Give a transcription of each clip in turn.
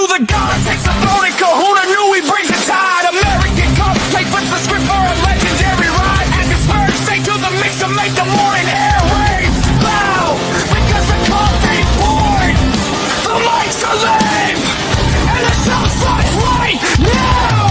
the god takes a throne and Kahuna knew he brings the tide. American Cupcake flips the script for a legendary ride. And this bird stay to the mix to make the morning air waves loud. Because the coffee poured, the mics are live, and the show starts right now.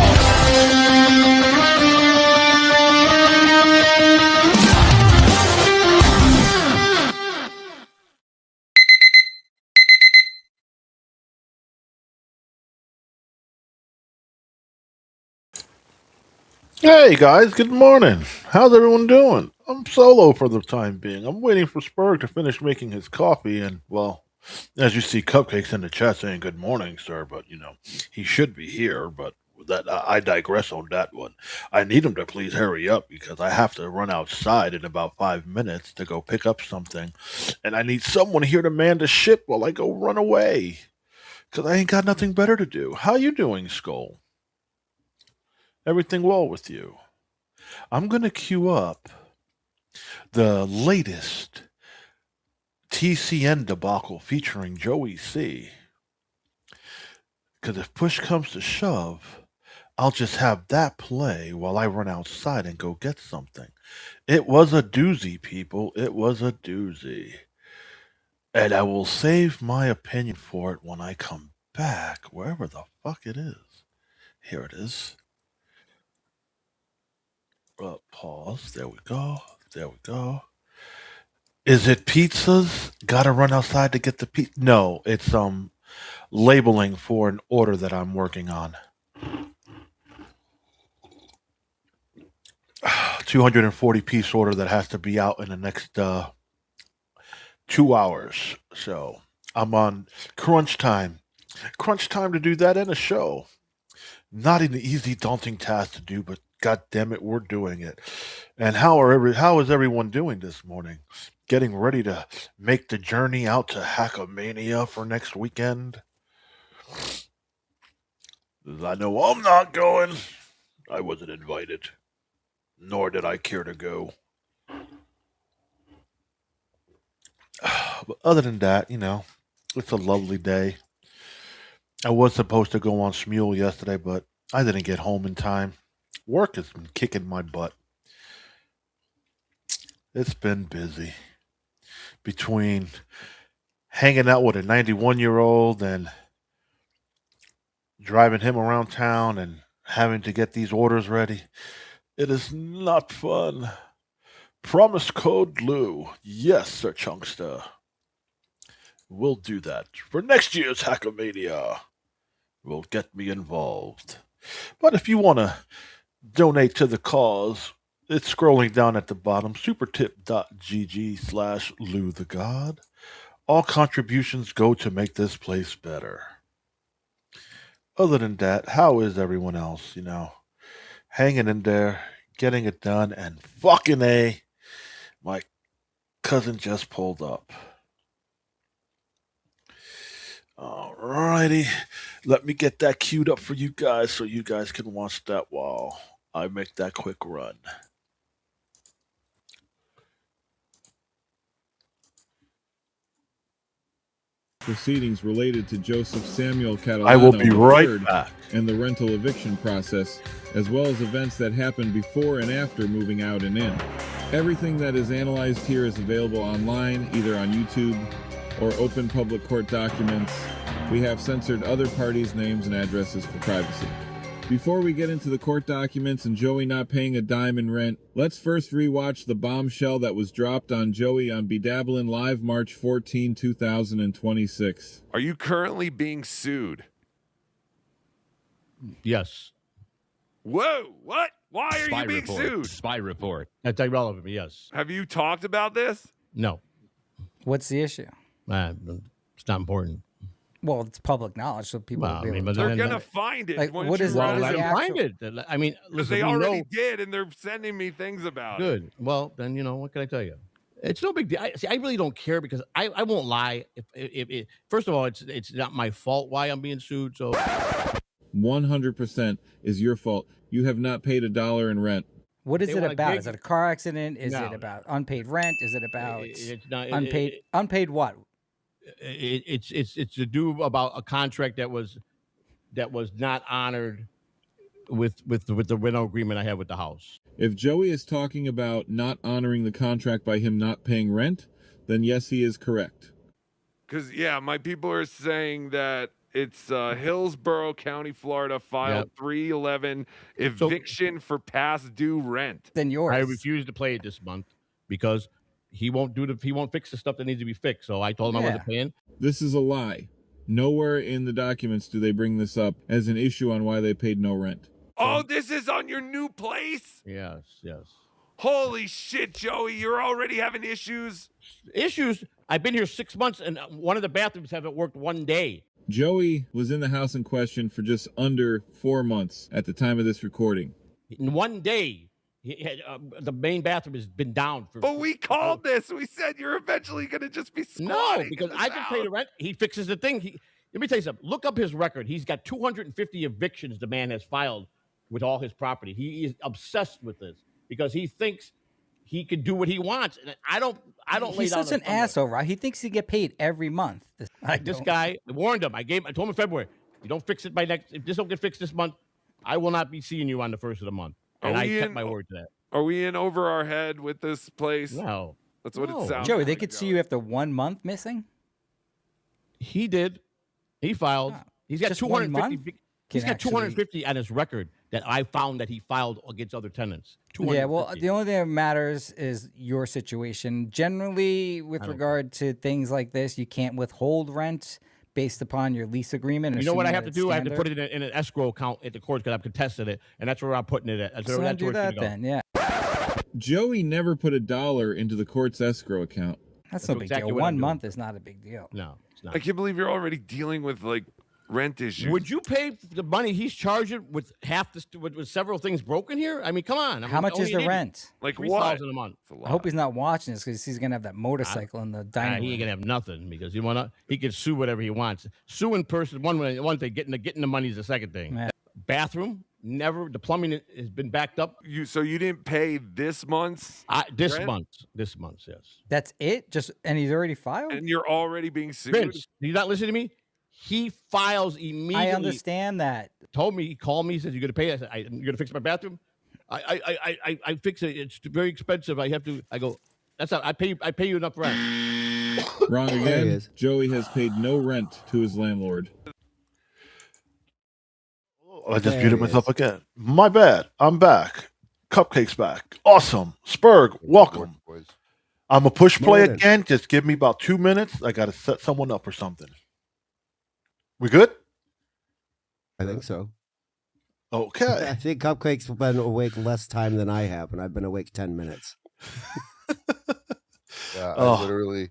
Hey guys, good morning. How's everyone doing? I'm solo for the time being. I'm waiting for Spurg to finish making his coffee and, well, as you see, Cupcake's in the chat saying good morning, sir, but, he should be here, but that I digress on that one. I need him to please hurry up because I have to run outside in about 5 minutes to go pick up something, and I need someone here to man the ship while I go run away because I ain't got nothing better to do. How you doing, Skull? Everything well with you? I'm going to queue up the latest TCN debacle featuring Joey C. Because if push comes to shove, I'll just have that play while I run outside and go get something. It was a doozy, people. It was a doozy. And I will save my opinion for it when I come back, wherever the fuck it is. Here it is. Pause. There we go. There we go. Is it pizzas? Gotta run outside to get the pizza? No, it's labeling for an order that I'm working on. 240-piece order that has to be out in the next 2 hours. So I'm on crunch time. Crunch time to do that in a show. Not an easy, daunting task to do, but God damn it, we're doing it. And how is everyone doing this morning? Getting ready to make the journey out to Hackamania for next weekend? I know I'm not going. I wasn't invited. Nor did I care to go. But other than that, it's a lovely day. I was supposed to go on Shmuel yesterday, but I didn't get home in time. Work has been kicking my butt. It's been busy. Between hanging out with a 91-year-old and driving him around town and having to get these orders ready, it is not fun. Promise code Lou. Yes, Sir Chunkster. We'll do that. For next year's Hackamania, will get me involved. But if you want to donate to the cause, it's scrolling down at the bottom, supertip.gg/Lou the God. All contributions go to make this place better. Other than that, how is everyone else? Hanging in there, getting it done, and fucking A, my cousin just pulled up. Alrighty, let me get that queued up for you guys so you guys can watch that while I make that quick run. Proceedings related to Joseph Samuel Catalano I will be right back. And the rental eviction process, as well as events that happened before and after moving out and in. Everything that is analyzed here is available online, either on YouTube or open public court documents. We have censored other parties' names and addresses for privacy. Before we get into the court documents and Joey not paying a dime in rent, let's first rewatch the bombshell that was dropped on Joey on Bedabbling Live March 14, 2026. Are you currently being sued? Yes. Whoa, what? Why are you being sued? Spy report. That's irrelevant, yes. Have you talked about this? No. What's the issue? It's not important. Well, it's public knowledge, so people will be able to. They're going to find it. Like, once what you is run what is it. the find it. I mean, listen, they already did, and they're sending me things about it. Good. Well, then, what can I tell you? It's no big deal. I really don't care because I won't lie. If first of all, it's not my fault why I'm being sued. So 100% is your fault. You have not paid $1 in rent. What is it about? Is it a car accident? Is it about unpaid rent? Is it about unpaid what? It's to do about a contract that was that was not honored with the rental agreement I have with the house. If Joey is talking about not honoring the contract by him not paying rent, then yes, he is correct. Because, yeah, my people are saying that it's Hillsborough County, Florida, filed 311 eviction for past due rent. Then yours. I refuse to play it this month because he won't fix the stuff that needs to be fixed. So I told him I wasn't paying. This is a lie. Nowhere in the documents do they bring this up as an issue on why they paid no rent. Oh, this is on your new place? Yes. Holy shit, Joey, you're already having issues? Issues? I've been here 6 months, and one of the bathrooms haven't worked one day. Joey was in the house in question for just under 4 months at the time of this recording. In one day, the main bathroom has been down. But we called this. We said you're eventually going to just be squatting. No, because I can pay the rent. He fixes the thing. Let me tell you something. Look up his record. He's got 250 evictions the man has filed with all his property. He is obsessed with this because he thinks he can do what he wants. And I don't He's such an asshole, right? He thinks he get paid every month. This guy, I warned him. I told him in February, you don't fix it if this don't get fixed this month, I will not be seeing you on the 1st of the month. And I kept my word to that. Are we in over our head with this place? No. That's what it sounds Joey, like. they could see you after 1 month missing? He did. He filed. He's got 250. He's got 250 on his record that I found that he filed against other tenants. Yeah, well, the only thing that matters is your situation. Generally, with regard to things like this, you can't withhold rent based upon your lease agreement. You know what I have to do? I have to put it in an escrow account at the court because I've contested it, and that's where I'm putting it at. So do that then, yeah. Joey never put $1 into the court's escrow account. That's no big deal. 1 month is not a big deal. No, it's not. I can't believe you're already dealing with, like, rent issues. Would you pay the money he's charging with with several things broken here? I mean, come on. How much is the rent? Like $3,000 a month. I hope he's not watching this because he's gonna have that motorcycle in the dining room. He ain't gonna have nothing because he can sue whatever he wants. Sue in person, one thing. Getting the money is the second thing. Yeah. Bathroom, never. The plumbing has been backed up. So you didn't pay this month's this rent? This month, yes. That's it. And he's already filed. And you're already being sued. Vince, you not listening to me? He files immediately. I understand that. He called me. He says, "You're gonna pay." I said, "You're gonna fix my bathroom." I fix it. It's very expensive. I have to. I go. That's not. I pay you enough rent. Wrong again. Joey has paid no rent to his landlord. I just muted myself again. My bad. I'm back. Cupcake's back. Awesome. Spurg, welcome. I'm a push play again. Just give me about 2 minutes. I got to set someone up or something. We good? I think so. Okay. I think Cupcake's been awake less time than I have, and I've been awake 10 minutes. Yeah, I literally,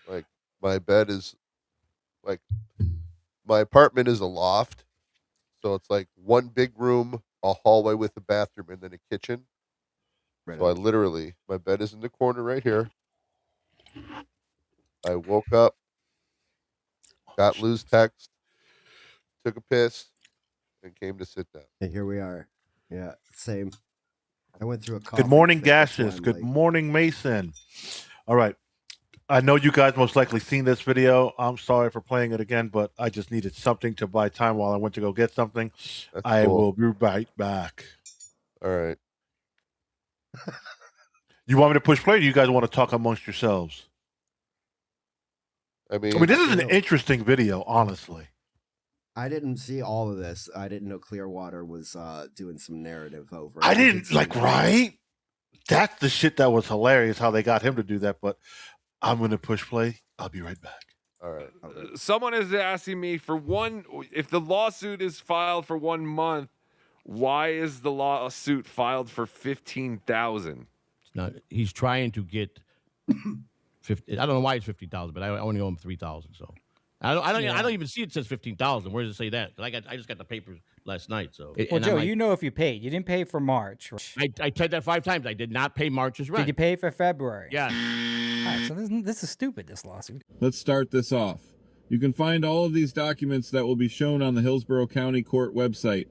like, my bed is, like, my apartment is a loft. So it's like one big room, a hallway with a bathroom, and then a kitchen. Right. So I literally, my bed is in the corner right here. I woke up, got Lou's text, took a piss, and came to sit down. And here we are. Yeah, same. I went through a coffee. Good morning, Gaseous. Good morning, Mason. All right. I know you guys most likely seen this video. I'm sorry for playing it again, but I just needed something to buy time while I went to go get something. I will be right back. All right. You want me to push play, or do you guys want to talk amongst yourselves? I mean, this is an interesting video, honestly. I didn't see all of this. I didn't know Clearwater was doing some narrative over. I didn't right? That's the shit that was hilarious, how they got him to do that, but I'm going to push play. I'll be right back. All right. Someone is asking me if the lawsuit is filed for 1 month, why is the lawsuit filed for $15,000? It's not. He's trying to get 50. I don't know why it's 50,000, but I only owe him 3,000. So I don't even see it says 15,000. Where does it say that? I just got the papers last night. So Joe, you know if you paid, you didn't pay for March. I said that 5 times. I did not pay March's rent. Did you pay for February? Yeah. All right, so this is stupid. This lawsuit. Let's start this off. You can find all of these documents that will be shown on the Hillsborough County Court website.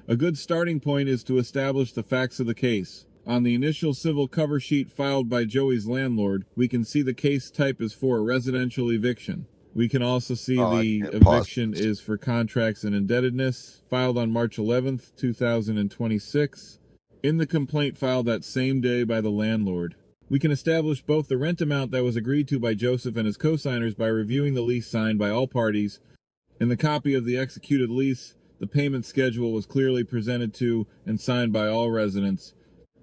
A good starting point is to establish the facts of the case. On the initial civil cover sheet filed by Joey's landlord, we can see the case type is for a residential eviction. We can also see Oh, I the can't pause eviction this. is for contracts and indebtedness, filed on March 11th, 2026, in the complaint filed that same day by the landlord. We can establish both the rent amount that was agreed to by Joseph and his co-signers by reviewing the lease signed by all parties. In the copy of the executed lease, the payment schedule was clearly presented to and signed by all residents,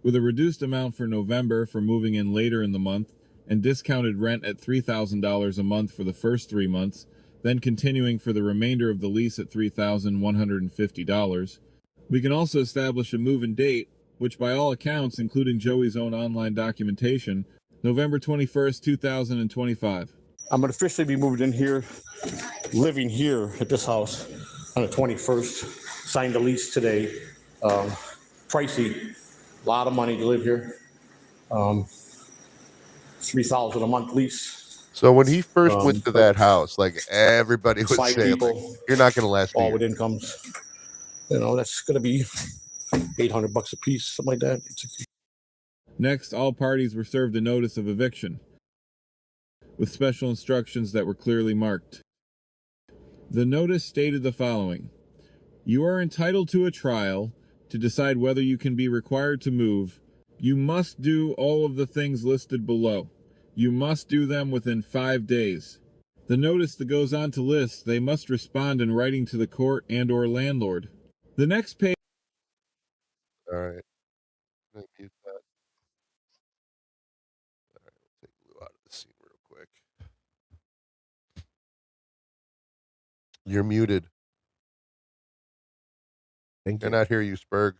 with a reduced amount for November for moving in later in the month, and discounted rent at $3,000 a month for the first 3 months, then continuing for the remainder of the lease at $3,150. We can also establish a move-in date, which by all accounts, including Joey's own online documentation, November 21st, 2025. I'm going to officially be moved in here, living here at this house on the 21st. Signed the lease today. Pricey, a lot of money to live here. $3,000 a month lease. So when he first went to that house, like everybody was 5 saying, people, like, you're not going to last a all year. with incomes. You know, that's going to be $800 a piece, something like that. Next, all parties were served a notice of eviction, with special instructions that were clearly marked. The notice stated the following: you are entitled to a trial to decide whether you can be required to move. You must do all of the things listed below. You must do them within 5 days. The notice that goes on to list they must respond in writing to the court and or landlord. The next page. All right. Let me mute that. All right, we'll take Lou out of the scene real quick. You're muted. Thank you. Cannot hear you, Spurg.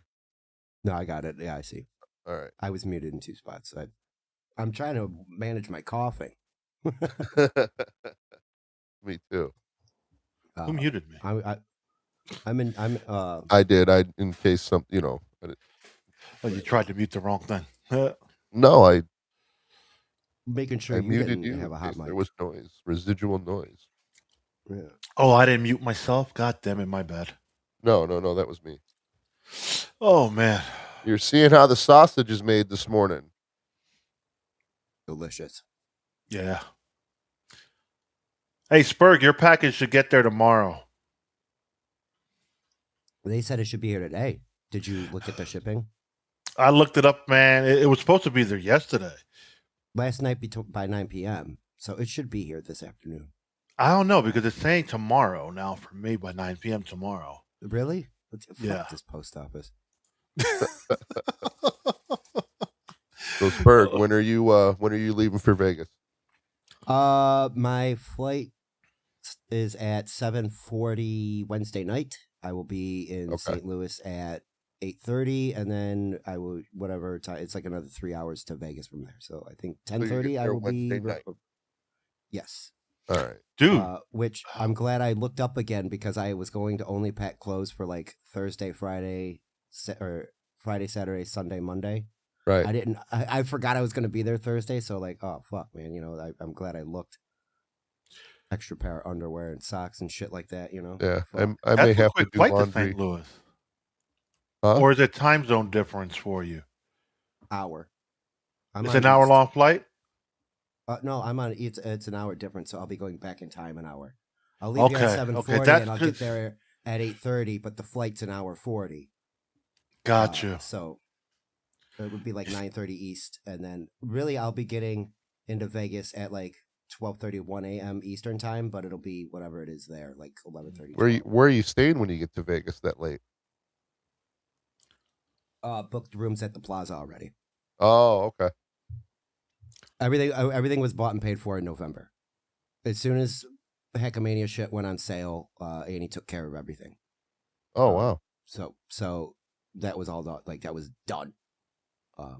No, I got it. Yeah, I see. All right. I was muted in 2 spots. I'm trying to manage my coughing. Me too. Who muted me? I did. In case some, I didn't, Oh, you tried to mute the wrong thing. no, I making sure you muted didn't you. have a hot mic. There was noise, residual noise. Yeah. Oh, I didn't mute myself? God damn it, my bad. No, that was me. Oh, man. You're seeing how the sausage is made this morning. Delicious. Yeah. Hey, Spurg, your package should get there tomorrow. They said it should be here today. Did you look at the shipping? I looked it up, man. It was supposed to be there yesterday. Last night by 9 p.m. So it should be here this afternoon. I don't know because it's saying tomorrow now for me by 9 p.m. tomorrow. Really? Yeah. This post office. So Spurg, when are you leaving for Vegas? My flight is at 7:40 Wednesday night. I will be in St. Louis at 8:30, and then I will whatever time. It's like another 3 hours to Vegas from there. So I think 10:30 I will Wednesday be. Night. Yes. All right, dude. Which I'm glad I looked up again because I was going to only pack clothes for like Thursday, Friday, or Friday, Saturday, Sunday, Monday. Right. I forgot I was going to be there Thursday, so like, oh fuck, man. I'm glad I looked. Extra pair of underwear and socks and shit like that. Yeah, Fuck. I may have to do flight laundry. to St. Louis. Huh? Or is it time zone difference for you? Hour. It's an hour long flight. No, I'm on. It's an hour difference, so I'll be going back in time an hour. I'll leave here at 7:40 and I'll get there at 8:30. But the flight's an hour 40. Gotcha. So it would be like 9:30 East, and then really I'll be getting into Vegas at like 12:31 a.m. Eastern time, but it'll be whatever it is there, like 11:30. Where are you staying when you get to Vegas that late? Booked rooms at the Plaza already. Oh, okay. Everything was bought and paid for in November. As soon as Heckamania shit went on sale, Annie took care of everything. Oh wow. So that was all done. Like that was done. Now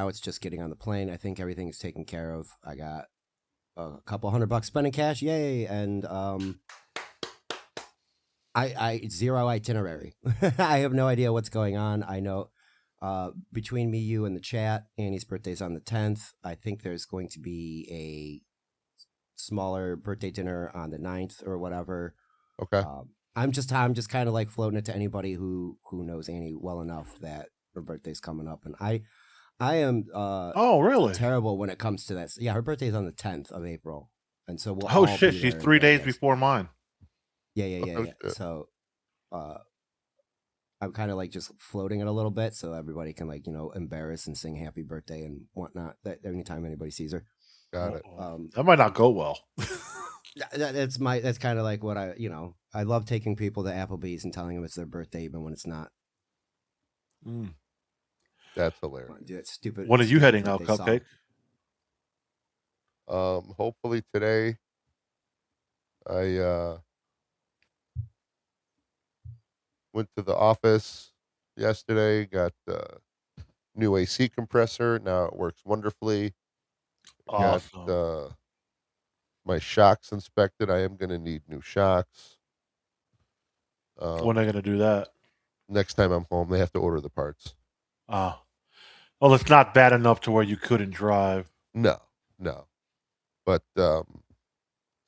it's just getting on the plane. I think everything is taken care of. I got a couple $100 spending cash, yay! And I zero itinerary. I have no idea what's going on. I know between me, you, and the chat, Annie's birthday's on the 10th. I think there's going to be a smaller birthday dinner on the 9th or whatever. Okay. I'm just kind of like floating it to anybody who knows Annie well enough that her birthday's coming up, and I am Oh, really? terrible when it comes to that. Yeah, her birthday's on the 10th of April, and so we'll Oh all shit, be she's there in 3 days Vegas. before mine. Yeah. Oh, shit. So I'm kind of like just floating it a little bit so everybody can like, embarrass and sing happy birthday and whatnot that anytime anybody sees her. Got it. That might not go well. That's kind of like what I love taking people to Applebee's and telling them it's their birthday even when it's not. That's hilarious. Do that stupid. When are you stupid heading out, birthday song. Cupcake? Hopefully today. I went to the office yesterday, got new AC compressor. Now it works wonderfully. Awesome. Got my shocks inspected. I am going to need new shocks. When are they going to do that? Next time I'm home, they have to order the parts. Well, it's not bad enough to where you couldn't drive. No. But so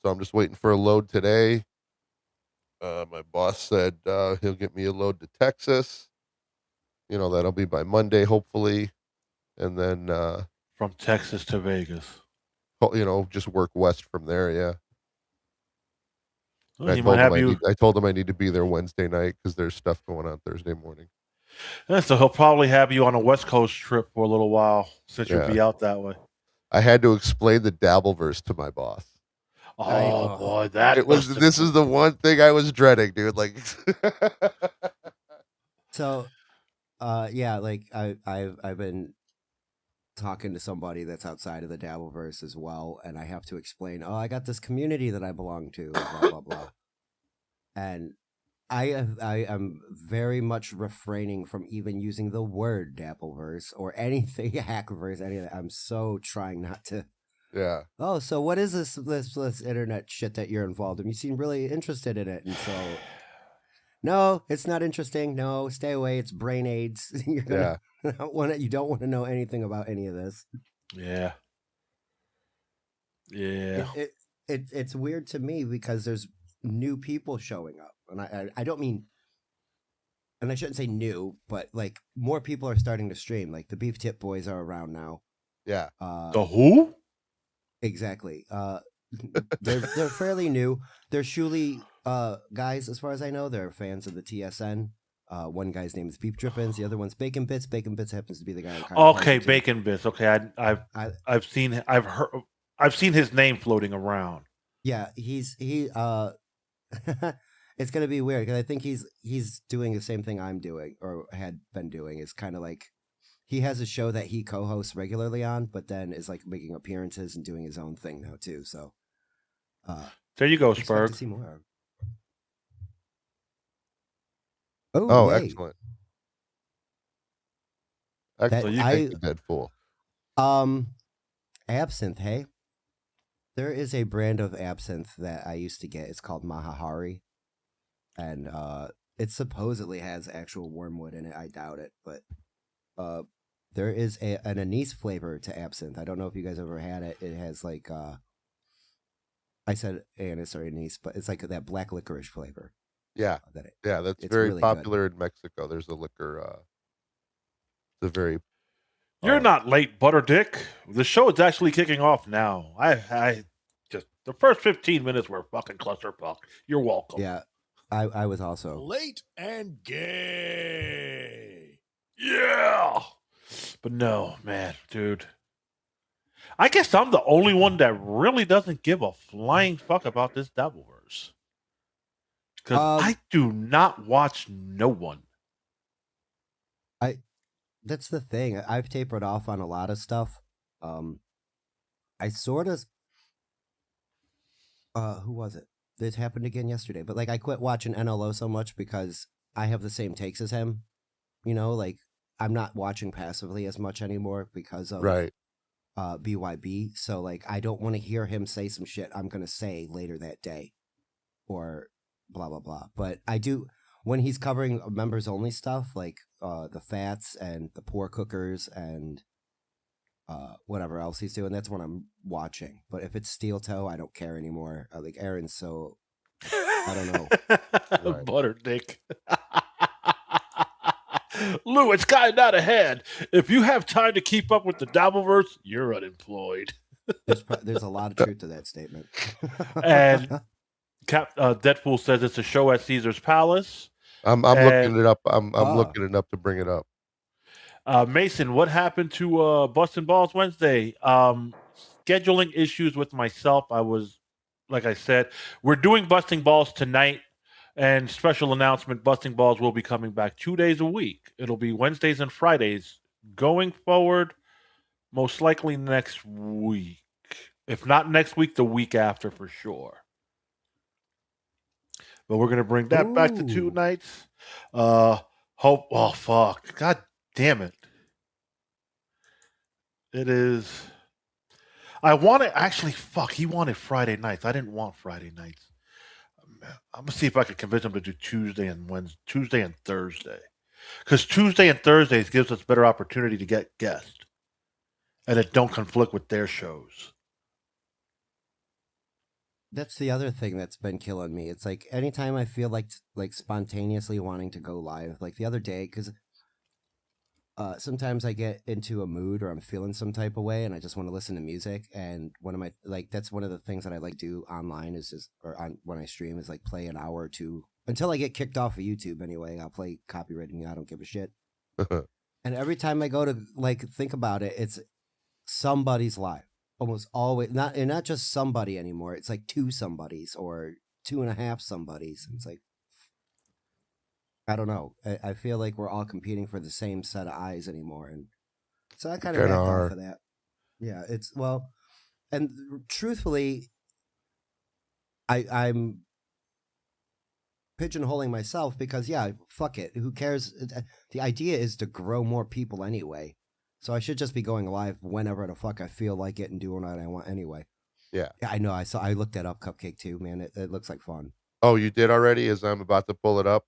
I'm just waiting for a load today. My boss said he'll get me a load to Texas. That'll be by Monday, hopefully. And then From Texas to Vegas. just work west from there. Yeah. Well, I told him I need to be there Wednesday night because there's stuff going on Thursday morning. Yeah, so he'll probably have you on a West Coast trip for a little while since you'll be out that way. I had to explain the Dabbleverse to my boss. Oh boy, this is the one thing I was dreading, dude. Like, so, yeah, like I've been talking to somebody that's outside of the Dabbleverse as well, and I have to explain. Oh, I got this community that I belong to, blah blah blah, and I am very much refraining from even using the word Dabbleverse or anything Hackverse. Any of that. I'm so trying not to. Yeah. Oh, so what is this internet shit that you're involved in? You seem really interested in it, and so. No, it's not interesting. No, stay away. It's brain AIDS. You don't want to know anything about any of this. Yeah. It's weird to me because there's new people showing up, and I don't mean, and I shouldn't say new, but like more people are starting to stream. Like the Beef Tip Boys are around now. Yeah. The who? Exactly. They're fairly new. They're Shuli guys, as far as I know. They're fans of the TSN. One guy's name is Beef Drippins. The other one's Bacon Bits. Bacon Bits happens to be the guy. Okay, Bacon Bits. Okay, I've seen his name floating around. Yeah, it's gonna be weird because I think he's doing the same thing I'm doing or had been doing. It's kind of like he has a show that he co-hosts regularly on, but then is like making appearances and doing his own thing now too. So there you go, Spurg. Spurg. See more. Oh, excellent. Excellent. You think the dead fool. Absinthe, hey? There is a brand of absinthe that I used to get. It's called Mahahari. And it supposedly has actual wormwood in it. I doubt it, but there is an anise flavor to absinthe. I don't know if you guys ever had it. It has like I said anise or anise, but it's like that black licorice flavor. Yeah, that's very really popular in Mexico. There's a liquor. It's a very. You're not late, Butterdick. The show is actually kicking off now. I just the first 15 minutes were fucking clusterfuck. You're welcome. Yeah, I was also late and gay. Yeah, but no, man, dude. I guess I'm the only one that really doesn't give a flying fuck about this Devilverse. Because I do not watch no one. That's the thing. I've tapered off on a lot of stuff. I sort of. Who was it? This happened again yesterday. But like, I quit watching NLO so much because I have the same takes as him. Like I'm not watching passively as much anymore because of BYB. So like, I don't want to hear him say some shit I'm gonna say later that day, or blah blah blah. But I do when he's covering members only stuff like the Fats and the Poor Cookers and whatever else he's doing. That's what I'm watching. But if it's Steel Toe, I don't care anymore. Like Aaron's so I don't know. Butter dick. Lou, it's gotten out of hand. If you have time to keep up with the Dabbleverse, you're unemployed. There's a lot of truth to that statement. And Deadpool says it's a show at Caesar's Palace. I'm looking it up. I'm looking it up to bring it up. Mason, what happened to Bustin' Balls Wednesday? Scheduling issues with myself. Like I said, we're doing Busting Balls tonight. And special announcement, Busting Balls will be coming back 2 days a week. It'll be Wednesdays and Fridays going forward, most likely next week. If not next week, the week after for sure. But we're going to bring that back to 2 nights. Oh, fuck. God damn it. It is. I wanted, actually, fuck, he wanted Friday nights. I didn't want Friday nights. I'm gonna see if I can convince him to do Tuesday and Thursday, because Tuesday and Thursdays gives us better opportunity to get guests, and it don't conflict with their shows. That's the other thing that's been killing me. It's like anytime I feel like spontaneously wanting to go live, like the other day, because sometimes I get into a mood or I'm feeling some type of way and I just want to listen to music. And that's one of the things that I like to do online when I stream is like play an hour or two until I get kicked off of YouTube anyway. I'll play copyrighted music. I don't give a shit. And every time I go to think about it, it's somebody's live. Almost always, not just somebody anymore. It's like 2 somebodies or 2.5 somebodies. It's like, I don't know. I feel like we're all competing for the same set of eyes anymore, and so I kind of backed off of that. Yeah, and truthfully, I'm pigeonholing myself because fuck it. Who cares? The idea is to grow more people anyway, so I should just be going live whenever the fuck I feel like it and doing what I want anyway. Yeah, I know. I looked that up, Cupcake too, man. It looks like fun. Oh, you did already? As I'm about to pull it up.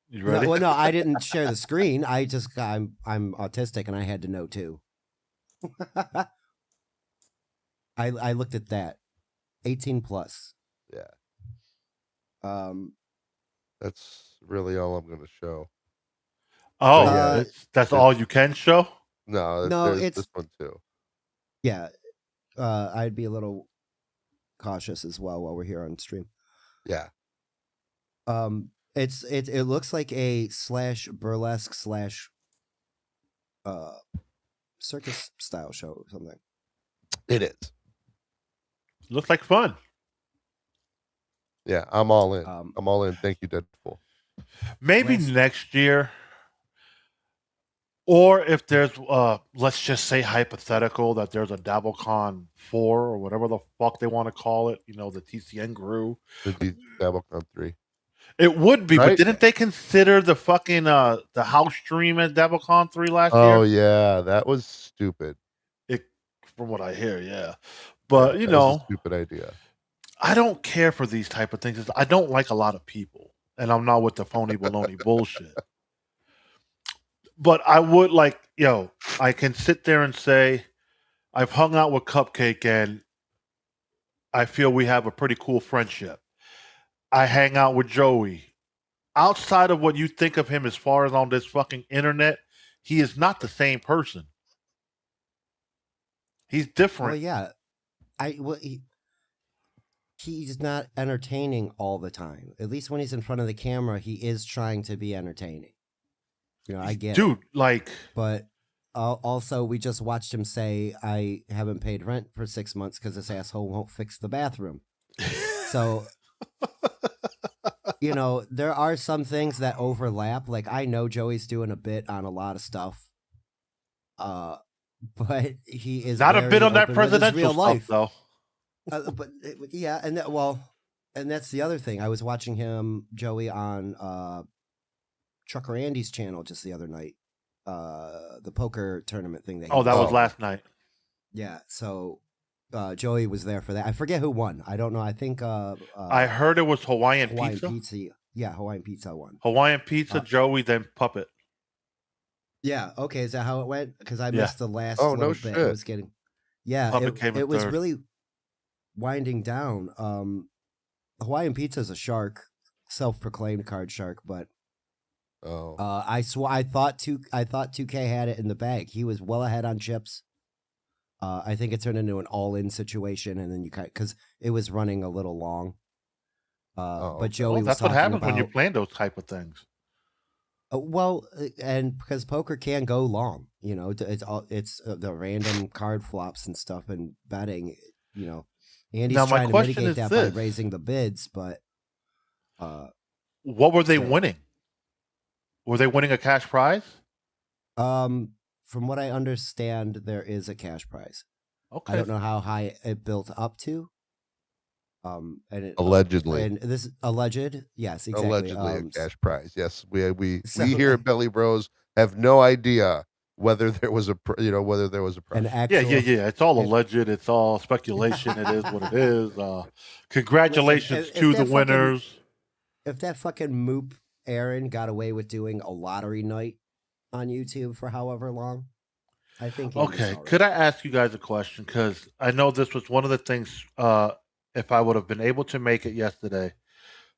You ready? No, I didn't share the screen. I'm autistic and I had to know too. I looked at that. 18 plus. Yeah. That's really all I'm going to show. Oh, that's all you can show? No, it's this one too. Yeah. I'd be a little cautious as well while we're here on stream. Yeah. It looks like a /burlesque/ circus style show or something. It is. Looks like fun. Yeah, I'm all in. I'm all in. Thank you, Deadpool. Maybe next year, or if there's, let's just say hypothetical that there's a DabbleCon 4 or whatever the fuck they want to call it. The TCN grew. It'd be DabbleCon 3. It would be, right? But didn't they consider the fucking the house stream as DabbleCon 3 last year? Oh yeah, that was stupid. From what I hear, yeah. But that was a stupid idea. I don't care for these type of things. I don't like a lot of people, and I'm not with the phony baloney bullshit. But I would I can sit there and say I've hung out with Cupcake and I feel we have a pretty cool friendship. I hang out with Joey. Outside of what you think of him as far as on this fucking internet, he is not the same person. He's different. Well, yeah. He's not entertaining all the time. At least when he's in front of the camera, he is trying to be entertaining. I get it. Dude, But also, we just watched him say, I haven't paid rent for 6 months because this asshole won't fix the bathroom. So... there are some things that overlap. Like, I know Joey's doing a bit on a lot of stuff. But he is not a bit on that presidential life, though. But yeah, and that's the other thing. I was watching Joey, on Trucker Andy's channel just the other night. The poker tournament thing. That was last night. Yeah, so Joey was there for that. I forget who won. I don't know. I think I heard it was Hawaiian Pizza. Yeah, Hawaiian Pizza won. Hawaiian Pizza, Joey, then Puppet. Yeah. Okay. Is that how it went? Because I missed the last no little shit. bit. I was getting. Yeah. Puppet it was third. really winding down. Hawaiian Pizza is a shark, self-proclaimed card shark, but Oh, I thought 2K had it in the bag. He was well ahead on chips. I think it turned into an all-in situation, and then because it was running a little long. But Joey was that's what talking happens about when you're playing those type of things. And because poker can go long, it's the random card flops and stuff and betting, and he's Now, my trying to question mitigate is that this. by raising the bids. But what were they still. winning? Were they winning a cash prize? From what I understand, there is a cash prize. Okay. I don't know how high it built up to. allegedly. And this alleged, yes, exactly. Allegedly a cash prize. Yes, we here at Belly Bros have no idea whether there was a prize. An actual, yeah. It's all alleged. It's all speculation. It is what it is. Congratulations to the winners. If that fucking moop Aaron got away with doing a lottery night on YouTube for however long, I think. Okay, could I ask you guys a question? Because I know this was one of the things. If I would have been able to make it yesterday,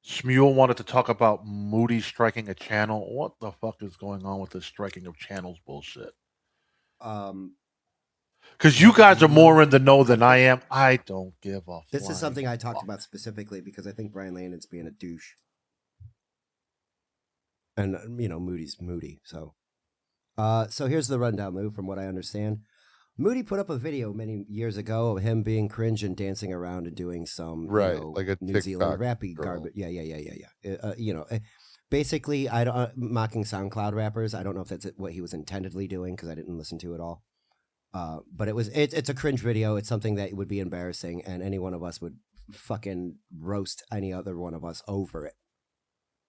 Smule wanted to talk about Moody striking a channel. What the fuck is going on with this striking of channels bullshit? Because you guys are more in the know than I am. I don't give a fuck. This is something I talked about specifically because I think Brian Landon's being a douche. And, Moody's Moody. So here's the rundown, Lou, from what I understand. Moody put up a video many years ago of him being cringe and dancing around and doing some like a New Zealand rappy garbage. Yeah. Basically, I don't mocking SoundCloud rappers. I don't know if that's what he was intendedly doing because I didn't listen to it all. But it's a cringe video. It's something that would be embarrassing, and any one of us would fucking roast any other one of us over it.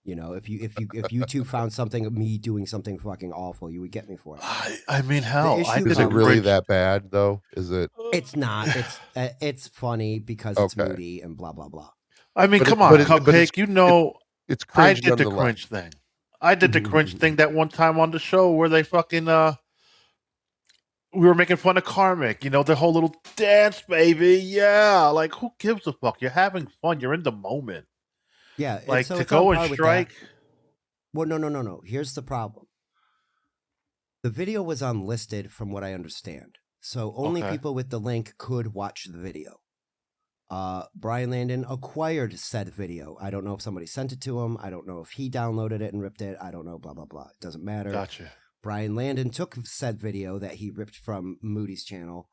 If you two found something of me doing something fucking awful, you would get me for it. I mean, hell, is it really that bad though? Is it? It's not. It's funny because it's Moody and blah blah blah. I mean, come on, Cupcake. It's cringe. I did the cringe thing. I did the cringe thing that one time on the show where they fucking we were making fun of Karmic. The whole little dance, baby. Yeah, like who gives a fuck? You're having fun. You're in the moment. Yeah, like to go and strike. Well, no. Here's the problem. The video was unlisted, from what I understand, so only people with the link could watch the video. Brian Landon acquired said video. I don't know if somebody sent it to him. I don't know if he downloaded it and ripped it. I don't know. Blah blah blah. It doesn't matter. Gotcha. Brian Landon took said video that he ripped from Moody's channel,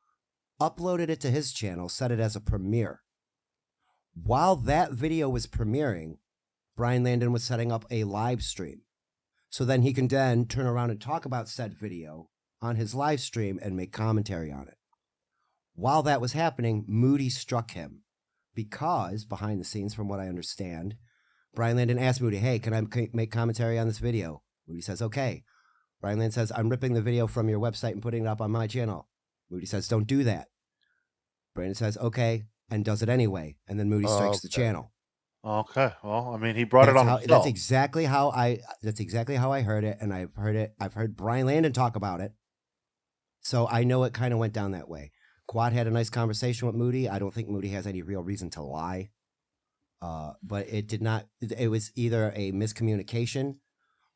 uploaded it to his channel, set it as a premiere. While that video was premiering, Brian Landon was setting up a live stream. So then he can then turn around and talk about said video on his live stream and make commentary on it. While that was happening, Moody struck him because, behind the scenes, from what I understand, Brian Landon asked Moody, hey, can I make commentary on this video? Moody says, okay. Brian Landon says, I'm ripping the video from your website and putting it up on my channel. Moody says, don't do that. Brandon says, okay, and does it anyway. And then Moody strikes the channel. Okay. Well, I mean, he brought it on himself. That's exactly how I heard it, and I've heard Brian Landon talk about it. So I know it kind of went down that way. Quad had a nice conversation with Moody. I don't think Moody has any real reason to lie. But it did not. It was either a miscommunication.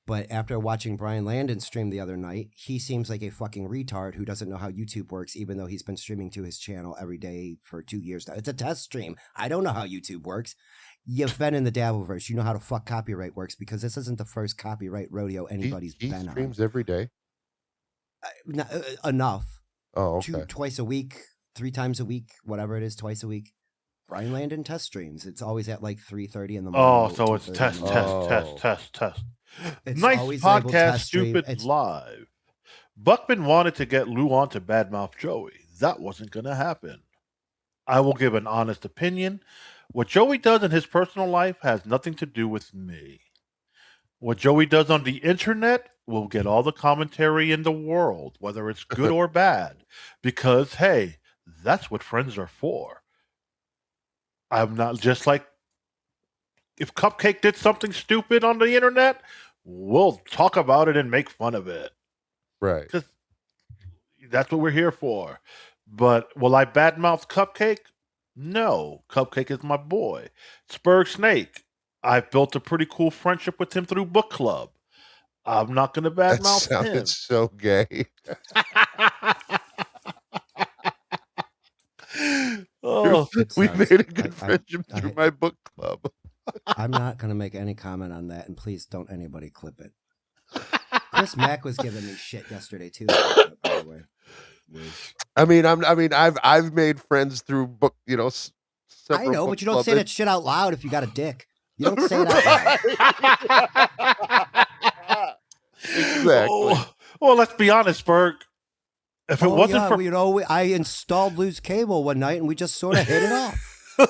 But after watching Brian Landon stream the other night, he seems like a fucking retard who doesn't know how YouTube works, even though he's been streaming to his channel every day for 2 years now. It's a test stream. I don't know how YouTube works. You've been in the Dabbleverse. You know how the fuck copyright works because this isn't the first copyright rodeo anybody's been on. He streams every day? Enough. Oh, okay. Twice a week, 3 times a week, whatever it is, twice a week. Brian Landon test streams. It's always at like 3:30 in the morning. Oh, so it's test. It's nice podcast, stupid live. Buckman wanted to get Lou on to badmouth Joey. That wasn't going to happen. I will give an honest opinion. What Joey does in his personal life has nothing to do with me. What Joey does on the internet will get all the commentary in the world, whether it's good or bad. Because, hey, that's what friends are for. I'm not just like, if Cupcake did something stupid on the internet, we'll talk about it and make fun of it. Right. Because that's what we're here for. But will I badmouth Cupcake? No. Cupcake is my boy. Spurg Snake, I've built a pretty cool friendship with him through book club. I'm not going to That badmouth sounded him. so gay. Oh, We sounds- made a good I- friendship I- through my book club. I'm not going to make any comment on that, and please don't anybody clip it. Chris Mack was giving me shit yesterday too. By the way, I've made friends through book. I know, but you don't say club that shit out loud if you got a dick. You don't say it out loud. Exactly. Well, let's be honest, Berg. If it wasn't for I installed loose cable one night and we just sort of hit it off.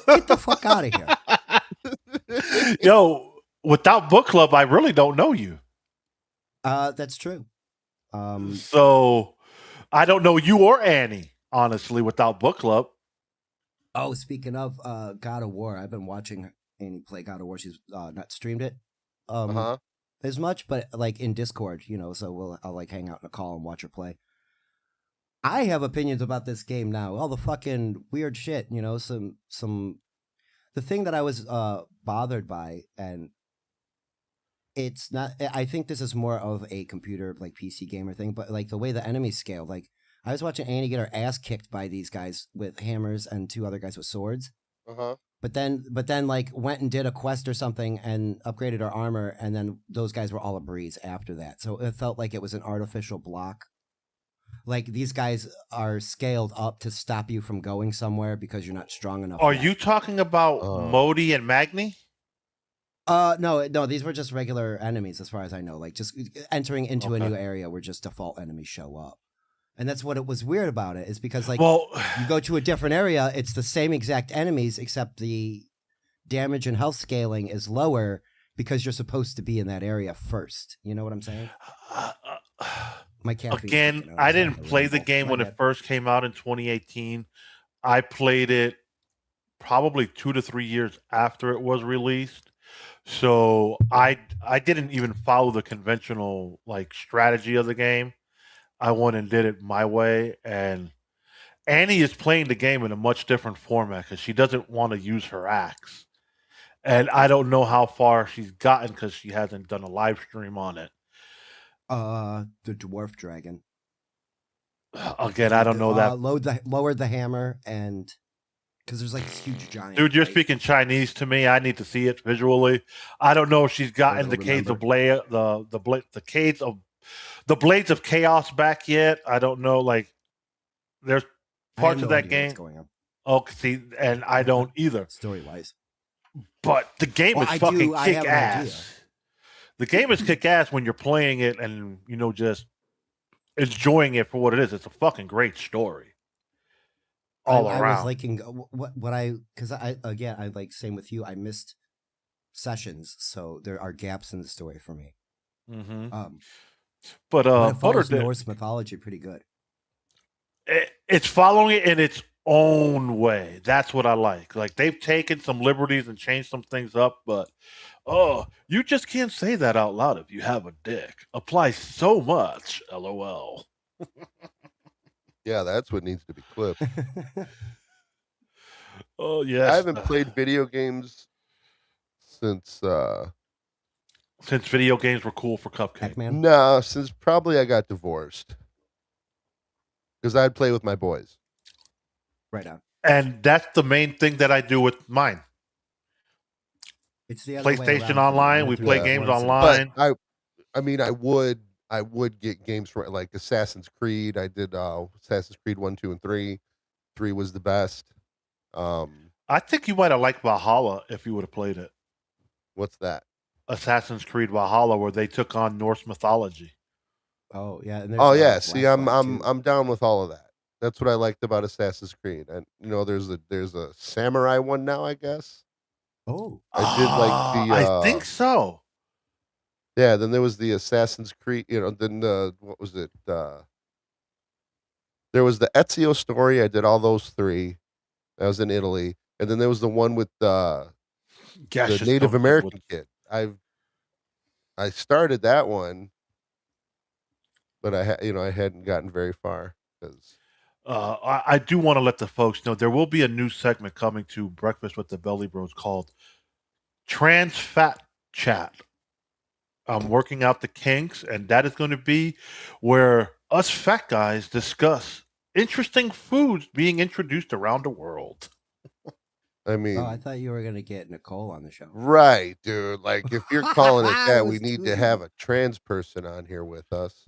Get the fuck out of here. Yo, without book club, I really don't know you. That's true. So I don't know you or Annie, honestly, without book club. Oh, speaking of God of War, I've been watching Annie play God of War. She's not streamed it as much, but like in Discord, so I'll like hang out in a call and watch her play. I have opinions about this game now. All the fucking weird shit, the thing that I was bothered by, and it's not, I think this is more of a computer, like PC gamer thing, but like the way the enemies scale, like I was watching Annie get her ass kicked by these guys with hammers and two other guys with swords. But then like went and did a quest or something and upgraded her armor, and then those guys were all a breeze after that. So it felt like it was an artificial block. Like these guys are scaled up to stop you from going somewhere because you're not strong enough. Are you talking about Modi and Magni? No, these were just regular enemies as far as I know. Like just entering into a new area where just default enemies show up. And that's what it was weird about it, is because like you go to a different area, it's the same exact enemies, except the damage and health scaling is lower because you're supposed to be in that area first. You know what I'm saying? My Again, I didn't play the game when it first came out in 2018. I played it probably 2 to 3 years after it was released. So I didn't even follow the conventional like strategy of the game. I went and did it my way, and Annie is playing the game in a much different format because she doesn't want to use her axe. And I don't know how far she's gotten because she hasn't done a live stream on it. The dwarf dragon. Again, I don't know that. Lowered the hammer, and because there's like this huge giant. Dude, you're speaking Chinese to me. I need to see it visually. I don't know if she's gotten the Blades of the Blades of Chaos back yet. I don't know. Like, there's parts of that game. What's going on. Oh, see, and I don't either. Story wise, but the game is fucking kick ass. The game is kick ass when you're playing it and just enjoying it for what it is. It's a fucking great story. All around. I was liking because I like same with you. I missed sessions, so there are gaps in the story for me. Mm-hmm. But it follows Norse mythology pretty good. It's following it in its own way. That's what I like. Like they've taken some liberties and changed some things up, but you just can't say that out loud if you have a dick. Applies so much. LOL. Yeah, that's what needs to be clipped. Oh yes. I haven't played video games since video games were cool for Cupcake. Pac-Man? No, since probably I got divorced. Because I'd play with my boys. Right on. And that's the main thing that I do with mine. It's the other PlayStation Online. We play games online. But I would get games for like Assassin's Creed. I did Assassin's Creed 1, 2, and 3. 3 was the best. I think you might have liked Valhalla if you would have played it. What's that? Assassin's Creed Valhalla, where they took on Norse mythology. Oh yeah. And see, I'm down with all of that. That's what I liked about Assassin's Creed. And there's a samurai one now, I guess. Oh, I did like the. I think so. Yeah. Then there was the Assassin's Creed. Then what was it? There was the Ezio story. I did all those 3. That was in Italy, and then there was the one with the Native American kid. I started that one, but I hadn't gotten very far because. I do want to let the folks know there will be a new segment coming to Breakfast with the Belly Bros called Trans Fat Chat. I'm working out the kinks, and that is going to be where us fat guys discuss interesting foods being introduced around the world. I mean, Oh, I thought you were gonna get Nicole on the show. right, dude. Like, if you're calling it I that, we was need to tweaking. have a trans person on here with us.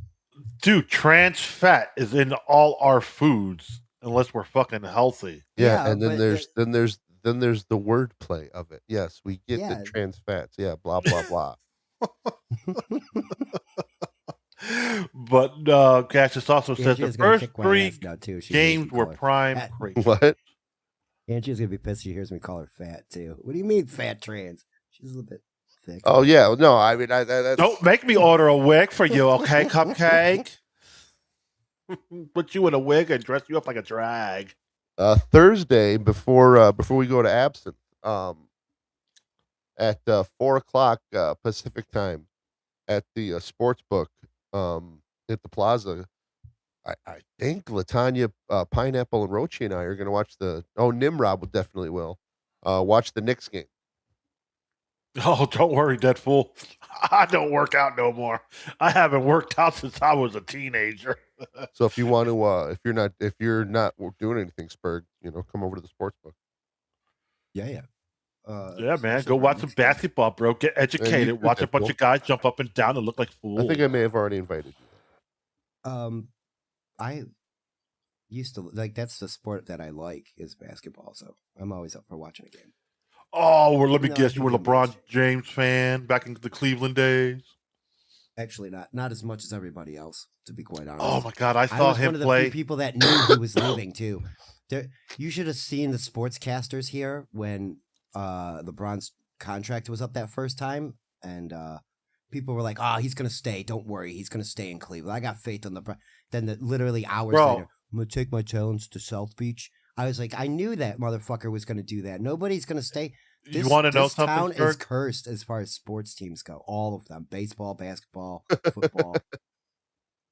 Dude, trans fat is in all our foods unless we're fucking healthy. Yeah, Yeah, and then but there's the wordplay of it. Yes, we get the Yeah. trans fats. Yeah, blah blah blah. But Cassius also says the Angie's gonna first kick my three ass now too. She hears me games were call her prime fat. creation. What? Angie's gonna be pissed. She hears me call her fat too. What do you mean fat trans? She's a little bit thick. Oh yeah, no. I mean, that's Don't make me order a wig for you, okay, Cupcake? Put you in a wig and dress you up like a drag. Thursday before we go to Absinthe. At 4:00 Pacific time, at the sports book at the Plaza. I think Latanya, Pineapple, and Rochi and I are going to watch Nimrod will definitely will watch the Knicks game. Oh, don't worry, dead fool. I don't work out no more. I haven't worked out since I was a teenager. So if you want to, if you're not doing anything, Spurg, come over to the sports book. Yeah. Yeah, man. Go watch some basketball, bro. Get educated. Watch a bunch of guys jump up and down and look like fools. I think I may have already invited you. I used to like that's the sport that I like is basketball, so I'm always up for watching a game. Oh, well, let me No, guess. I You were a think LeBron much. James fan back in the Cleveland days? Actually, not as much as everybody else, to be quite honest. Oh, my God. I I saw was him one of the play. few people that knew he was leaving too. You should have seen the sportscasters here when LeBron's contract was up that first time, and people were like, "Oh, he's gonna stay. Don't worry, he's gonna stay in Cleveland. I got faith on LeBron." Then literally hours later, I'm gonna take my talents to South Beach. I was like, I knew that motherfucker was gonna do that. Nobody's gonna stay. You want to know This town something, is Spurg? cursed as far as sports teams go. All of them: baseball, basketball, football.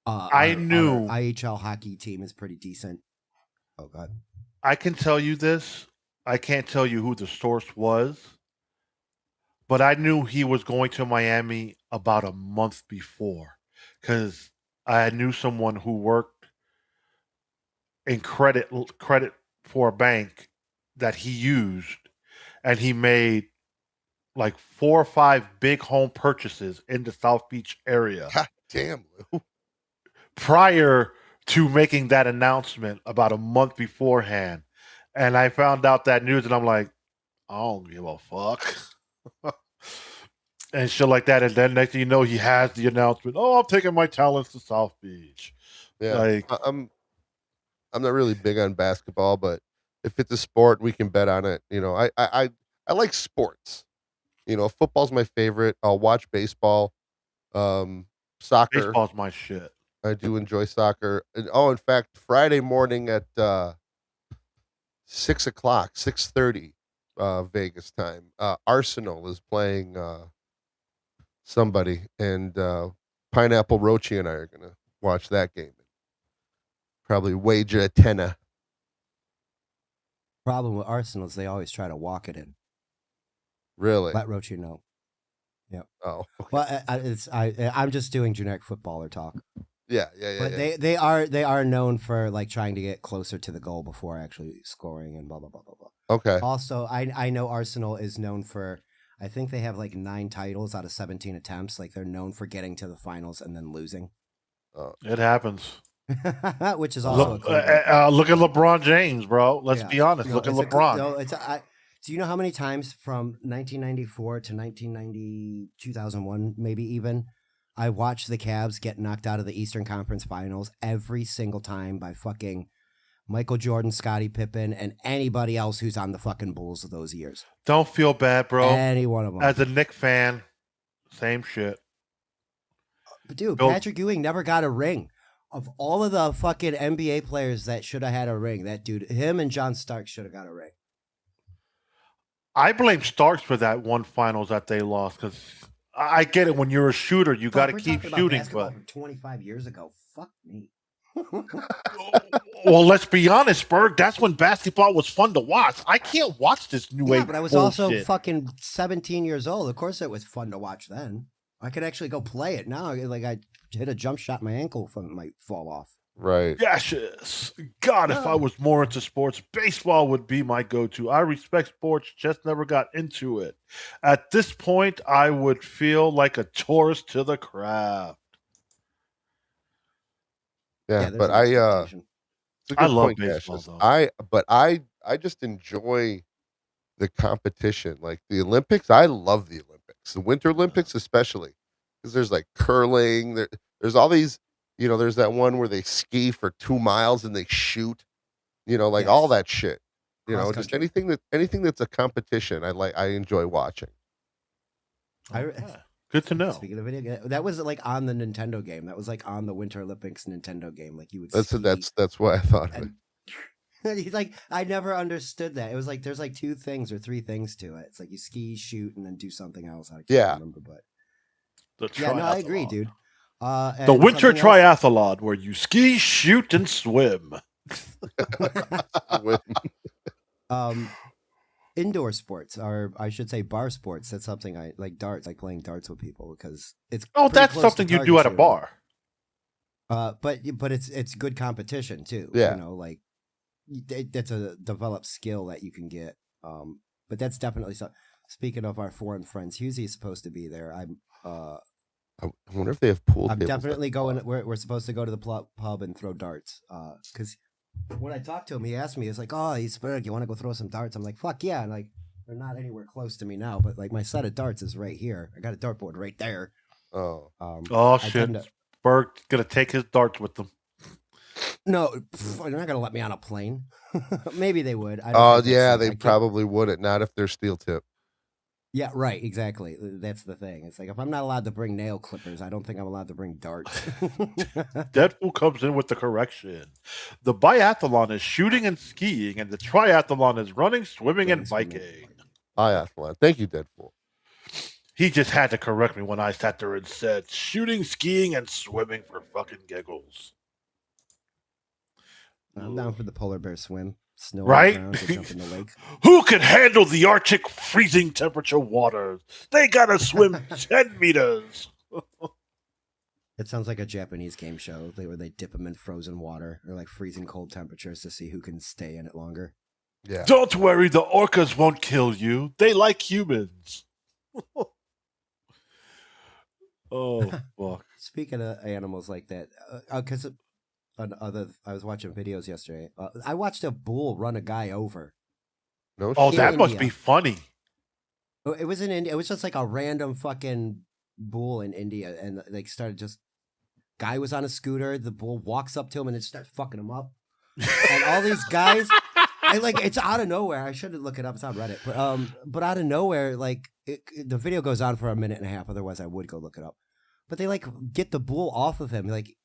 I knew. Our IHL hockey team is pretty decent. Oh God. I can tell you this. I can't tell you who the source was, but I knew he was going to Miami about a month before because I knew someone who worked in credit for a bank that he used, and he made like 4 or 5 big home purchases in the South Beach area. God damn, Lou. Prior to making that announcement about a month beforehand. And I found out that news and I'm like, I don't give a fuck. And shit like that. And then next thing you know, he has the announcement, oh, I'm taking my talents to South Beach. Yeah, Like, I'm not really big on basketball, but if it's a sport, we can bet on it. I like sports. Football's my favorite. I'll watch baseball, soccer. baseball's my shit. I do enjoy soccer. And, in fact, Friday morning at 6:00, 6:30 Vegas time, Arsenal is playing somebody, and Pineapple, Rochi, and I are gonna watch that game. Probably wager a tenner. Problem with Arsenal is they always try to walk it in. Really? Let Rochi know. Yep. Oh, okay. Well, I'm just doing generic footballer talk. Yeah. But they are known for like trying to get closer to the goal before actually scoring and blah blah blah blah blah. Okay. Also, I know Arsenal is known for. I think they have like 9 titles out of 17 attempts. Like they're known for getting to the finals and then losing. It happens. Which is also Look at LeBron James, bro. Let's be honest. Look at LeBron. Do you know how many times from 1994 to 1990, 2001, maybe even, I watched the Cavs get knocked out of the Eastern Conference Finals every single time by fucking Michael Jordan, Scottie Pippen, and anybody else who's on the fucking Bulls of those years. Don't feel bad, bro. Any one of them. As a Knicks fan, same shit. But dude, Patrick Ewing never got a ring. Of all of the fucking NBA players that should have had a ring, that dude, him and John Starks should have got a ring. I blame Starks for that one finals that they lost because I get it. When you're a shooter, you got to keep shooting. But 25 years ago, fuck me. Well, let's be honest, Berg. That's when basketball was fun to watch. I can't watch this new age. Yeah, but I was also fucking 17 years old. Of course, it was fun to watch then. I could actually go play it now. Like I hit a jump shot, my ankle might fall off. Right. Yes. God, if I was more into sports, baseball would be my go-to. I respect sports, just never got into it. At this point, I would feel like a tourist to the craft. Yeah, there's but an I expectation. it's a I good love point, baseball, Cassius. though. I just enjoy the competition. Like the Olympics, I love the Olympics. The Winter Olympics especially. Because there's like curling, there's all these, there's that one where they ski for 2 miles and they shoot, like all Yes. that shit. Cross Just country. anything that's a competition, I enjoy watching. Okay. Good to know. Speaking of video, that was like on the Nintendo game. That was like on the Winter Olympics Nintendo game. Like you would. That's why I thought of it. He's like, I never understood that. It was like there's like 2 things or 3 things to it. It's like you ski, shoot, and then do something else. I can't remember, but Yeah, no, I agree, dude. The winter triathlon where you ski, shoot, and swim. Indoor sports, or I should say bar sports. That's something I like. Darts, like playing darts with people, because it's that's something you do at a bar. But it's good competition too. Yeah, like that's a developed skill that you can get. But that's definitely so. Speaking of our foreign friends, Hughesy's supposed to be there. I wonder if they have pool. I'm definitely going. We're supposed to go to the pub and throw darts. Because when I talked to him, he asked me, "It's like, oh, Spurg, you want to go throw some darts?" I'm like, "Fuck yeah!" And like, they're not anywhere close to me now, but like my set of darts is right here. I got a dartboard right there. Oh shit! Spurg gonna take his darts with them. No, they're not gonna let me on a plane. Maybe they would. They probably wouldn't. Not if they're steel tip. Yeah, right. Exactly. That's the thing. It's like if I'm not allowed to bring nail clippers, I don't think I'm allowed to bring darts. Deadpool comes in with the correction. The biathlon is shooting and skiing, and the triathlon is running, swimming, and biking. Biathlon. Thank you, Deadpool. He just had to correct me when I sat there and said shooting, skiing, and swimming for fucking giggles. I'm down for the polar bear swim. Snow right? On the ground, jump in the lake. Who can handle the Arctic freezing temperature waters? They gotta swim 10 meters. It sounds like a Japanese game show where they dip them in frozen water or like freezing cold temperatures to see who can stay in it longer. Yeah. Don't worry, the orcas won't kill you. They like humans. Oh, fuck. Speaking of animals like that, because I was watching videos yesterday. I watched a bull run a guy over. No, that must be funny. It was in India. It was just like a random fucking bull in India, and like started just guy was on a scooter. The bull walks up to him and it starts fucking him up, and all these guys. And like it's out of nowhere. I should look it up. It's on Reddit, but out of nowhere, like the video goes on for a minute and a half. Otherwise, I would go look it up. But they like get the bull off of him, like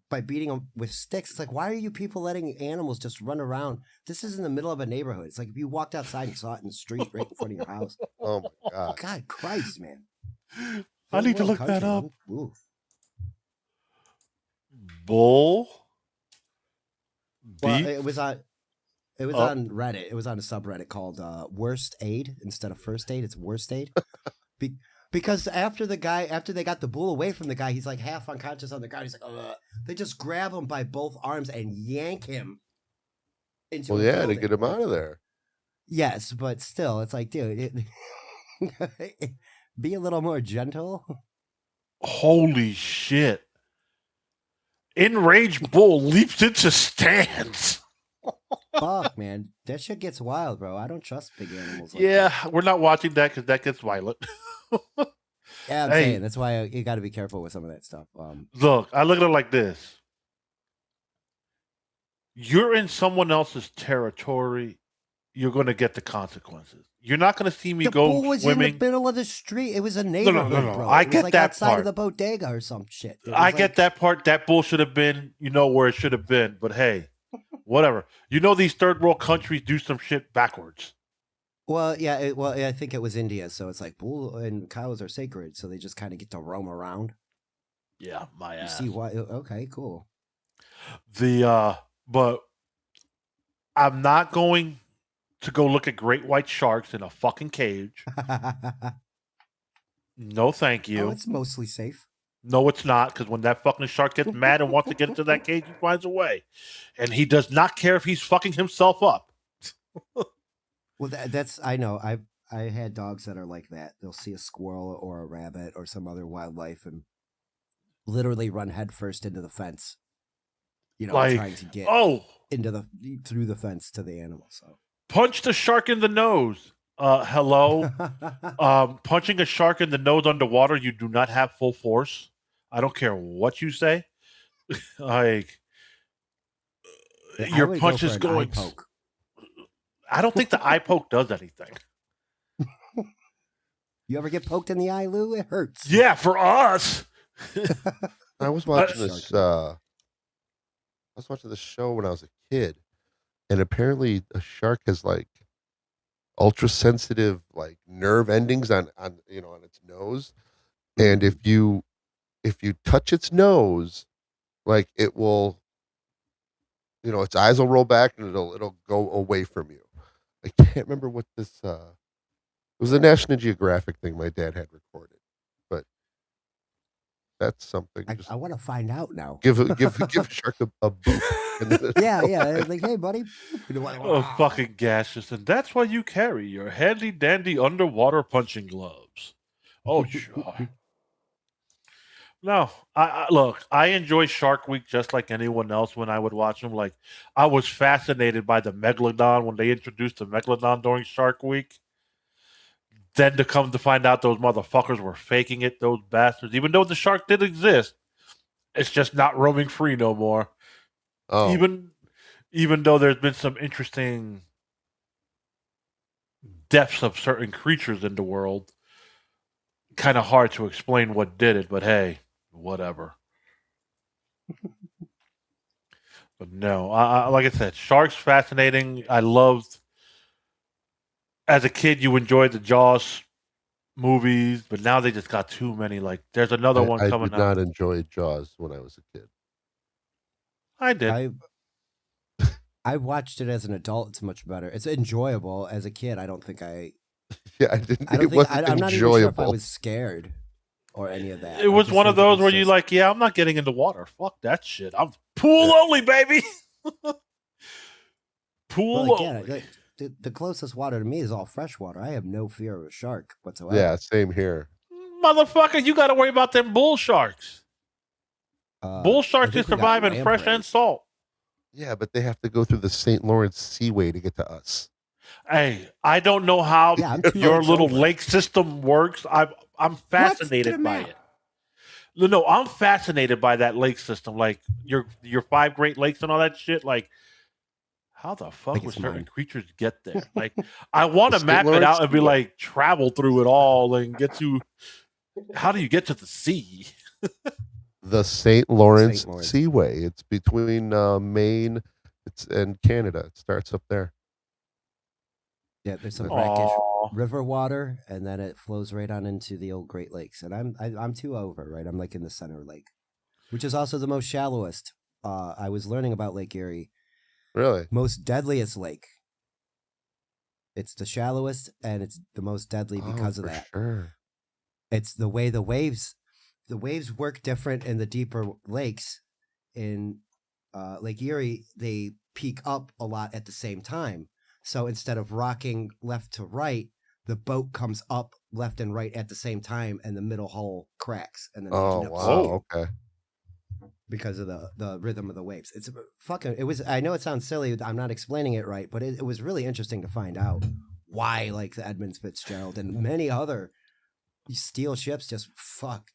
by beating him with sticks. It's like, why are you people letting animals just run around? This is in the middle of a neighborhood. It's like if you walked outside and saw it in the street right in front of your house. Oh my god! God Christ, man! I need to look that up. Ooh. Bull. Well, it was on Reddit. It was on a subreddit called Worst Aid instead of First Aid. It's Worst Aid. Because after they got the bull away from the guy, he's like half unconscious on the ground. He's like, ugh. They just grab him by both arms and yank him into a building. To get him out of there. Yes, but still, it's like, dude, be a little more gentle. Holy shit. Enraged bull leaps into stands. Fuck, man. That shit gets wild, bro. I don't trust big animals like that. We're not watching that because that gets violent. Yeah, I'm saying. That's why you got to be careful with some of that stuff. Look, I look at it like this. You're in someone else's territory. You're going to get the consequences. You're not going to see me go bull was swimming. in the middle of the street. It was a neighborhood, bro. I get like that outside part. of the bodega or some shit. I get that part. That bull should have been, where it should have been. But hey, whatever. These third world countries do some shit backwards. Well, yeah. I think it was India. So it's like bull and cows are sacred. So they just kind of get to roam around. Yeah, my ass. You see why? Okay, cool. But I'm not going to go look at great white sharks in a fucking cage. No, thank you. Oh, it's mostly safe. No, it's not, because when that fucking shark gets mad and wants to get into that cage, he finds a way. And he does not care if he's fucking himself up. Well, that's I know. I had dogs that are like that. They'll see a squirrel or a rabbit or some other wildlife and literally run headfirst into the fence. You know, Like, trying to get through the fence to the animal. So punch the shark in the nose. Hello. Punching a shark in the nose underwater, you do not have full force. I don't care what you say. Like, your punch is going. Poke. I don't think the eye poke does anything. You ever get poked in the eye, Lou? It hurts. Yeah, for us. I was watching this. I was watching this show when I was a kid, and apparently a shark has like ultra sensitive like nerve endings on its nose, and if you touch its nose, like it will, its eyes will roll back and it'll go away from you. I can't remember what this. It was a National Geographic thing my dad had recorded, but that's something. I want to find out now. Give a shark a boot. Yeah. Like, hey, buddy. Oh, fucking gaseous. And that's why you carry your handy dandy underwater punching gloves. Oh, sure. No, look, I enjoy Shark Week just like anyone else when I would watch them. Like, I was fascinated by the Megalodon when they introduced the Megalodon during Shark Week. Then to come to find out those motherfuckers were faking it, those bastards. Even though the shark did exist, it's just not roaming free no more. Oh. Even though there's been some interesting deaths of certain creatures in the world, kind of hard to explain what did it, but hey, whatever. But no, like I said, sharks fascinating. I loved. As a kid, you enjoyed the Jaws movies, but now they just got too many. Like, there's another one coming out. I did not enjoy Jaws when I was a kid. I did. I watched it as an adult. It's much better. It's enjoyable. As a kid, I don't think I. Yeah, I didn't. I don't think I'm not even sure if I was scared or any of that. It was one of those where you like, yeah, I'm not getting into water. Fuck that shit. I'm pool only, baby. Pool only. The closest water to me is all fresh water. I have no fear of a shark whatsoever. Yeah, same here. Motherfucker, you got to worry about them bull sharks. Bull sharks can survive in fresh and salt. Yeah, but they have to go through the St. Lawrence Seaway to get to us. Hey, I don't know how your little lake system works. I'm fascinated by it. No, I'm fascinated by that lake system. Like your 5 Great Lakes and all that shit. Like, how the fuck would certain creatures get there? Like, I want to map it out and be like, travel through it all and get to. How do you get to the sea? The St. Lawrence Seaway. It's between Maine and Canada. It starts up there. Yeah, there's some brackish river water, and then it flows right on into the old Great Lakes. And I'm 2 over, right? I'm like in the center lake, which is also the most shallowest. I was learning about Lake Erie. Really? Most deadliest lake. It's the shallowest, and it's the most deadly because of that. Sure. It's the way the waves work different in the deeper lakes. In Lake Erie, they peak up a lot at the same time. So instead of rocking left to right, the boat comes up left and right at the same time, and the middle hull cracks. And then okay. Because of the rhythm of the waves. It's fucking. It was. I know it sounds silly. I'm not explaining it right, but it was really interesting to find out why, like the Edmund Fitzgerald and many other steel ships, just fuck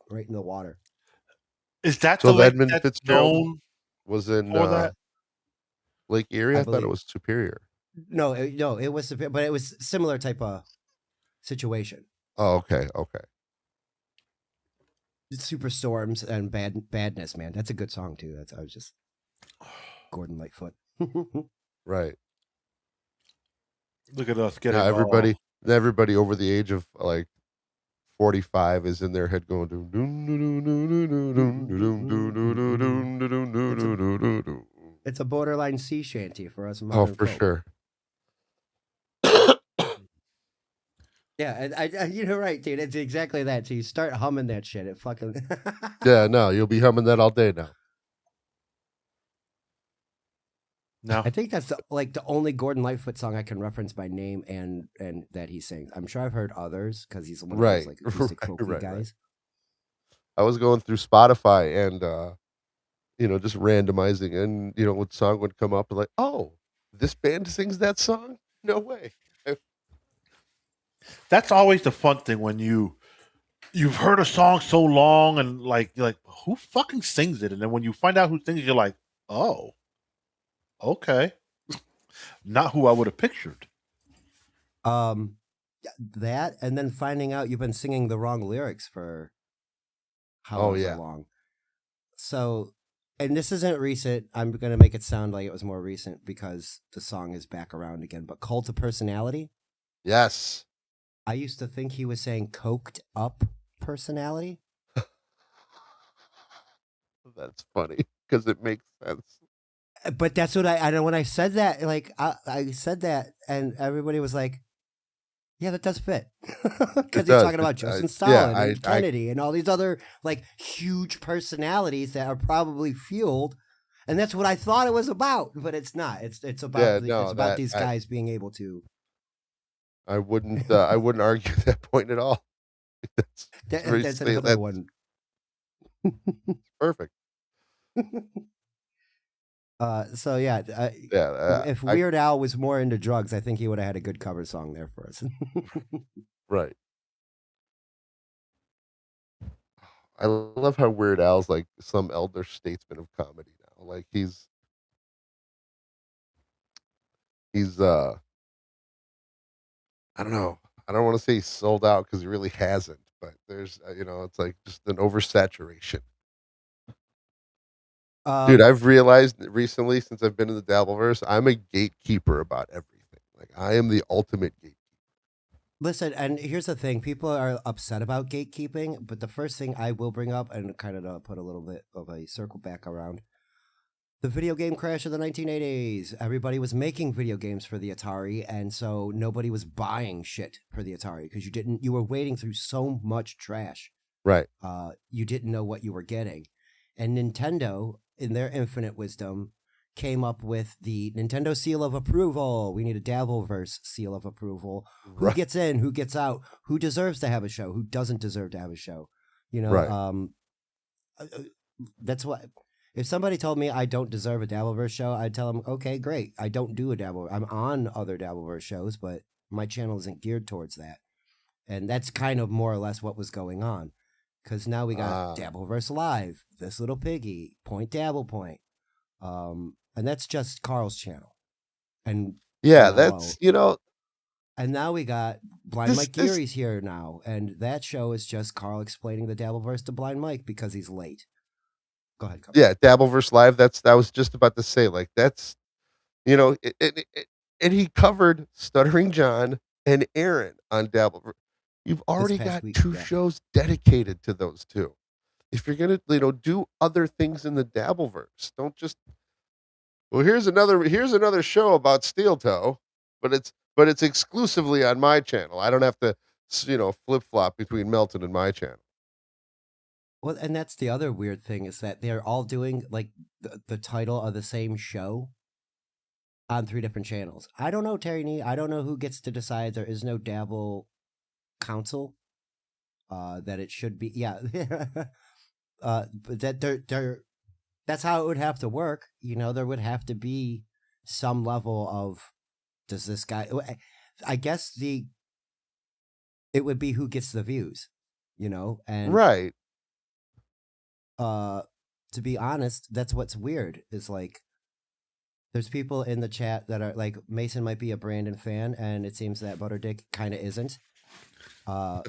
right in the water. Is that so the lake Edmund that's Fitzgerald known was in that? Lake Erie? I thought it was Superior. No, it was Superior, but it was similar type of situation. Oh, okay. Superstorms and badness, man. That's a good song too. I was just Gordon Lightfoot. Right. Look at us getting everybody over the age of like 45 is in their head going It's a borderline sea shanty for us. Oh, for sure. Yeah, and you're right, dude. It's exactly that. So you start humming that shit. It fucking. Yeah, no, you'll be humming that all day now. No, I think that's the only Gordon Lightfoot song I can reference by name and that he sings. I'm sure I've heard others because he's one of those Right, acoustic right, folky right. guys. I was going through Spotify and just randomizing, and what song would come up, and like, oh, this band sings that song? No way. that's always the fun thing when you've heard a song so long and you're like, who fucking sings it? And then when you find out who sings it, you're like, oh, okay, not who I would have pictured. That and then finding out you've been singing the wrong lyrics for however long. So, and this isn't recent. I'm gonna make it sound like it was more recent because the song is back around again. But Cult of Personality. Yes. I used to think he was saying coked up personality. That's funny because it makes sense. But that's what I know when I said that, I said that, and everybody was like, "Yeah, that does fit," because he's talking about Joseph Stalin and Kennedy and all these other huge personalities that are probably fueled, and that's what I thought it was about. But it's not. It's about these guys being able to. I wouldn't argue that point at all. That's another one. Perfect. So yeah, if Weird Al was more into drugs, I think he would have had a good cover song there for us. Right. I love how Weird Al's like some elder statesman of comedy now. Like he's I don't know. I don't want to say he's sold out because he really hasn't, but there's it's like just an oversaturation. Dude, I've realized recently since I've been in the Dabbleverse, I'm a gatekeeper about everything. Like I am the ultimate gatekeeper. Listen, and here's the thing: people are upset about gatekeeping, but the first thing I will bring up, and kind of put a little bit of a circle back around, the video game crash of the 1980s. Everybody was making video games for the Atari, and so nobody was buying shit for the Atari because you were wading through so much trash. Right. You didn't know what you were getting. And Nintendo, in their infinite wisdom, came up with the Nintendo seal of approval. We need a Dabbleverse seal of approval. Who gets in, who gets out, who deserves to have a show, who doesn't deserve to have a show. That's what. If somebody told me I don't deserve a Dabbleverse show, I'd tell them, okay, great. I don't do a Dabbleverse. I'm on other Dabbleverse shows, but my channel isn't geared towards that. And that's kind of more or less what was going on. Because now we got Dabbleverse Live, This Little Piggy, Point Dabble Point. And that's just Carl's channel. And that's, And now we got Blind Mike Geary's here now. And that show is just Carl explaining the Dabbleverse to Blind Mike because he's late. Go ahead. Yeah, Dabbleverse Live. I was just about to say, like, that's, and he covered Stuttering John and Aaron on Dabbleverse. You've already got two shows dedicated to those two. If you're gonna, do other things in the Dabbleverse, don't just. Well, here's another show about Steel Toe, but it's exclusively on my channel. I don't have to, flip flop between Melton and my channel. Well, and that's the other weird thing is that they're all doing the title of the same show on 3 different channels. I don't know, Terry Nee. I don't know who gets to decide. There is no Dabble council that it should be. Yeah. But that that's how it would have to work. There would have to be some level of, does this guy, I guess it would be who gets the views, and right. To be honest, that's what's weird is there's people in the chat that are like, Mason might be a Brandon fan, and it seems that Butterdick kind of isn't. But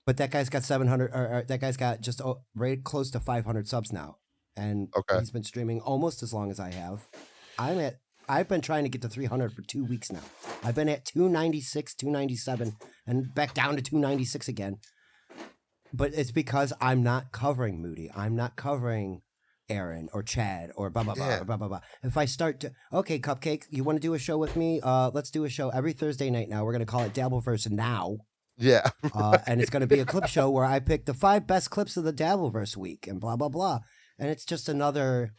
that guy's got 700, or that guy's got just right close to 500 subs now, and he's been streaming almost as long as I have. I've been trying to get to 300 for 2 weeks now. I've been at 296, 297, and back down to 296 again. But it's because I'm not covering Moody. I'm not covering Aaron or Chad or blah blah blah Yeah. or blah blah blah. If I start to okay, Cupcake, you want to do a show with me? Let's do a show every Thursday night. Now we're gonna call it Dabbleverse Now. Yeah. And it's going to be a clip show where I pick the 5 best clips of the Dabbleverse week and blah blah blah. And it's just another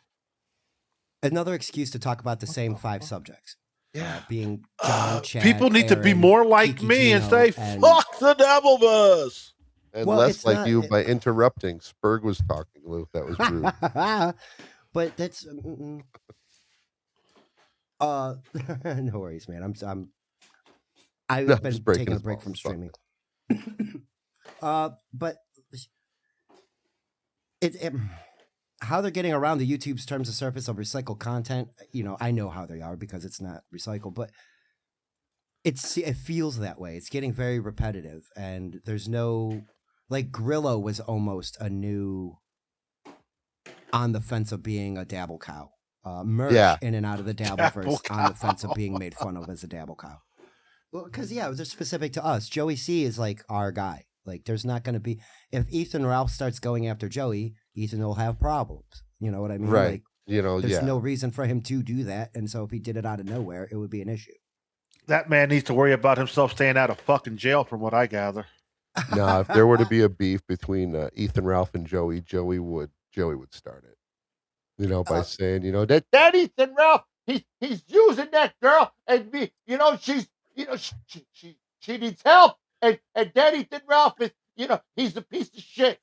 excuse to talk about the same 5 subjects. Yeah. Being John, Chad, People need to be Aaron, more like Kiki me and Gino, say, and- fuck the Dabbleverse. And Well, less it's like not- you by interrupting. Spurg was talking, Lou. That was rude. But that's no worries, man. I've No, been just breaking taking a his break balls. from It's fine. streaming. But it how they're getting around the YouTube's terms of service of recycled content, I know how they are because it's not recycled, but it feels that way. It's getting very repetitive, and there's no like Grillo was almost a new on the fence of being a dabble cow. Merch Yeah. in and out of the Dabbleverse on the fence of being made fun of as a dabble cow. Well, because it was just specific to us. Joey C is like our guy. Like, there's not going to be if Ethan Ralph starts going after Joey, Ethan will have problems. You know what I mean? Right. Like, there's yeah. no reason for him to do that, and so if he did it out of nowhere, it would be an issue. That man needs to worry about himself staying out of fucking jail, from what I gather. No, if there were to be a beef between Ethan Ralph and Joey would start it. By saying, that Ethan Ralph, he's using that girl and me, she's, she needs help, and that Ethan Ralph is, he's a piece of shit.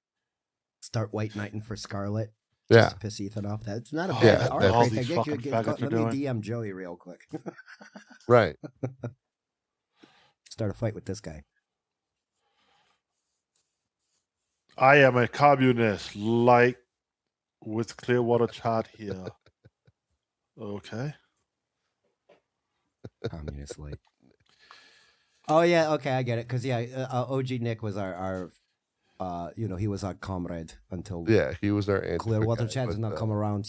Start white knighting for Scarlet. Yeah. Just to piss Ethan off. That's not a Yeah, bad that's- all these fucking faggots are Let me doing. DM Joey real quick. Right. Start a fight with this guy. I am a communist, like with Clearwater chat here. Okay. Communist like. Oh yeah, okay, I get it. Because OG Nick was our he was our comrade until Yeah, he was our Antifa Clearwater guy, Chat does but, not come around,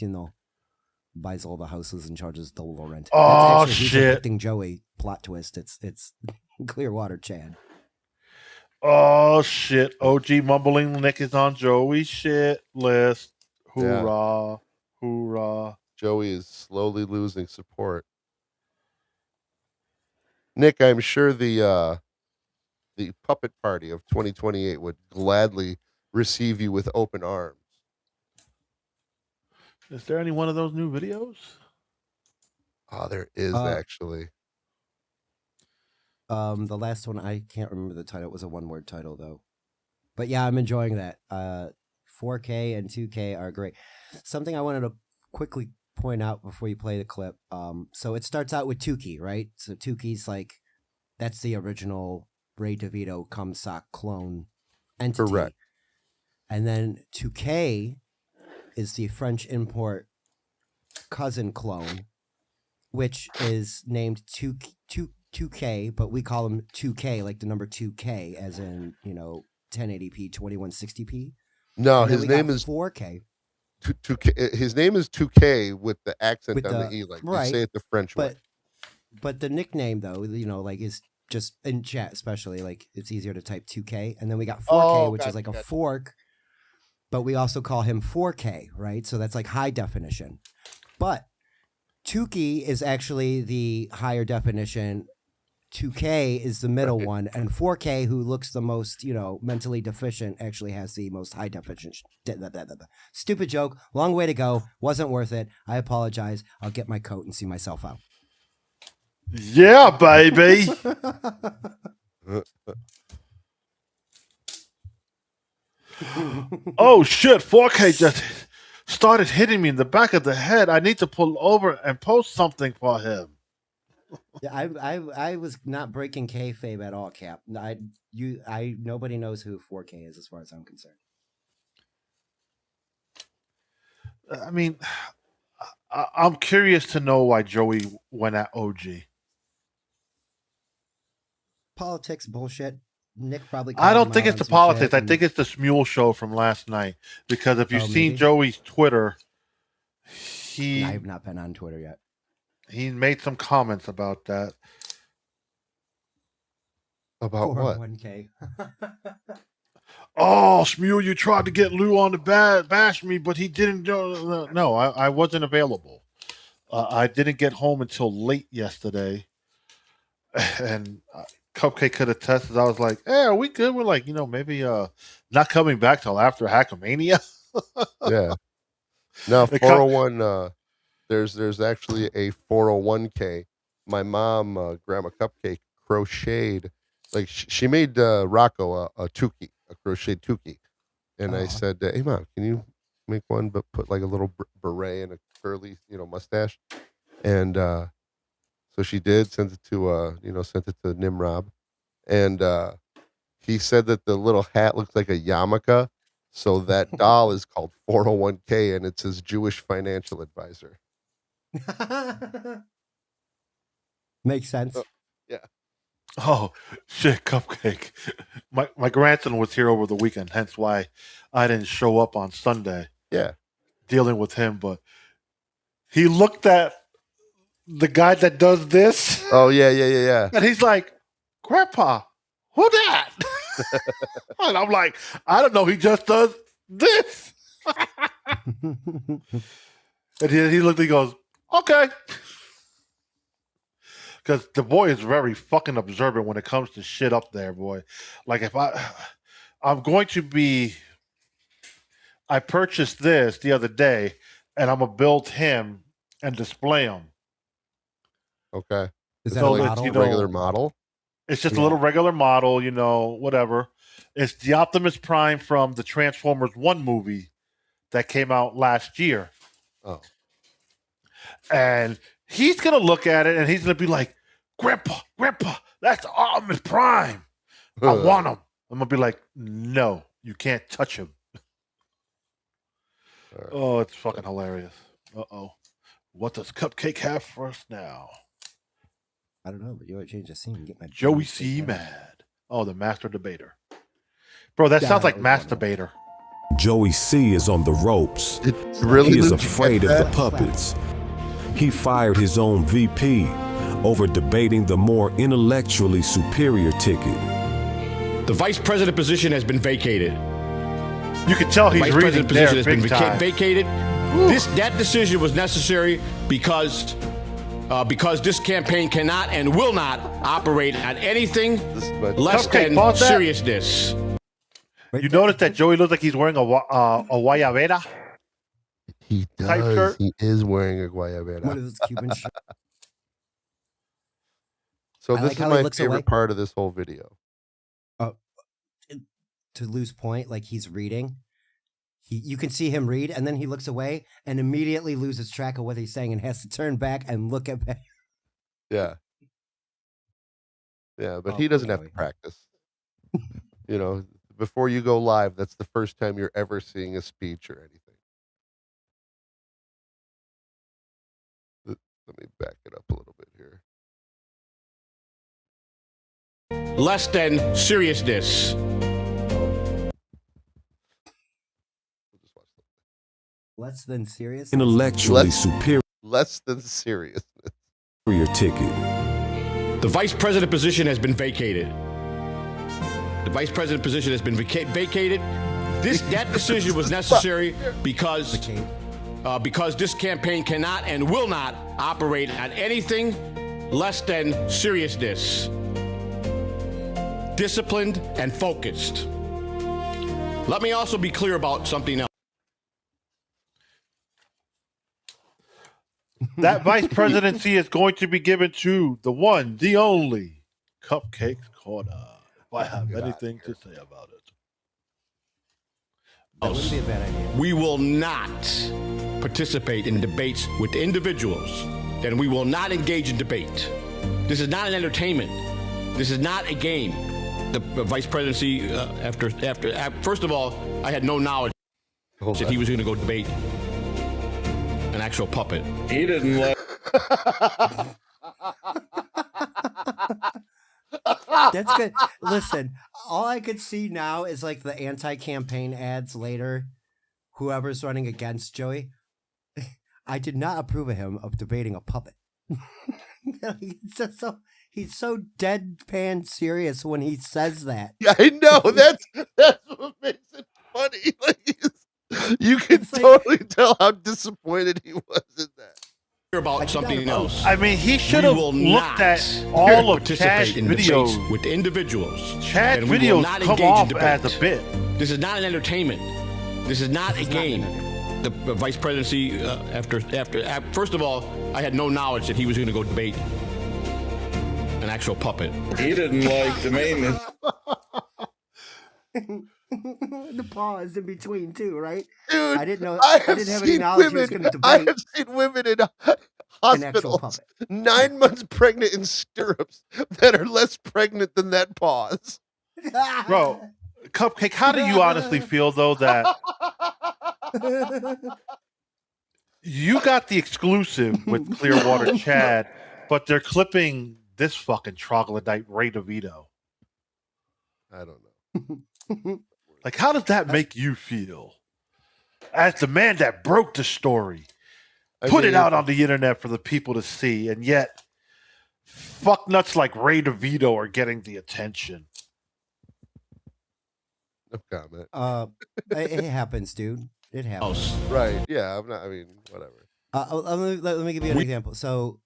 buys all the houses and charges double rent. Oh, That's actually who's shit. evicting Joey. Plot twist. It's Clearwater Chad. Oh, shit. OG Mumbling Nick is on Joey's shit list. Hoorah. Hoorah. Joey is slowly losing support. Nick, I'm sure the puppet party of 2028 would gladly receive you with open arms. Is there any one of those new videos? Oh, there is actually. The last one, I can't remember the title. It was a one-word title, though. But yeah, I'm enjoying that. 4K and 2K are great. Something I wanted to quickly point out before you play the clip. So it starts out with Tukey, right? So Tukey's like, that's the original Ray DeVito Cumsock clone entity. Correct. And then 2K is the French import cousin clone, which is named 2K, but we call him 2K, like the number 2K, as in 1080p, 2160p. No, And then his we name got is 4K. 2K. His name is 2K with the accent With on the the- E, like right, you say it the French way. But the nickname though, like is just in chat, especially like it's easier to type 2K, and then we got 4K, Oh, which is gotcha, like a gotcha. fork, but we also call him 4K, right? So that's like high definition. But Tukey is actually the higher definition. 2K is the middle Right. one, and 4K, who looks the most, mentally deficient, actually has the most high definition. Stupid joke. Long way to go. Wasn't worth it. I apologize. I'll get my coat and see myself out. Yeah, baby. Oh, shit. 4K just started hitting me in the back of the head. I need to pull over and post something for him. Yeah, I was not breaking kayfabe at all, Cap. Nobody knows who 4K is as far as I'm concerned. I mean, I'm curious to know why Joey went at OG. Politics bullshit. Nick probably. I called don't him think out it's on the some politics. shit I and- think it's the Smule show from last night. Because if you've Oh, seen maybe. Joey's Twitter, I have not been on Twitter yet. he made some comments about that. About what? 1K. oh, Shmuel, you tried to get Lou on to bash me, but he didn't. No, I wasn't available. I didn't get home until late yesterday, and Cupcake could attest. I was like, "Hey, are we good?" We're like, maybe not coming back till after Hackamania. Yeah. Now 401. There's actually a 401k. My mom, Grandma Cupcake, crocheted. Like she made Rocco a tukey, a crocheted tukey, and I said, "Hey, Mom, can you make one but put like a little beret and a curly, mustache?" And so she did. Sent it to Nimrod, and he said that the little hat looks like a yarmulke. So that doll is called 401k, and it's his Jewish financial advisor. Makes sense. Yeah. Oh shit, Cupcake! My grandson was here over the weekend, hence why I didn't show up on Sunday. Yeah. Dealing with him, but he looked at the guy that does this. Oh yeah. And he's like, "Grandpa, who that?" And I'm like, "I don't know. He just does this." And he looked. He goes, "Okay." Because the boy is very fucking observant when it comes to shit up there, boy. Like if I'm going to be. I purchased this the other day, and I'm gonna build him and display him. Okay. Is that So a that, model? Regular model? It's just a little regular model, whatever. It's the Optimus Prime from the Transformers 1 movie that came out last year. Oh. And he's going to look at it and he's going to be like, Grandpa, that's Optimus Prime. I want him. I'm going to be like, no, you can't touch him. Right. Oh, it's fucking hilarious. Uh-oh. What does Cupcake have for us now? I don't know, but you might change the scene and get my Joey C. Mad. Oh, the Master Debater. Bro, that sounds like Masturbator. Joey C. is on the ropes. Really he is afraid of the puppets. He fired his own VP over debating the more intellectually superior ticket. The vice president position has been vacated. You can tell he's reading there has been vacated. Ooh. That decision was necessary because this campaign cannot and will not operate at anything less than seriousness. You notice that Joey looks like he's wearing a guayabera? He does. He is wearing a guayabera. One of those Cuban shit. So this is my favorite part of this whole video. To Lou's point, like he's reading. You can see him read, and then he looks away and immediately loses track of what he's saying and has to turn back and look at back. Yeah. Yeah, but he doesn't have to practice. Before you go live, that's the first time you're ever seeing a speech or anything. Let me back it up a little bit here. Less than seriousness. Less than serious? Intellectually superior. Less than seriousness. Ticket. The vice president position has been vacated. The vice president position has been vacated. That decision was necessary because this campaign cannot and will not operate at anything less than seriousness, disciplined and focused. Let me also be clear about something else. That vice presidency is going to be given to the one, the only, Cupcake's Corner. If I have anything to say about it. That wouldn't be a bad idea. We will not participate in debates with individuals, and we will not engage in debate. This is not an entertainment. This is not a game. The vice presidency, after first of all, I had no knowledge that he was going to go debate an actual puppet. He didn't let. That's good. Listen, all I could see now is like the anti-campaign ads later. Whoever's running against Joey, I did not approve of him of debating a puppet. He's so deadpan serious when he says that. Yeah, I know. That's what makes it funny. Like, you can totally tell how disappointed he was in that. About something else. I mean, he should have looked at all of Chad's videos with individuals. Chad's videos come off as a bit. This is not an entertainment. This is not a game. The vice presidency, first of all, I had no knowledge that he was going to go debate an actual puppet. He didn't like the main. The pause in between too, right? Dude, I didn't know. I didn't have any knowledge he was going to debate. I have seen women in hospitals 9 months pregnant in stirrups that are less pregnant than that pause. Bro, Cupcake, how do you honestly feel though that you got the exclusive with Clearwater Chad, but they're clipping this fucking troglodyte Ray DeVito? I don't know. Like, how does that make you feel? As the man that broke the story, put it out on the internet for the people to see, and yet fucknuts like Ray DeVito are getting the attention. No comment. It happens, dude. It happens. Right. Yeah, I'm not, I mean, whatever. Let me give you an example. So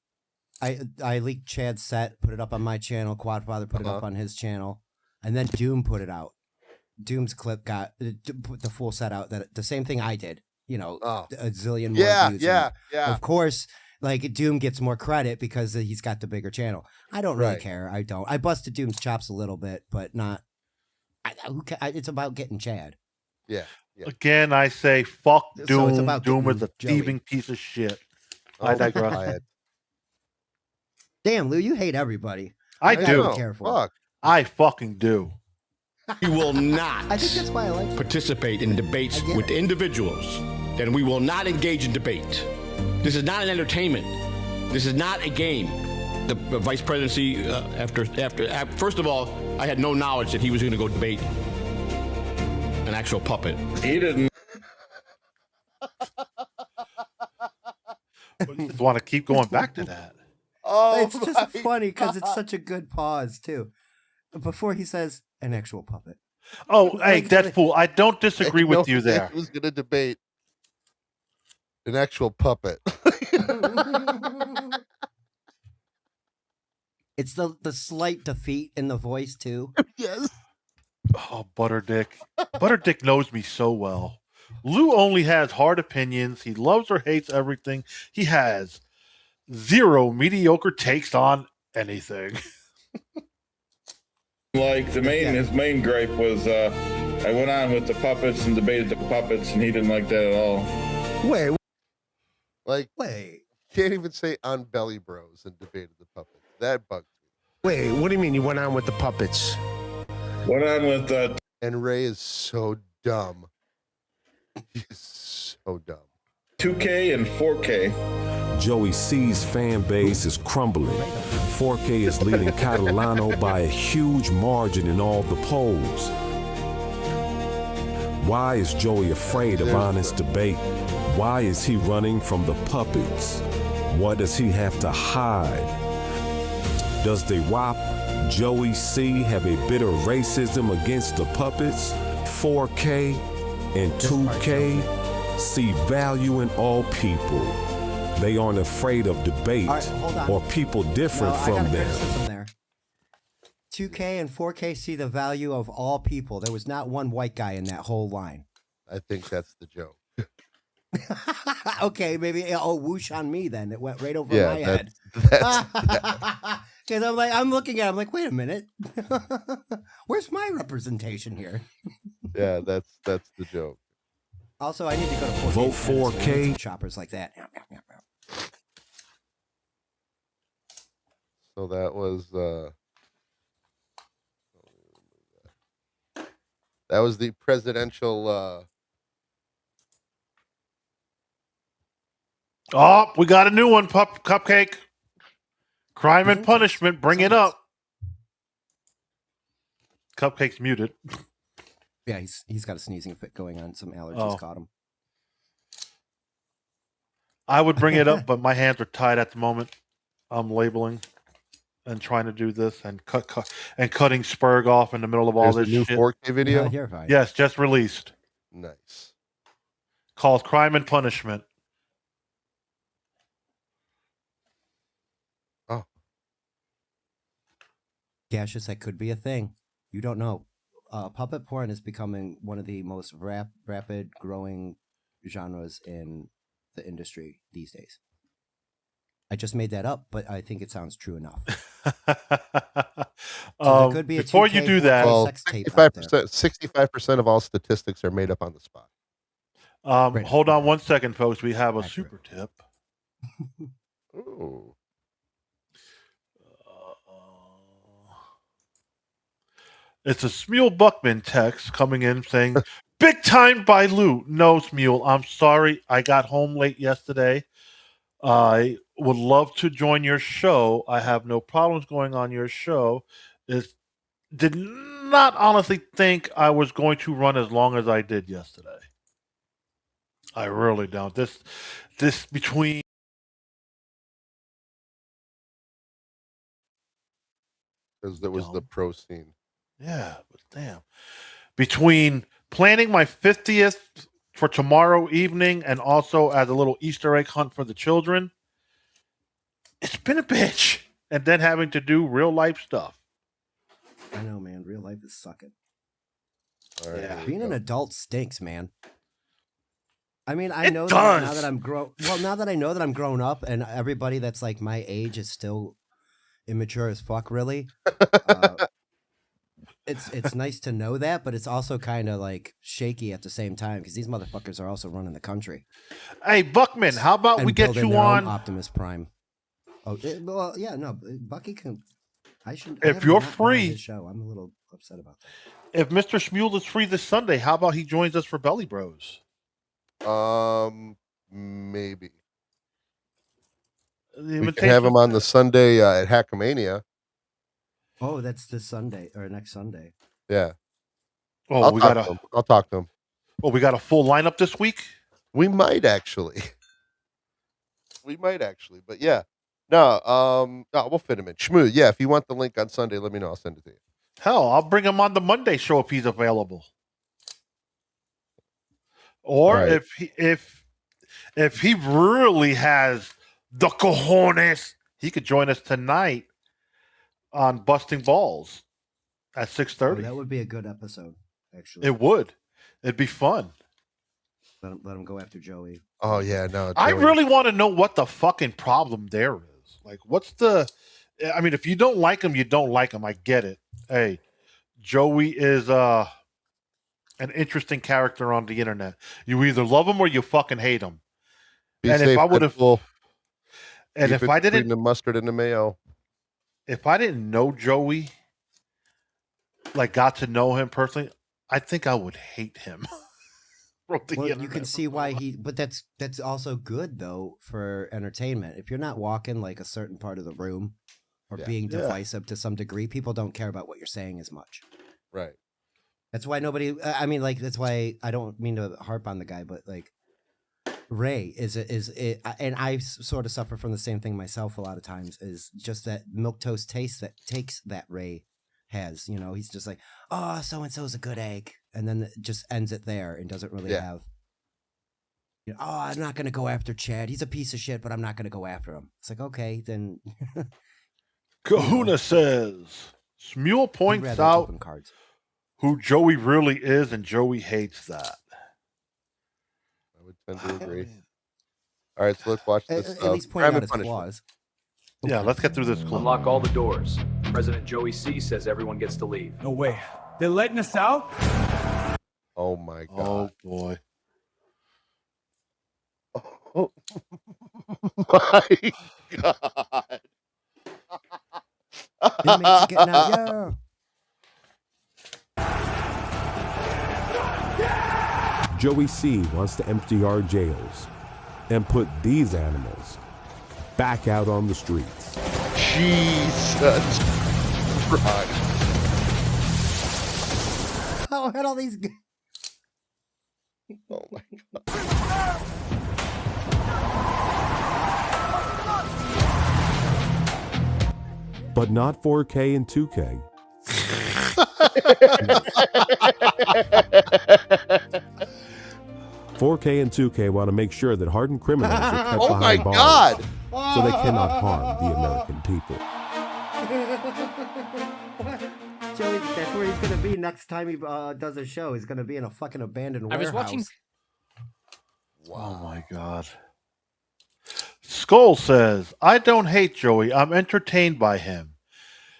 I leaked Chad's set, put it up on my channel, Quadfather put it up on his channel, and then Doom put it out. Doom's clip got put the full set out, that the same thing I did, you know, a zillion more views. Yeah. Of course, like Doom gets more credit because he's got the bigger channel. I don't really care. I don't. I busted Doom's chops a little bit, but not. It's about getting Chad. Yeah. Again, I say fuck Doom. So it's about Doom is a thieving piece of shit. I digress. Damn, Lou, you hate everybody. I do. Be careful. Fuck. I fucking do. We will not I think that's why I like participate in debates with individuals, and we will not engage in debate. This is not an entertainment. This is not a game. The vice presidency, first of all, I had no knowledge that he was going to go debate an actual puppet. He didn't. I just want to keep going back to that. It's just funny because it's such a good pause too. Before he says an actual puppet. Oh, hey, Deadpool, I don't disagree with you there. He was going to debate an actual puppet. It's the slight defeat in the voice too. Yes. Oh, Butterdick. Butterdick knows me so well. Lou only has hard opinions. He loves or hates everything. He has zero mediocre takes on anything. Like his main gripe was I went on with the puppets and debated the puppets, and he didn't like that at all. Wait. Can't even say on Belly Bros and debated the puppets. That bugged me. Wait, what do you mean you went on with the puppets? Went on with And Ray is so dumb. He's so dumb. 2K and 4K. Joey C's fan base is crumbling. 4K is leading Catalano by a huge margin in all the polls. Why is Joey afraid of honest debate? Why is he running from the puppets? What does he have to hide? Does the WAP Joey C have a bitter racism against the puppets? 4K and 2K see value in all people. They aren't afraid of debate or people different from them. There. 2K and 4K see the value of all people. There was not one white guy in that whole line. I think that's the joke. Okay, maybe whoosh on me then. It went right over my head. Because I'm looking at it, I'm like, wait a minute. Where's my representation here? Yeah, that's the joke. Also, I need to go to 4K. Vote 4K. Shoppers like that. So that was the presidential Oh, we got a new one, Cupcake. Crime and Punishment, bring it up. Cupcake's muted. Yeah, he's got a sneezing fit going on. Some allergies caught him. I would bring it up, but my hands are tied at the moment. I'm labeling. and trying to do this and cutting Spurg off in the middle of all There's this a new shit. 4K video. Yeah, you're fine. Yes, just released. Nice. Called Crime and Punishment. Oh, Gaseous, that could be a thing. You don't know. Puppet porn is becoming one of the most rapid growing genres in the industry these days. I just made that up, but I think it sounds true enough. So there could be a before 2K, you do 4K that, well, sex tape out there. 65% of all statistics are made up on the spot. Right. hold on one second, folks. We have a Accurate. super tip. Ooh. It's a Smule Buckman text coming in saying, "Big time by Lou." No, Smule, I'm sorry. I got home late yesterday. I would love to join your show. I have no problems going on your show. Did not honestly think I was going to run as long as I did yesterday. I really don't. This between Because there was the pro scene. yeah, but damn. Between planning my 50th for tomorrow evening and also as a little Easter egg hunt for the children, it's been a bitch. And then having to do real life stuff. I know, man. Real life is sucking. All right, Yeah. here we Being an go. adult stinks, man. I mean, I It know that now does. that I'm now that I know that I'm grown up, and everybody that's like my age is still immature as fuck. Really, it's nice to know that, but it's also kind of like shaky at the same time because these motherfuckers are also running the country. Hey, Buckman, how about and we get building you their own on? Optimus Prime. Oh, well, yeah, no, Bucky can. I should. If I have you're not been on free- his show, I'm a little upset about that. If Mr. Smule is free this Sunday, how about he joins us for Belly Bros? Maybe The we can have him on the Sunday at Hackamania. Oh, that's this Sunday or next Sunday. Yeah. Oh, I'll we talk got to him. I'll talk to him. we got a full lineup this week. We might actually. But yeah. No, we'll fit him in. Shmoo, yeah, if you want the link on Sunday, let me know. I'll send it to you. Hell, I'll bring him on the Monday show if he's available. Or Right. if he really has the cojones, he could join us tonight on Busting Balls at 6:30. That would be a good episode, actually. It would. It'd be fun. Let him go after Joey. Oh yeah, no. I Joey- really want to know what the fucking problem there is. Like, what's the? I mean, if you don't like him, you don't like him. I get it. Hey, Joey is an interesting character on the internet. You either love him or you fucking hate him. Be and safe, if I would have, Pitbull. and Keep if it I between didn't, the mustard and the mayo. if I didn't know Joey, like got to know him personally, I think I would hate him. Well, you can see why but that's also good though for entertainment. If you're not walking like a certain part of the room or being divisive to some degree, people don't care about what you're saying as much. Right. That's why nobody. I mean, like that's why I don't mean to harp on the guy, but like Ray is and I sort of suffer from the same thing myself a lot of times. Is just that milquetoast taste that takes that Ray has. You know, he's just like, oh, so and so's a good egg, and then it just ends it there and doesn't really have. You know, oh, I'm not gonna go after Chad. He's a piece of shit, but I'm not gonna go after him. It's like, okay, then. Kahuna says Smule points out who Joey really is, and Joey hates that. I would tend to agree. All right, so let's watch this. At least point out his flaws. Yeah, let's get through this clip. Unlock all the doors. President Joey C says everyone gets to leave. No way. They're letting us out? Oh my god. Oh boy. Oh my god. Inmates are getting out, Joey C wants to empty our jails and put these animals back out on the streets. Jesus Christ. How had all these? Oh my god. but not 4K and 2K. 4K and 2K want to make sure that hardened criminals are kept Oh my behind bars, God! so they cannot harm the American people. Joey, that's where he's gonna be next time he does a show. He's gonna be in a fucking abandoned warehouse. I was watching. Oh my God. Skull says, I don't hate Joey. I'm entertained by him.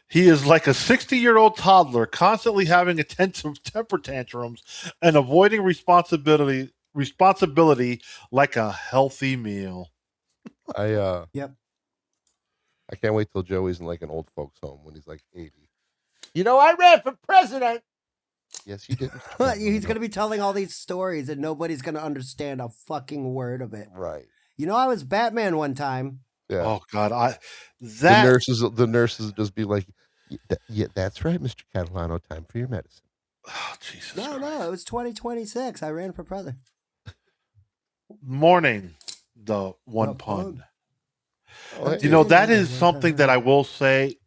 He is like a 60-year-old toddler, constantly having intensive temper tantrums and avoiding responsibility like a healthy meal. Yep. I can't wait till Joey's in like an old folks home when he's like 80. You know, I ran for president. Yes, you did. He's gonna be telling all these stories and nobody's gonna understand a fucking word of it. Right. You know, I was Batman one time. Yeah. Oh God, the nurses just be like, yeah, that's right, Mr. Catalano. Time for your medicine. Oh, Jesus No, it was 2026. I ran for president. Morning, the one pun. Oh, hey, You know, that is something that I will say.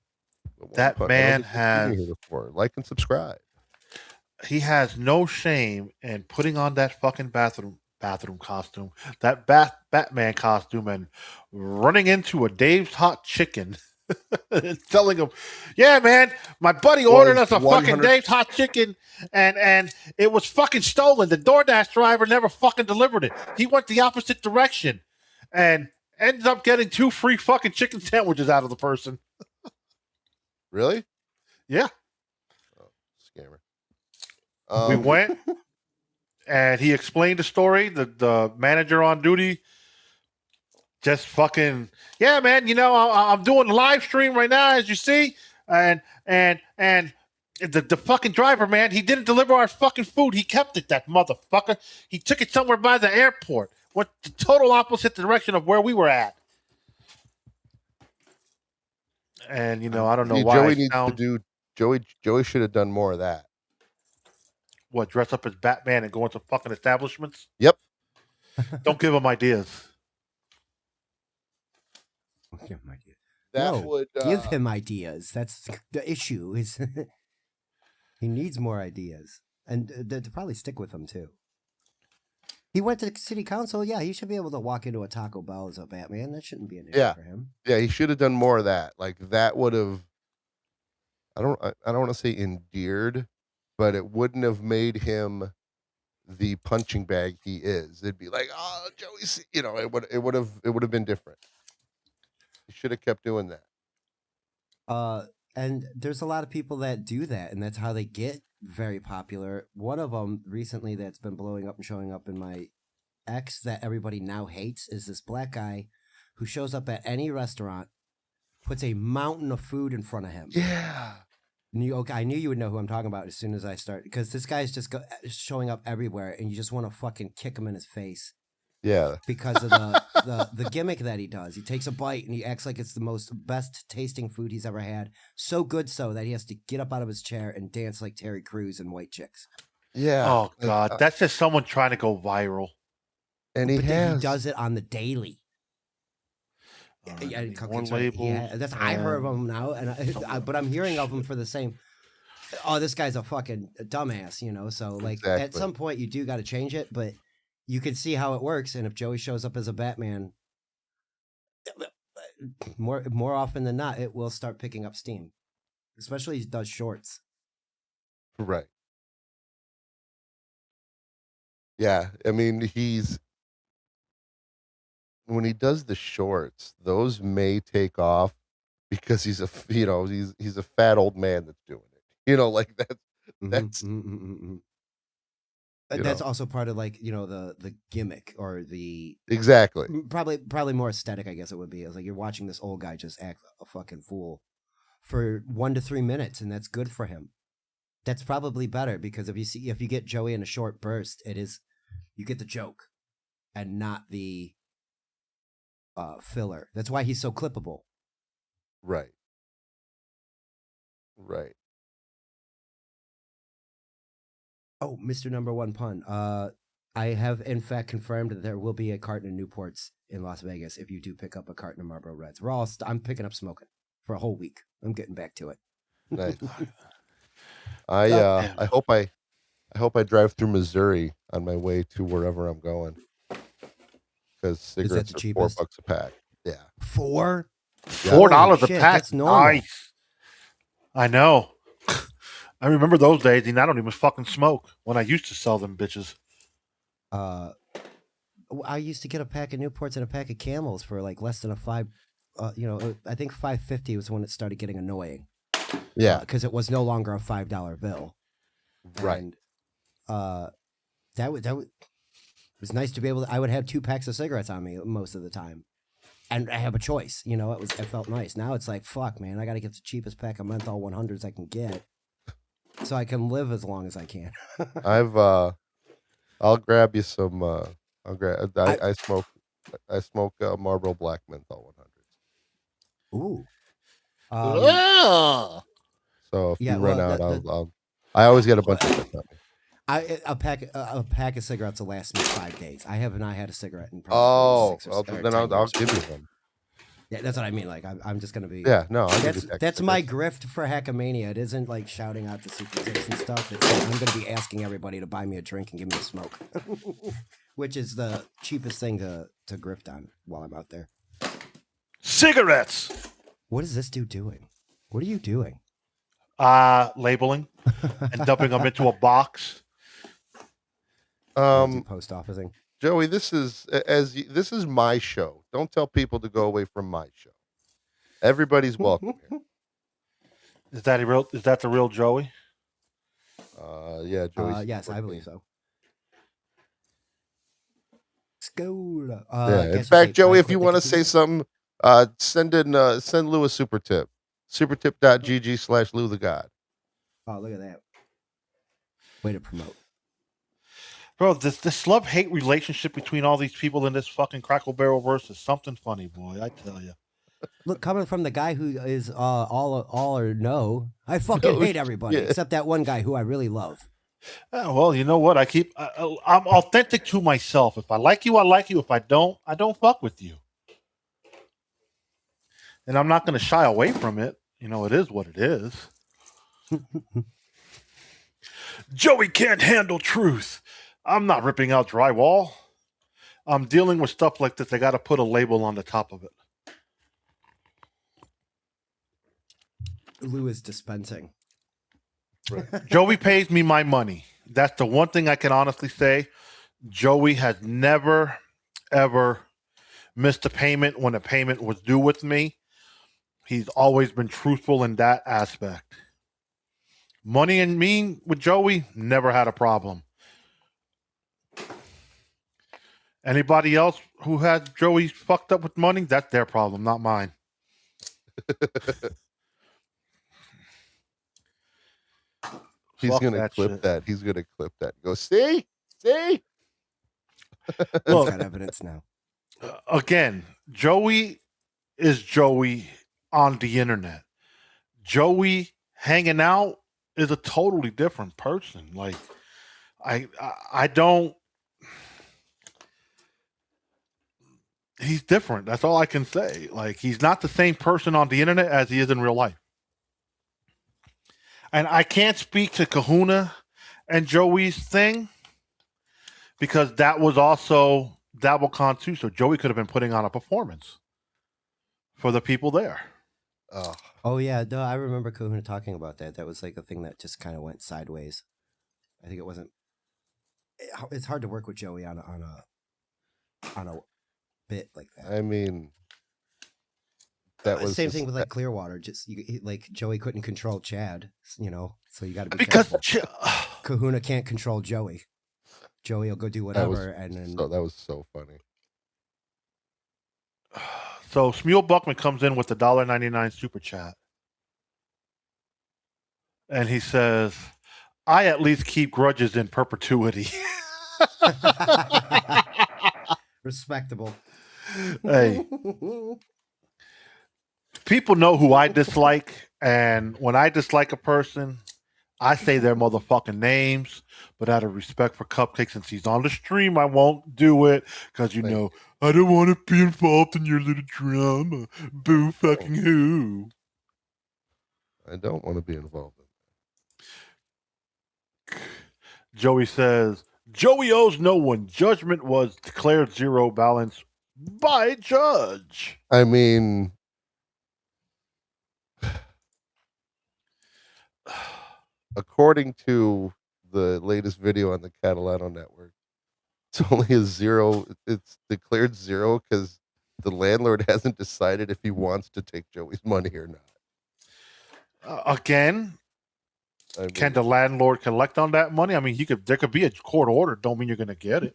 That Pun. man I don't think you've been has here before. Like and subscribe. he has no shame in putting on that fucking bathroom costume, that Batman costume, and running into a Dave's Hot Chicken and telling him, yeah, man, my buddy ordered us a fucking Dave's Hot Chicken and it was fucking stolen. The DoorDash driver never fucking delivered it. He went the opposite direction and ends up getting 2 free fucking chicken sandwiches out of the person. Really? Yeah. Oh, scammer. We went and he explained the story. The manager on duty just fucking, yeah, man, you know, I'm doing a live stream right now, as you see. And the fucking driver, man, he didn't deliver our fucking food. He kept it, that motherfucker. He took it somewhere by the airport. Went the total opposite direction of where we were at. And, you know, I don't know why. Joey needs to do. Joey should have done more of that. What, dress up as Batman and go into fucking establishments? Yep. Don't give him ideas. Give him ideas. That would give him ideas. That's the issue. Is he needs more ideas, and to probably stick with them too. He went to city council. Yeah, he should be able to walk into a Taco Bell as a Batman. That shouldn't be an issue for him. Yeah, he should have done more of that. Like that would have. I don't want to say endeared, but it wouldn't have made him the punching bag he is. It'd be like, oh, Joey, you know, it would have been different. He should have kept doing that. And there's a lot of people that do that, and that's how they get very popular. One of them recently that's been blowing up and showing up in my X that everybody now hates is this black guy who shows up at any restaurant, puts a mountain of food in front of him. Yeah. And I knew you would know who I'm talking about as soon as I start, because this guy's just showing up everywhere, and you just want to fucking kick him in his face. Yeah. Because of the gimmick that he does. He takes a bite and he acts like it's the best tasting food he's ever had. So good so that he has to get up out of his chair and dance like Terry Crews in White Chicks. Yeah. Oh God, that's just someone trying to go viral. And he does it on the daily. I heard of him now, and but I'm hearing of him for the same. Oh, this guy's a fucking dumbass, you know. So like, at some point, you do got to change it, but you can see how it works. And if Joey shows up as a Batman, more often than not, it will start picking up steam. Especially if he does shorts. Right. Yeah, I mean, when he does the shorts, those may take off because he's a fat old man that's doing it. You know, like that's that's also part of, like, you know, the gimmick or the exactly probably more aesthetic, I guess it would be. It's like you're watching this old guy just act a fucking fool for 1 to 3 minutes, and that's good for him. That's probably better, because if you get Joey in a short burst, you get the joke and not the filler. That's why he's so clippable. Right. Oh, Mr. Number One Pun. I have in fact confirmed that there will be a carton of Newports in Las Vegas if you do pick up a carton of Marlboro Reds. I'm picking up smoking for a whole week. I'm getting back to it. Nice. I hope I drive through Missouri on my way to wherever I'm going. Because cigarettes are $4 a pack. Yeah. $4? $4 a pack. That's normal. Nice. I know. I remember those days, and I don't even fucking smoke when I used to sell them bitches. I used to get a pack of Newports and a pack of Camels for like less than a $5. I think $5.50 was when it started getting annoying. Yeah, because it was no longer a $5 bill. Right. And that was nice to be able to. I would have 2 packs of cigarettes on me most of the time, and I have a choice. You know, it felt nice. Now it's like, fuck, man, I got to get the cheapest pack of menthol 100s I can get, so I can live as long as I can. I'll grab you some. I smoke Marlboro Black menthol 100s. Ooh. So if you run out, I always get a bunch of stuff. A pack of cigarettes will last me 5 days. I have not had a cigarette in probably 6 or 7 then I'll give you one. Yeah, that's what I mean. Like I'm just gonna be. Yeah, no, that's my grift for Hackamania. It isn't like shouting out the secret tips and stuff. It's like I'm gonna be asking everybody to buy me a drink and give me a smoke, which is the cheapest thing to grift on while I'm out there. Cigarettes. What is this dude doing? What are you doing? Labeling and dumping them into a box. Post officing. Joey, this is my show. Don't tell people to go away from my show. Everybody's welcome here. Is that the real Joey? Yeah, Joey. Yes, I believe so. School. In fact, Joey, if you want to say something, send Lou a super tip. Supertip.gg/Lou the God. Oh, look at that. Way to promote. Bro, this love-hate relationship between all these people in this fucking Crackle Barrel verse is something funny, boy. I tell you. Look, coming from the guy who is all or no, I fucking hate everybody except that one guy who I really love. Well, you know what? I'm authentic to myself. If I like you, I like you. If I don't fuck with you. And I'm not going to shy away from it. You know, it is what it is. Joey can't handle truth. I'm not ripping out drywall. I'm dealing with stuff like this. I got to put a label on the top of it. Lou is dispensing. Right. Joey pays me my money. That's the one thing I can honestly say. Joey has never, ever missed a payment when a payment was due with me. He's always been truthful in that aspect. Money and me with Joey, never had a problem. Anybody else who had Joey fucked up with money, that's their problem, not mine. He's going to clip that. He's going to clip that. Go, see? Look, got evidence now. Again, Joey is Joey on the internet. Joey hanging out is a totally different person. Like, I don't. He's different. That's all I can say. Like, he's not the same person on the internet as he is in real life. And I can't speak to Kahuna and Joey's thing because that was also DabbleCon too. So Joey could have been putting on a performance for the people there. Oh yeah, no, I remember Kahuna talking about that. That was like a thing that just kind of went sideways. I think it wasn't. It's hard to work with Joey on a bit like that. I mean, that was same thing with like Clearwater. Just like Joey couldn't control Chad, you know, so you got to be because Kahuna can't control Joey. Joey will go do whatever, and then that was so funny. So Smule Buckman comes in with the $1.99 super chat, and he says, "I at least keep grudges in perpetuity." Respectable. Hey, people know who I dislike, and when I dislike a person, I say their motherfucking names. But out of respect for Cupcake, since he's on the stream, I won't do it because you know I don't want to be involved in your little drama. Boo fucking who. I don't want to be involved in Joey says, Joey owes no one. Judgment was declared zero balance by judge. I mean, according to the latest video on the Catalano network, it's only a zero. It's declared zero because the landlord hasn't decided if he wants to take Joey's money or not. Again, I mean, can the landlord collect on that money? I mean, there could be a court order. Don't mean you're going to get it.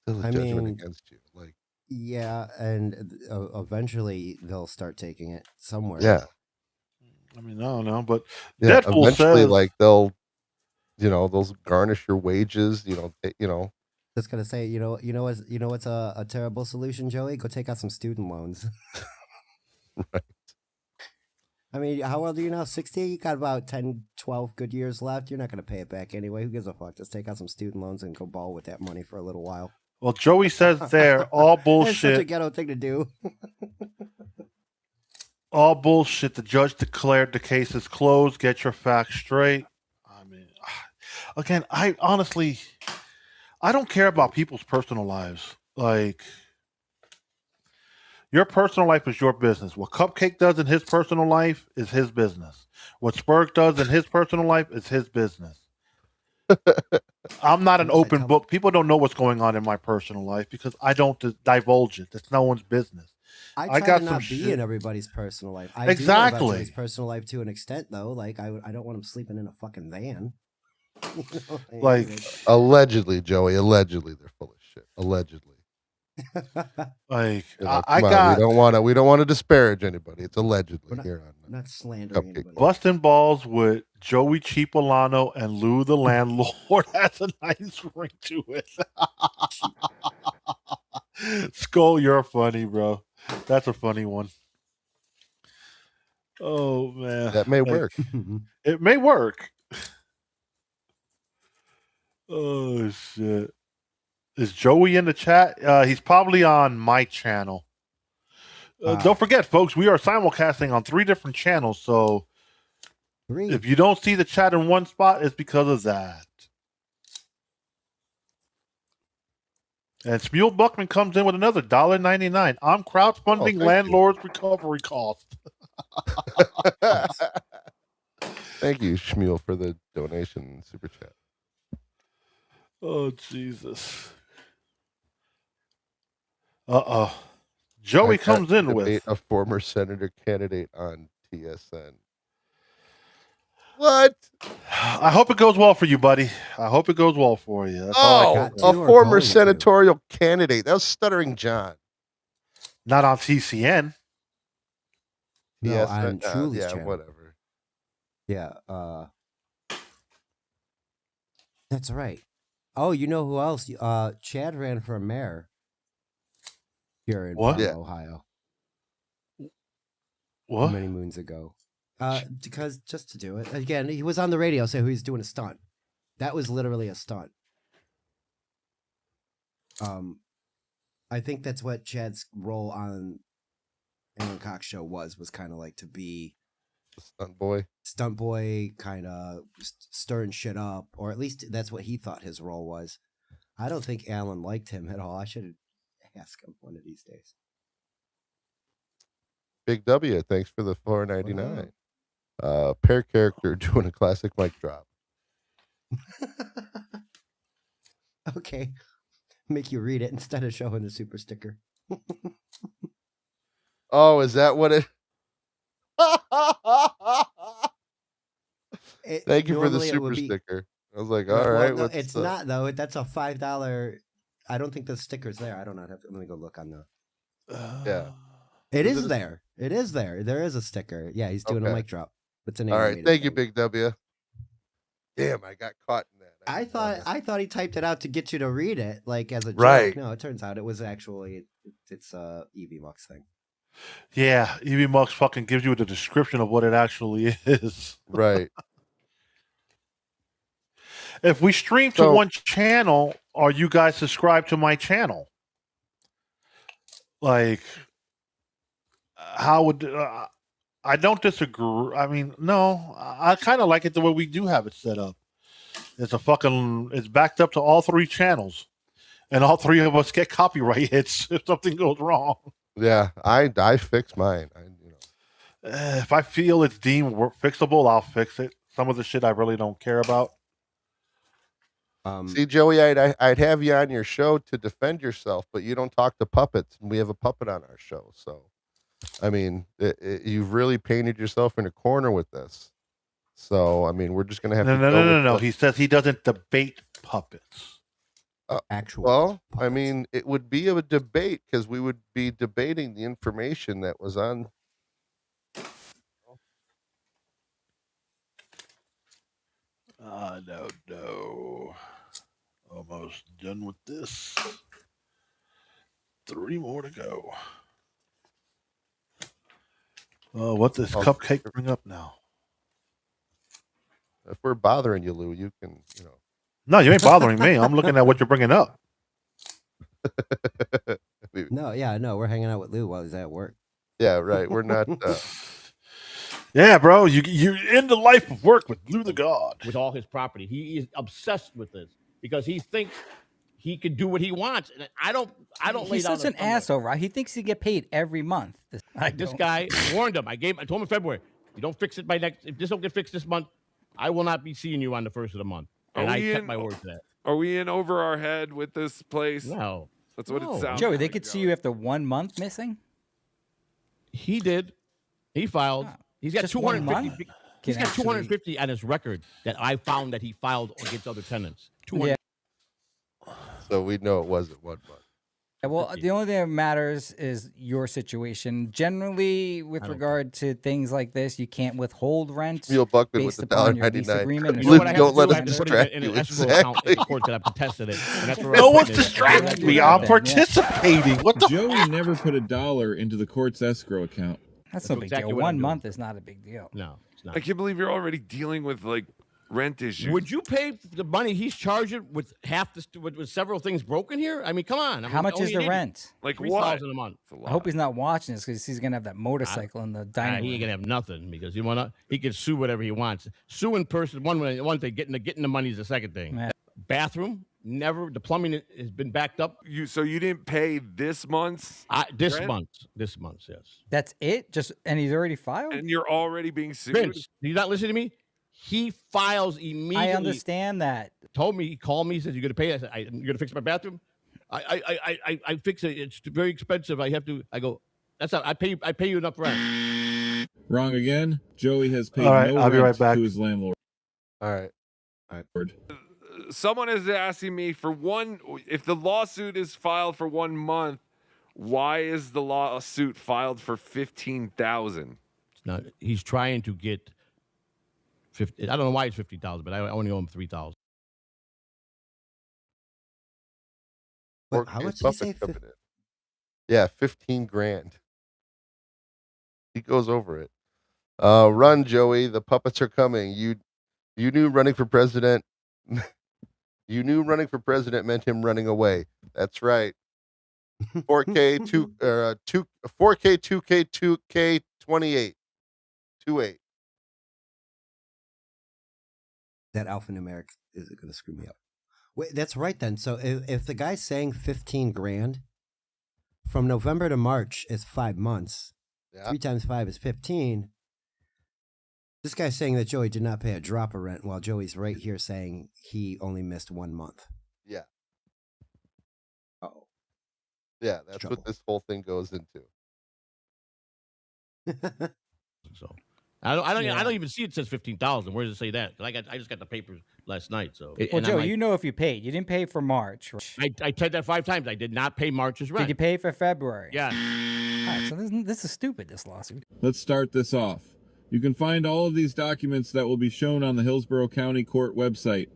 still a judgment against you. Like, yeah, and eventually they'll start taking it somewhere. yeah. I mean, I don't know, but Yeah, Deadpool eventually, says, like they'll garnish your wages. Just gonna say, what's a terrible solution, Joey? Go take out some student loans. Right. I mean, how old are you now? 60? You got about 10, 12 good years left. You're not gonna pay it back anyway. Who gives a fuck? Just take out some student loans and go ball with that money for a little while. well, Joey says there, all It's such a bullshit. ghetto thing to do. All bullshit. The judge declared the case is closed. Get your facts straight. I mean, again, I don't care about people's personal lives. Like, your personal life is your business. What Cupcake does in his personal life is his business. What Spurg does in his personal life is his business. I'm not an open book. People don't know what's going on in my personal life because I don't divulge it. It's no one's business. I try to not be in everybody's personal life. I do know about Joey's personal life to an extent, though. Like, I don't want him sleeping in a fucking van. Like, allegedly, Joey. Allegedly, they're full of shit. Allegedly. Like, we don't want to disparage anybody. It's allegedly here on not slandering Cupcake. anybody. Busting balls with Joey Cipollano and Lou the landlord has a nice ring to it. Skull, you're funny, bro. That's a funny one. Oh man, that may work. It may work. Oh shit. Is Joey in the chat? He's probably on my channel. Don't forget, folks, we are simulcasting on 3 different channels. So if you don't see the chat in one spot, it's because of that. And Smule Buckman comes in with another $1.99. I'm crowdfunding landlord's recovery cost. Thank you, Shmuel, for the donation super chat. Oh, Jesus. Joey comes in with a former senator candidate on TSN. What? I hope it goes well for you, buddy. I hope it goes well for you. That's all I a former senatorial candidate. That was Stuttering John. Not on TCN. No, Yes, on Truly's channel. Whatever. Yeah, that's right. Oh, you know who else? Chad ran for mayor here in Ohio. What? Many moons ago. Because just to do it again, he was on the radio saying he was doing a stunt. That was literally a stunt. I think that's what Chad's role on Alan Cox show was kind of like to be stunt boy, kind of stirring shit up, or at least that's what he thought his role was. I don't think Alan liked him at all. I should ask him one of these days. Big W, thanks for the $4.99. Pair character doing a classic mic drop. Okay, make you read it instead of showing the super sticker. Oh, is that what it? Thank you for the super sticker. I was like, all right. No, it's not though. That's a $5. I don't think the sticker's there. I don't know. Let me go look on the. Yeah. It is there. It is there. There is a sticker. Yeah, he's doing a mic drop. It's an all right. Thank you, Big W. Damn, I got caught in that. I thought he typed it out to get you to read it, like as a joke. Right. No, it turns out it was actually it's a EV Mux thing. Yeah, EV Mux fucking gives you the description of what it actually is. Right. If we stream to one channel, are you guys subscribed to my channel? Like, how would I don't disagree. I mean, no, I kind of like it the way we do have it set up. It's backed up to all three channels, and all three of us get copyright hits if something goes wrong. Yeah, I fix mine. If I feel it's deemed fixable, I'll fix it. Some of the shit I really don't care about. See, Joey, I'd have you on your show to defend yourself, but you don't talk to puppets, and we have a puppet on our show. So, I mean, you've really painted yourself in a corner with this. So, I mean, we're just gonna have to. No. He says he doesn't debate puppets. Actual. Well, puppets. I mean, it would be a debate because we would be debating the information that was on. No. Almost done with this. 3 more to go. What does Cupcake bring up now? If we're bothering you, Lou, you can, No, you ain't bothering me. I'm looking at what you're bringing up. No, we're hanging out with Lou while he's at work. Yeah, right. We're not. Yeah, bro, you end the life of work with Lou the God. With all his property. He is obsessed with this because he thinks he can do what he wants. And I don't He's such an asshole, right? He thinks he get paid every month. This guy warned him. I told him in February, you don't fix it if this don't get fixed this month, I will not be seeing you on the first of the month. And I kept my word to that. Are we in over our head with this place? No. That's what it sounds Joey, like. they could see you after 1 month missing? He did. He filed. He's got 250. He's got 250 on his record that I found that he filed against other tenants. 200. Yeah. So we know it wasn't 1 month. Well, the only thing that matters is your situation. Generally, with regard to things like this, you can't withhold rent You'll buck it based with upon your lease $1.99. agreement. Don't let us distract you. Exactly. Court that I've contested it. No one's distracting me. I'm participating. What the? Joey never put $1 into the court's escrow account. That's no big deal. 1 month is not a big deal. No, it's not. I can't believe you're already dealing with rent issues. Would you pay the money he's charging with with several things broken here? I mean, come on. How much is the rent? Like $3,000 a month. I hope he's not watching this because he's gonna have that motorcycle in the dining room. He ain't gonna have nothing because he can sue whatever he wants. Sue in person, one thing. Getting the money is the second thing. Bathroom, never. The plumbing has been backed up. So you didn't pay this month's? This month, yes. That's it. And he's already filed. And you're already being sued. Vince, do you not listen to me? He files immediately. I understand that. He called me. He says, "You're gonna pay." I said, "You're gonna fix my bathroom." I fix it. It's very expensive. I have to. I go. That's not. I pay you enough rent. Wrong again. Joey has paid All right, no I'll be rent right back. to his landlord. All right. Someone is asking me if the lawsuit is filed for 1 month, why is the lawsuit filed for $15,000? It's not. He's trying to get 50. I don't know why it's 50,000, but I only owe him 3,000. How much did he say? Yeah, 15 grand. He goes over it. Run, Joey. The puppets are coming. You knew running for president. You knew running for president meant him running away. That's right. 4K 2K 28. 28. That alphanumeric is going to screw me up. Wait, that's right then. So if the guy's saying 15 grand, from November to March is 5 months. Yeah. 3 times 5 is 15. This guy's saying that Joey did not pay a drop of rent, while Joey's right here saying he only missed 1 month. Yeah. Oh. Yeah, that's what this whole thing goes into. So I don't even see it says 15,000. Where does it say that? I just got the papers last night. So Joe, you know if you paid, you didn't pay for March. I said that 5 times. I did not pay March's rent. Did you pay for February? Yeah. All right, so this is stupid. This lawsuit. Let's start this off. You can find all of these documents that will be shown on the Hillsborough County Court website.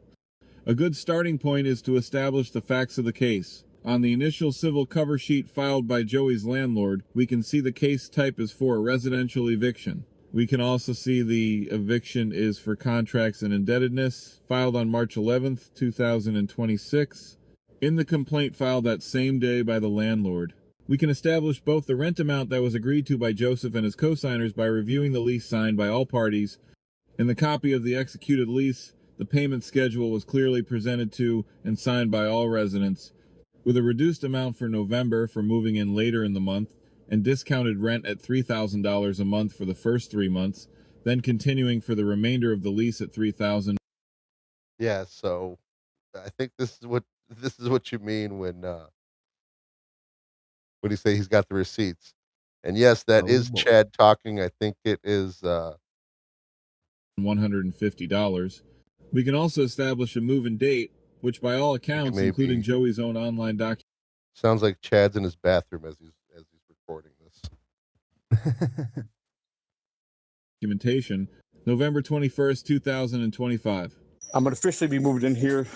A good starting point is to establish the facts of the case. On the initial civil cover sheet filed by Joey's landlord, we can see the case type is for a residential eviction. We can also see the eviction is for contracts and indebtedness, filed on March 11th, 2026. In the complaint filed that same day by the landlord, We can establish both the rent amount that was agreed to by Joseph and his co-signers by reviewing the lease signed by all parties. In the copy of the executed lease, the payment schedule was clearly presented to and signed by all residents, with a reduced amount for November for moving in later in the month, and discounted rent at $3,000 a month for the first 3 months, then continuing for the remainder of the lease at $3,000. Yeah, so I think this is what you mean when you say he's got the receipts. And yes, that is boy. Chad talking. I think it is $150. We can also establish a move-in date, which by all accounts, may including be. Joey's own online Sounds like Chad's in his bathroom as he's recording this. documentation, November 21st, 2025. I'm going to officially be moved in here,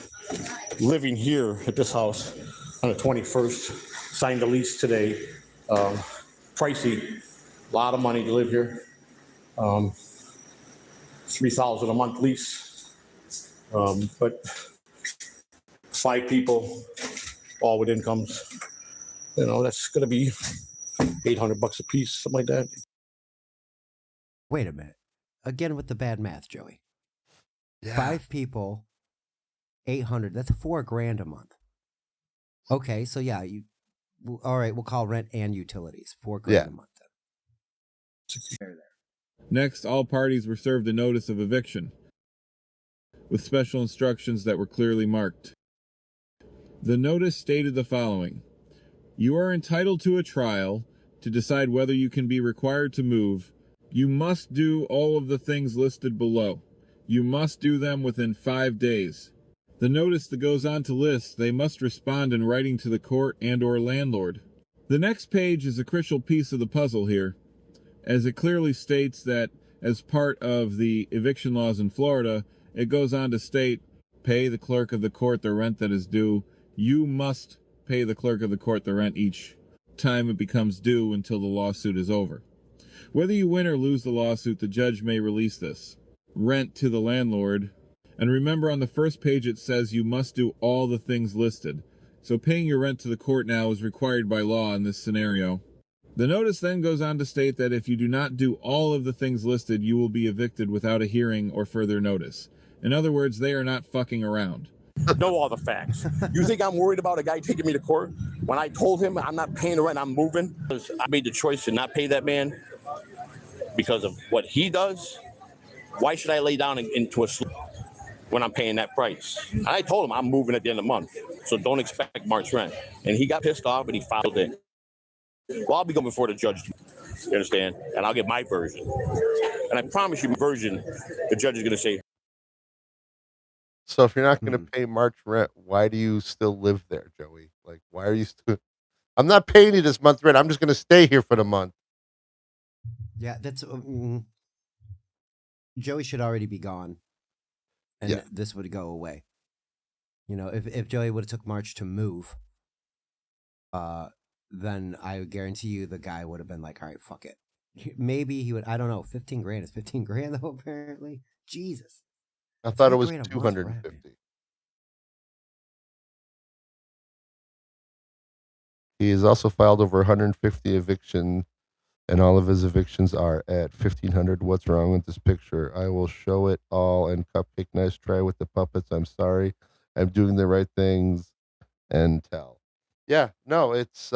living here at this house on the 21st. Signed the lease today. Pricey, a lot of money to live here. $3,000 a month lease. But 5 people, all with incomes. You know, that's going to be $800 a piece, something like that. Wait a minute. Again with the bad math, Joey. Yeah. 5 people, 800. That's $4,000 a month. Okay, so yeah, all right. We'll call rent and utilities $4,000 a month. Then. Next, all parties were served a notice of eviction, with special instructions that were clearly marked. The notice stated the following: you are entitled to a trial to decide whether you can be required to move. You must do all of the things listed below. You must do them within 5 days. The notice that goes on to list they must respond in writing to the court and/or landlord. The next page is a crucial piece of the puzzle here, as it clearly states that as part of the eviction laws in Florida, it goes on to state, pay the clerk of the court the rent that is due. You must pay the clerk of the court the rent each time it becomes due until the lawsuit is over. Whether you win or lose the lawsuit, the judge may release this rent to the landlord. And remember, on the first page it says you must do all the things listed. So paying your rent to the court now is required by law in this scenario. The notice then goes on to state that if you do not do all of the things listed, you will be evicted without a hearing or further notice. In other words, they are not fucking around. Know all the facts. You think I'm worried about a guy taking me to court? When I told him I'm not paying the rent, I'm moving. I made the choice to not pay that man because of what he does. Why should I lay down into a sleep when I'm paying that price? And I told him I'm moving at the end of the month, so don't expect March rent. And he got pissed off and he filed it. Well, I'll be going before the judge. You understand? And I'll get my version. And I promise you, my version, the judge is going to say. So if you're not going to pay March rent, why do you still live there, Joey? Like, why are you still? I'm not paying you this month's rent. I'm just going to stay here for the month. Yeah, that's Joey should already be gone, and this would go away. You know, if Joey would have took March to move, then I guarantee you the guy would have been like, all right, fuck it. Maybe he would. I don't know. $15,000 is $15,000 though. Apparently, Jesus. I thought it was 250. He has also filed over 150 evictions, and all of his evictions are at 1,500. What's wrong with this picture? I will show it all. And Cupcake, nice try with the puppets. I'm sorry. I'm doing the right things. And tell. Yeah, no, it's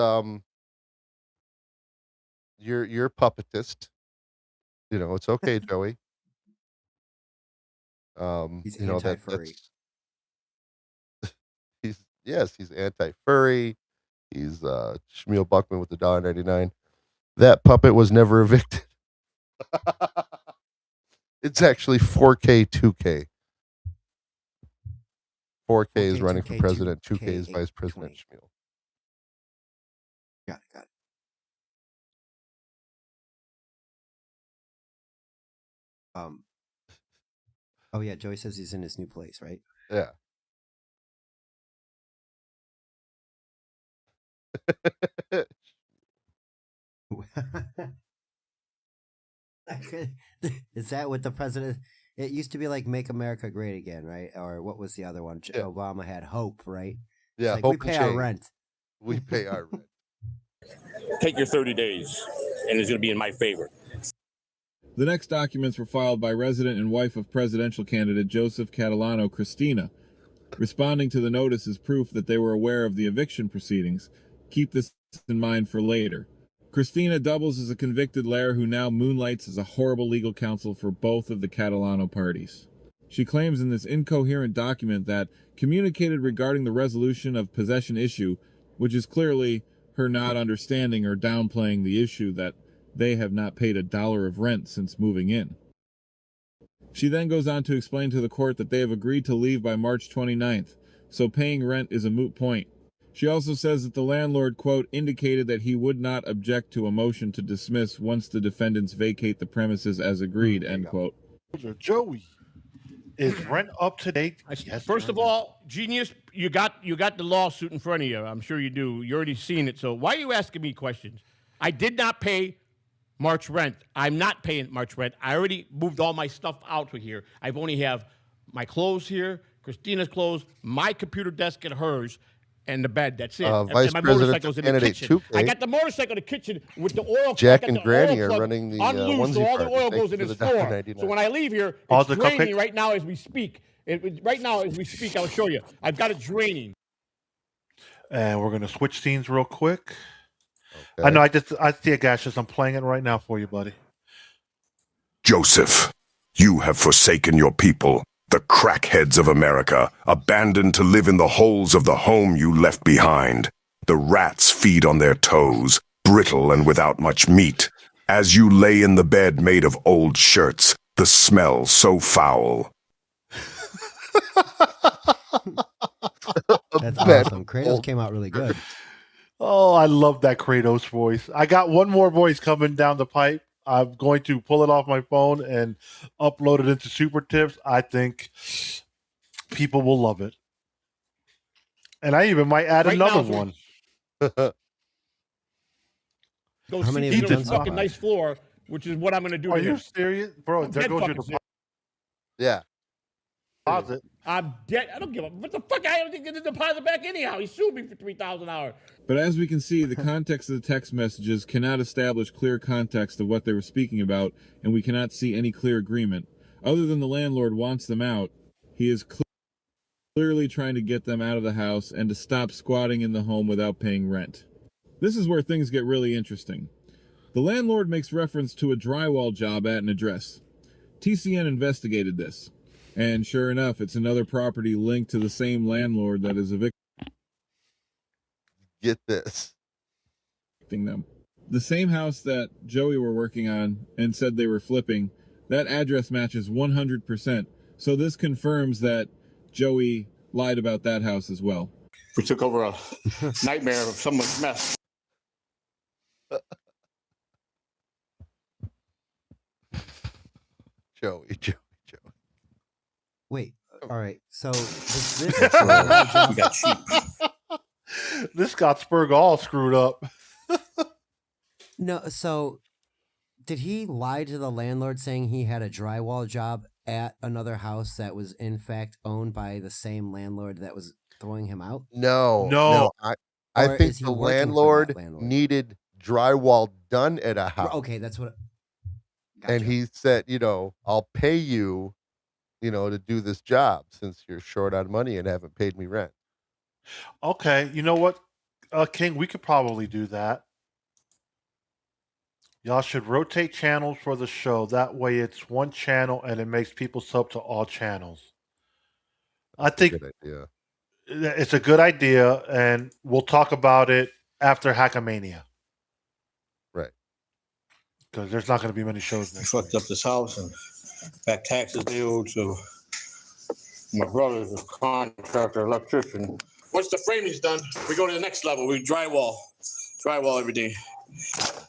you're a puppetist. You know, it's okay, Joey. He's you know anti-furry. He's anti-furry. He's Shmuel Buckman with the $1.99. That puppet was never evicted. It's actually 4K 2K. 4K is running for president. 2K is vice president. Shmuel. Got it. Oh yeah, Joey says he's in his new place, right? Yeah. Is that what the president? It used to be like "Make America Great Again," right? Or what was the other one? Yeah. Obama had hope, right? Yeah, like, hope we pay and our change. rent. We pay our rent. Take your 30 days, and it's going to be in my favor. The next documents were filed by resident and wife of presidential candidate Joseph Catalano, Christina, responding to the notice as proof that they were aware of the eviction proceedings. Keep this in mind for later. Christina doubles as a convicted liar who now moonlights as a horrible legal counsel for both of the Catalano parties. She claims in this incoherent document that communicated regarding the resolution of possession issue, which is clearly her not understanding or downplaying the issue that they have not paid $1 of rent since moving in. She then goes on to explain to the court that they have agreed to leave by March 29th, so paying rent is a moot point. She also says that the landlord, quote, indicated that he would not object to a motion to dismiss once the defendants vacate the premises as agreed, end quote. Joey, is rent up to date? Yes, first of all, genius, you got the lawsuit in front of you. I'm sure you do. You already seen it. So why are you asking me questions? I did not pay March rent. I'm not paying March rent. I already moved all my stuff out of here. I only have my clothes here, Christina's clothes, my computer desk and hers, and the bed. That's it. Vice and my President motorcycle's in the candidate kitchen. Cupcake. I got the motorcycle in the kitchen with the oil. Jack I got and the Granny oil are plug running the unloosed, onesie so all the party. oil Thank goes you in for his the floor. $1.99. So when I leave here, Pause it's the draining Cupcake. right now as we speak. Right now as we speak, I'll show you. I've got it draining. And we're gonna switch scenes real quick. Okay. I know. I see a gaseous. I'm playing it right now for you, buddy. Joseph, you have forsaken your people, the crackheads of America, abandoned to live in the holes of the home you left behind. The rats feed on their toes, brittle and without much meat. As you lay in the bed made of old shirts, the smell so foul. That's Bad awesome. Kratos old- came out really good. Oh, I love that Kratos voice. I got one more voice coming down the pipe. I'm going to pull it off my phone and upload it into Super Tips. I think people will love it. And I even might add Right another now, one. Go How many see have the you done so fucking far? nice floor, which is what I'm going to do. Are to you him. serious? Bro, there Dead goes your fucking Yeah. deposit. I'm dead. I don't give a what the fuck. I don't get the deposit back anyhow. He sued me for $3,000. But as we can see, the context of the text messages cannot establish clear context of what they were speaking about, and we cannot see any clear agreement. Other than the landlord wants them out, he is clearly trying to get them out of the house and to stop squatting in the home without paying rent. This is where things get really interesting. The landlord makes reference to a drywall job at an address. TCN investigated this, and sure enough, it's another property linked to the same landlord that is evicting Get this. them. The same house that Joey were working on and said they were flipping, that address matches 100%. So this confirms that Joey lied about that house as well. We took over a nightmare of someone's mess. Joey. Wait, all right. So this We got cheap. This got Spurg all screwed up. no. So did he lie to the landlord saying he had a drywall job at another house that was in fact owned by the same landlord that was throwing him out? No. Or I think is he the working for that landlord landlord? needed drywall done at a house. Okay, that's what. And Gotcha. he said, I'll pay you, to do this job since you're short on money and haven't paid me rent. Okay, you know what, King? We could probably do that. Y'all should rotate channels for the show. That way it's one channel and it makes people sub to all channels. I think Good idea. it's a good idea, and we'll talk about it after Hackamania. Right. Because there's not going to be many shows I next fucked up this house and back taxes they owed to my brother's a contractor, electrician. Once the framing's done, we go to the next level. We drywall everything.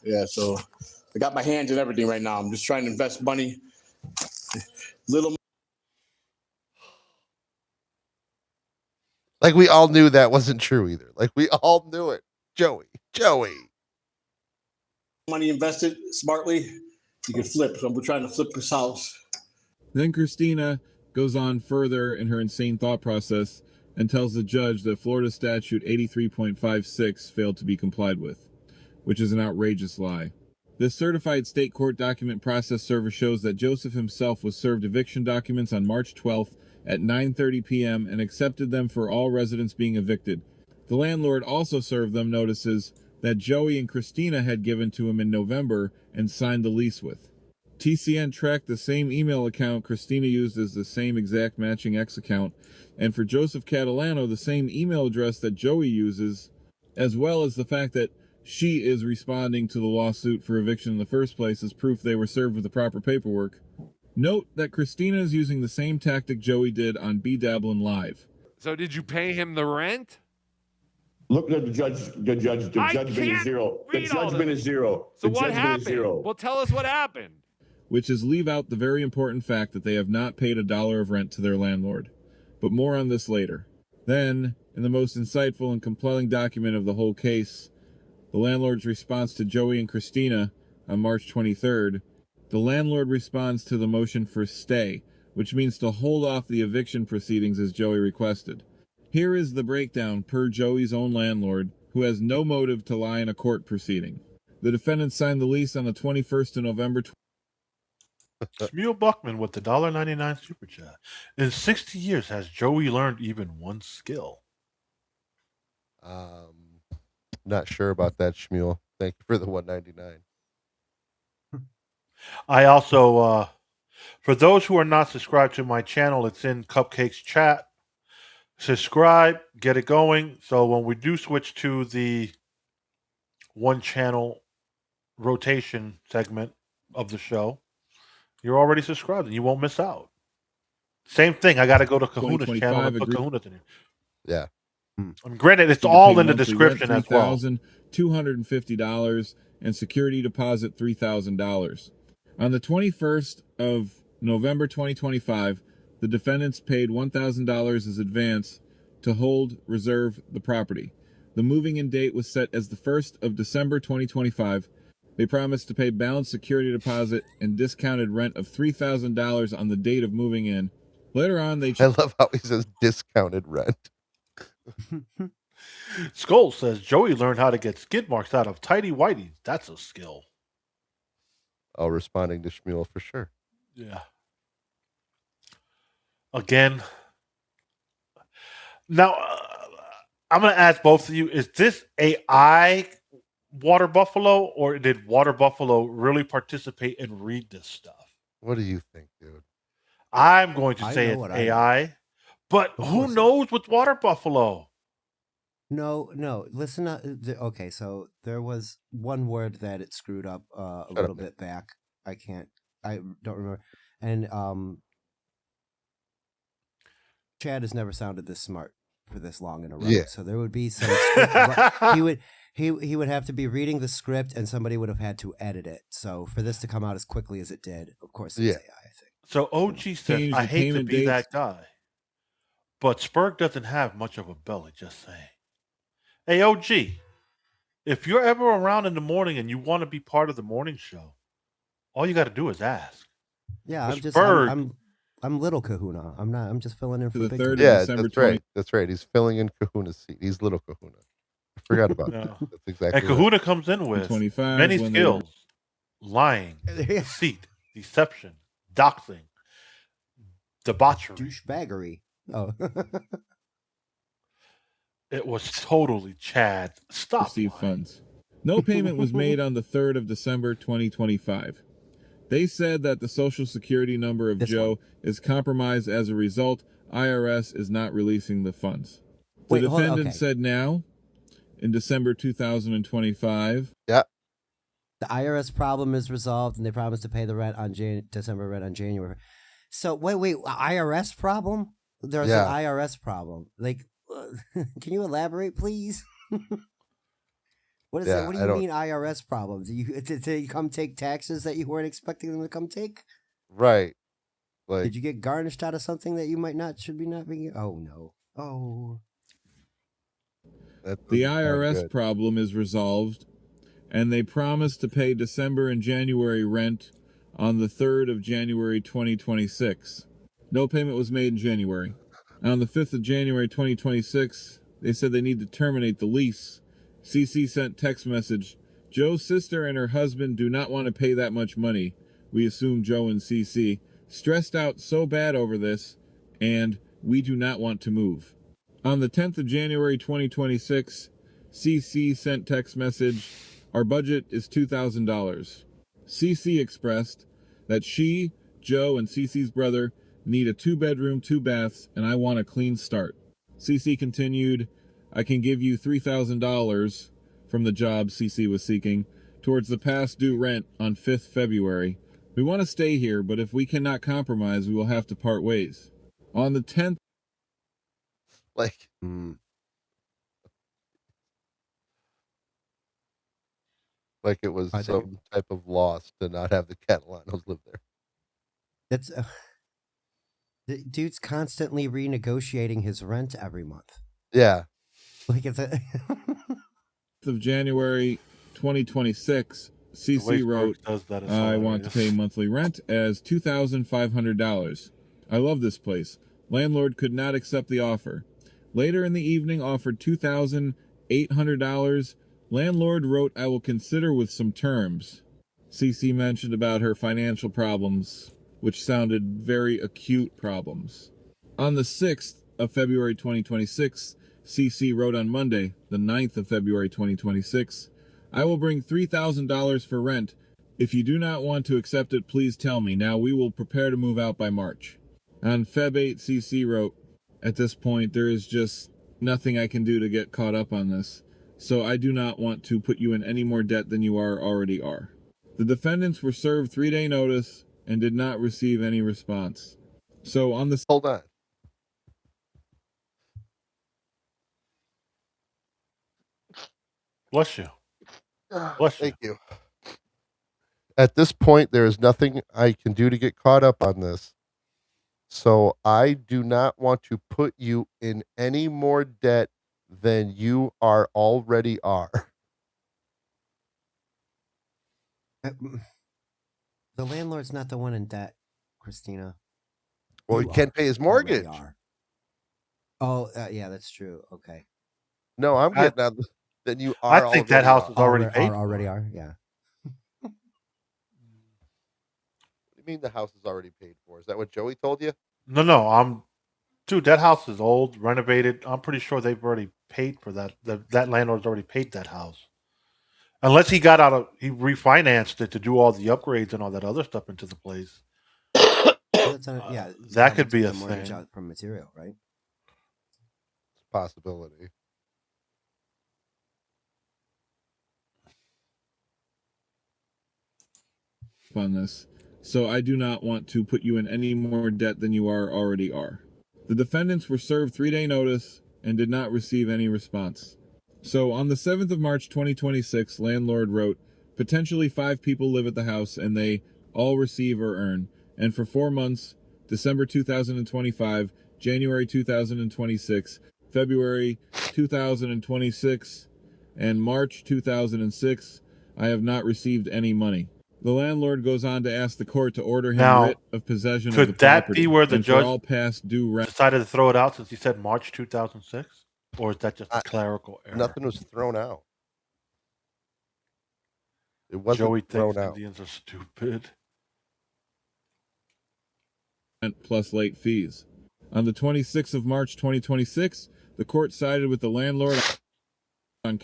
Yeah, so I got my hands in everything right now. I'm just trying to invest money. Like we all knew that wasn't true either. Like we all knew it. Joey. Money invested smartly, you can flip. So we're trying to flip this house. Then Christina goes on further in her insane thought process and tells the judge that Florida Statute 83.56 failed to be complied with. which is an outrageous lie. This certified state court document process server shows that Joseph himself was served eviction documents on March 12th at 9:30 p.m. and accepted them for all residents being evicted. The landlord also served them notices that Joey and Christina had given to him in November and signed the lease with. TCN tracked the same email account Christina used as the same exact matching X account, and for Joseph Catalano, the same email address that Joey uses, as well as the fact that she is responding to the lawsuit for eviction in the first place as proof they were served with the proper paperwork. Note that Christina is using the same tactic Joey did on B. Dablin Live. So did you pay him the rent? Look at the judgment is zero. The judgment is zero. So what happened? Well, tell us what happened. Which is leave out the very important fact that they have not paid $1 of rent to their landlord. But more on this later. Then, in the most insightful and compelling document of the whole case, the landlord's response to Joey and Christina on March 23rd, the landlord responds to the motion for stay, which means to hold off the eviction proceedings as Joey requested. Here is the breakdown per Joey's own landlord, who has no motive to lie in a court proceeding. The defendant signed the lease on the 21st of November. Shmuel Buckman with the $1.99 super chat. In 60 years, has Joey learned even one skill? Not sure about that, Shmuel. Thank you for the $1.99. I also, for those who are not subscribed to my channel, it's in Cupcake's chat. Subscribe, get it going. So when we do switch to the one channel rotation segment of the show, you're already subscribed and you won't miss out. Same thing. I got to go to Kahuna's channel and put Kahuna in it. Yeah. And granted, it's all in the description as well. $250 and security deposit $3,000. On the 21st of November 2025, the defendants paid $1,000 as advance to hold reserve the property. The moving in date was set as the 1st of December 2025. They promised to pay balance security deposit and discounted rent of $3,000 on the date of moving in. Later on, I love how he says discounted rent. Skull says Joey learned how to get skid marks out of tidy whities. That's a skill. Oh, responding to Shmuel for sure. Yeah. Again, now I'm going to ask both of you: is this AI Water Buffalo, or did Water Buffalo really participate and read this stuff? What do you think, dude? I'm going to say it's AI, but who knows with Water Buffalo? No. Listen. Okay, so there was one word that it screwed up a little bit back. I don't remember. And Chad has never sounded this smart for this long in a row. Yeah. So there would be some. He would have to be reading the script, and somebody would have had to edit it. So for this to come out as quickly as it did, of course, it's AI. I think. So OG says, "I hate to be that guy, but Spurg doesn't have much of a belly." Just saying. Hey, OG, if you're ever around in the morning and you want to be part of the morning show, all you got to do is ask. Yeah, Spurg, I'm little Kahuna. I'm just filling in for the big 3rd of Yeah, December that's right. That's right. He's filling in Kahuna's seat. He's little Kahuna. I forgot about that. That's exactly and Kahuna comes in with 25 many skills: lying, deceit, deception, doxing, debauchery, douchebaggery. Oh. It was totally Chad. Stop. Receive funds. No payment was made on the 3rd of December 2025. They said that the social security number of Joe is compromised as a result. IRS is not releasing the funds. The defendant said now, in December 2025. Yeah. The IRS problem is resolved, and they promised to pay the rent on December rent on January. So wait, IRS problem? There's an IRS problem. Like, can you elaborate, please? What is that? What do you mean IRS problems? Did they come take taxes that you weren't expecting them to come take? Right. Like, did you get garnished out of something that you should not be? Oh no. Oh. The IRS problem is resolved, and they promised to pay December and January rent on the 3rd of January 2026. No payment was made in January. On the 5th of January 2026, they said they need to terminate the lease. CC sent text message, Joe's sister and her husband do not want to pay that much money. We assume Joe and CC stressed out so bad over this, and we do not want to move. On the 10th of January 2026, CC sent text message, our budget is $2,000. CC expressed that she, Joe, and CC's brother need a 2-bedroom, 2 baths, and I want a clean start. CC continued, I can give you $3,000 from the job CC was seeking towards the past due rent on 5th February. We want to stay here, but if we cannot compromise, we will have to part ways. On the 10th, Like, like it was some type of loss to not have the Catalanos live there. That's the dude's constantly renegotiating his rent every month. Yeah. Like it's a of January 2026, CC wrote, I want to pay monthly rent as $2,500. I love this place. Landlord could not accept the offer. Later in the evening, offered $2,800. Landlord wrote, I will consider with some terms. CC mentioned about her financial problems, which sounded very acute problems. On the 6th of February 2026, CC wrote on Monday, the 9th of February 2026, I will bring $3,000 for rent. If you do not want to accept it, please tell me. Now we will prepare to move out by March. On Feb 8, CC wrote, at this point, there is just nothing I can do to get caught up on this, so I do not want to put you in any more debt than you already are. The defendants were served 3-day notice and did not receive any response. So on the... Hold on. Bless you. Bless you. Thank you. At this point, there is nothing I can do to get caught up on this. So I do not want to put you in any more debt than you already are. the landlord's not the one in debt, Christina. Well, he can't pay his mortgage. Oh, yeah, that's true. Okay. No, I'm getting out. Then you are. I think that house is already paid. Already are, yeah. What do you mean the house is already paid for? Is that what Joey told you? No. Dude, that house is old, renovated. I'm pretty sure they've already paid for that. That landlord's already paid that house. Unless he refinanced it to do all the upgrades and all that other stuff into the place. Yeah, that could be a thing. Out from material, right? It's a possibility. On this, so I do not want to put you in any more debt than you already are. The defendants were served 3-day notice and did not receive any response. So on the 7th of March 2026, landlord wrote, potentially 5 people live at the house and they all receive or earn, and for 4 months, December 2025, January 2026, February 2026, and March 2006, I have not received any money. The landlord goes on to ask the court to order him writ of possession of the property. Could that be where the judge all past due rent decided to throw it out since he said March 2006? Or is that just a clerical error? Nothing was thrown out. It wasn't Joey thrown thinks out. Indians are stupid. Plus late fees. On the 26th of March 2026, the court sided with the landlord on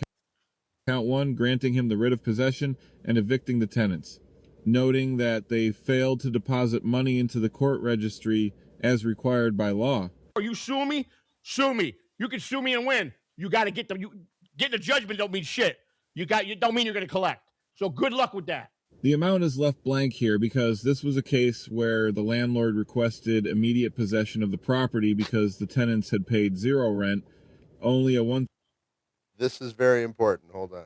count 1, granting him the writ of possession and evicting the tenants, noting that they failed to deposit money into the court registry as required by law. Are you suing me? Sue me. You can sue me and win. You got to get them. Getting a judgment don't mean shit. You don't mean you're going to collect. So good luck with that. The amount is left blank here because this was a case where the landlord requested immediate possession of the property because the tenants had paid 0 rent, only a one. This is very important. Hold on.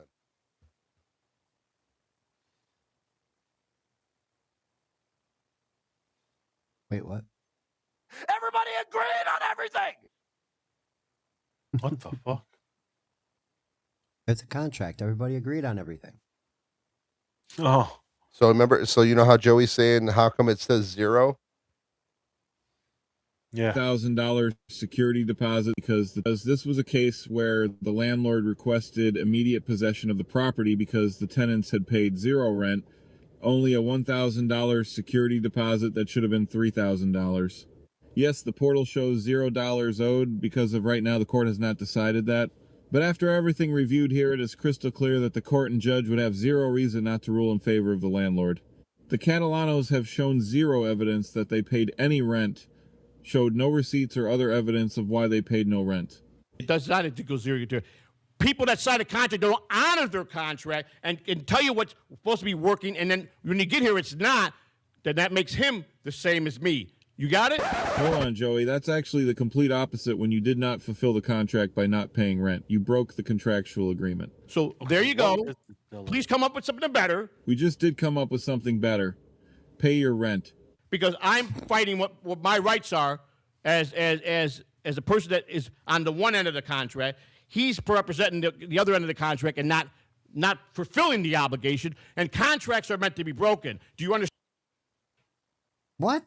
Wait, what? Everybody agreed on everything. What the fuck? It's a contract. Everybody agreed on everything. Oh. So remember, so you know how Joey's saying, how come it says 0? Yeah. $1,000 security deposit because this was a case where the landlord requested immediate possession of the property because the tenants had paid zero rent, only a $1,000 security deposit that should have been $3,000. Yes, the portal shows $0 owed because of right now the court has not decided that. But after everything reviewed here, it is crystal clear that the court and judge would have zero reason not to rule in favor of the landlord. The Catalanos have shown zero evidence that they paid any rent, showed no receipts or other evidence of why they paid no rent. It does not go zero. People that sign a contract don't honor their contract and tell you what's supposed to be working, and then when you get here, it's not, then that makes him the same as me. You got it? Hold on, Joey. That's actually the complete opposite when you did not fulfill the contract by not paying rent. You broke the contractual agreement. So there you go. Please come up with something better. We just did come up with something better. Pay your rent. Because I'm fighting what my rights are as a person that is on the one end of the contract. He's representing the other end of the contract and not fulfilling the obligation. And contracts are meant to be broken. Do you understand? What?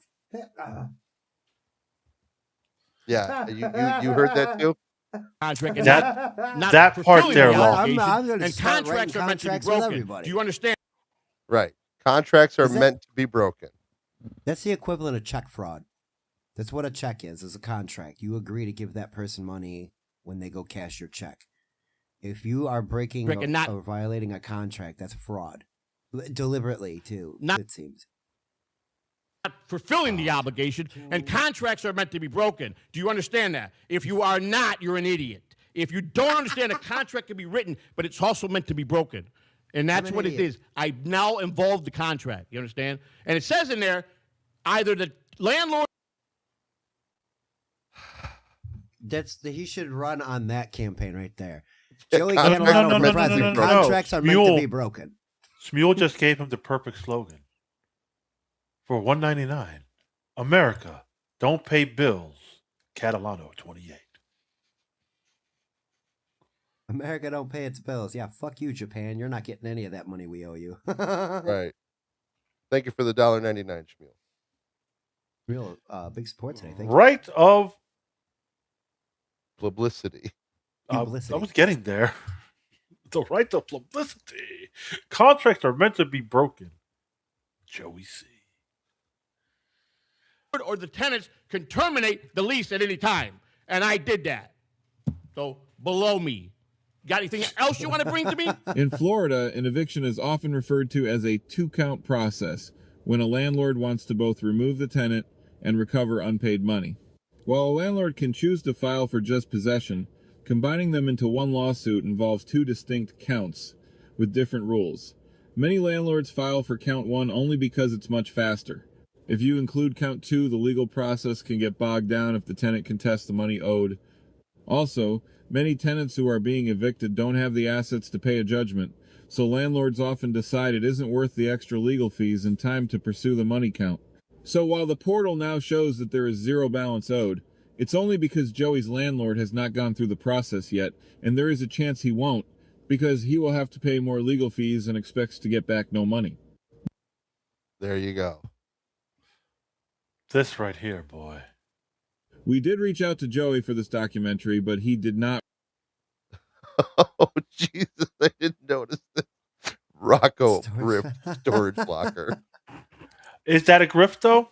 Yeah, you heard that too? Contract and not that part fulfilling there, the Law. obligation. I'm gonna And start contracts writing are meant to be contracts with broken. everybody. Do you understand? Right. Contracts are Is that- meant to be broken. That's the equivalent of check fraud. That's what a check is a contract. You agree to give that person money when they go cash your check. If you are breaking or violating a contract, that's fraud. Deliberately, too, it seems. Not fulfilling the obligation, and contracts are meant to be broken. Do you understand that? If you are not, you're an idiot. If you don't understand, a contract can be written, but it's also meant to be broken. And that's what it is. I now involved the contract. You understand? And it says in there, either the landlord. He should run on that campaign right there. Yeah, Joey contracts contracts are meant to be broken. Smule just gave him the perfect slogan. For $1.99, America, don't pay bills. Catalano 28. America don't pay its bills. Yeah, fuck you, Japan. You're not getting any of that money we owe you. Right. Thank you for the $1.99, Shmuel. Real big support today. Thank Right of publicity. I was getting there. The right of publicity. Contracts are meant to be broken. Joey C. Or the tenants can terminate the lease at any time. And I did that. So below me. Got anything else you want to bring to me? In Florida, an eviction is often referred to as a two-count process when a landlord wants to both remove the tenant and recover unpaid money. While a landlord can choose to file for just possession, combining them into one lawsuit involves two distinct counts with different rules. Many landlords file for count one only because it's much faster. If you include count two, the legal process can get bogged down if the tenant contests the money owed. Also, many tenants who are being evicted don't have the assets to pay a judgment, so landlords often decide it isn't worth the extra legal fees and time to pursue the money count. So while the portal now shows that there is zero balance owed, it's only because Joey's landlord has not gone through the process yet, and there is a chance he won't, because he will have to pay more legal fees and expects to get back no money. There you go. This right here, boy. We did reach out to Joey for this documentary, but he did not. Oh, Jesus, I didn't notice this. Rocco ripped storage locker. Is that a grift, though?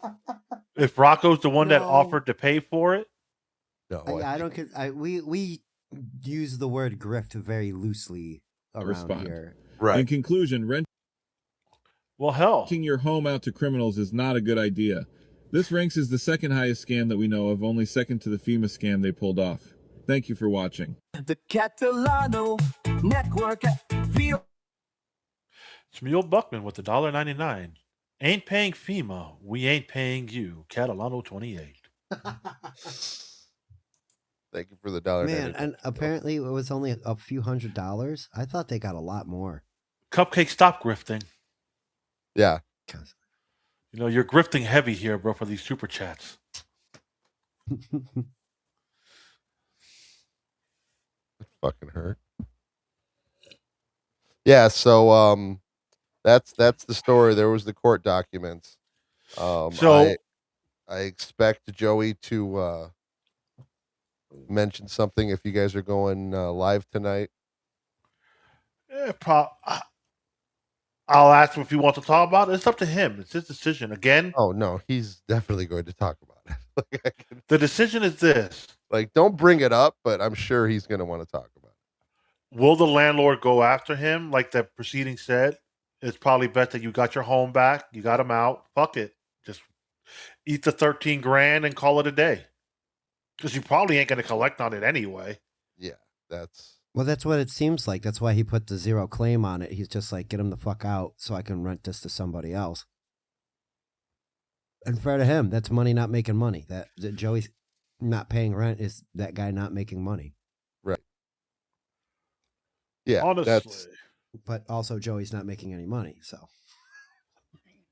If Rocco's the one that offered to pay for it? No, I don't. We use the word grift very loosely around here. Right. In conclusion, renting your home out to criminals is not a good idea. This ranks as the second highest scam that we know of, only second to the FEMA scam they pulled off. Thank you for watching. The Catalano Network. Shmuel Buckman with the $1.99. Ain't paying FEMA. We ain't paying you. Catalano 28. Thank you for the $1.99. Man, and apparently it was only a few $100s. I thought they got a lot more. Cupcake, stop grifting. Yeah. You know, you're grifting heavy here, bro, for these super chats. That fucking hurt. Yeah, so that's the story. There was the court documents. I expect Joey to mention something if you guys are going live tonight. Yeah, I'll ask him if he wants to talk about it. It's up to him. It's his decision. Again, Oh no, he's definitely going to talk about it. the decision is this. Like, don't bring it up, but I'm sure he's going to want to talk about it. Will the landlord go after him like the proceeding said? It's probably best that you got your home back. You got him out. Fuck it. Just eat the 13 grand and call it a day. Because you probably ain't going to collect on it anyway. Yeah, that's... Well, that's what it seems like. That's why he put the 0 claim on it. He's just like, get him the fuck out so I can rent this to somebody else. And fair to him, that's money not making money. That Joey's not paying rent is that guy not making money. Right. Yeah, honestly. But also Joey's not making any money, so.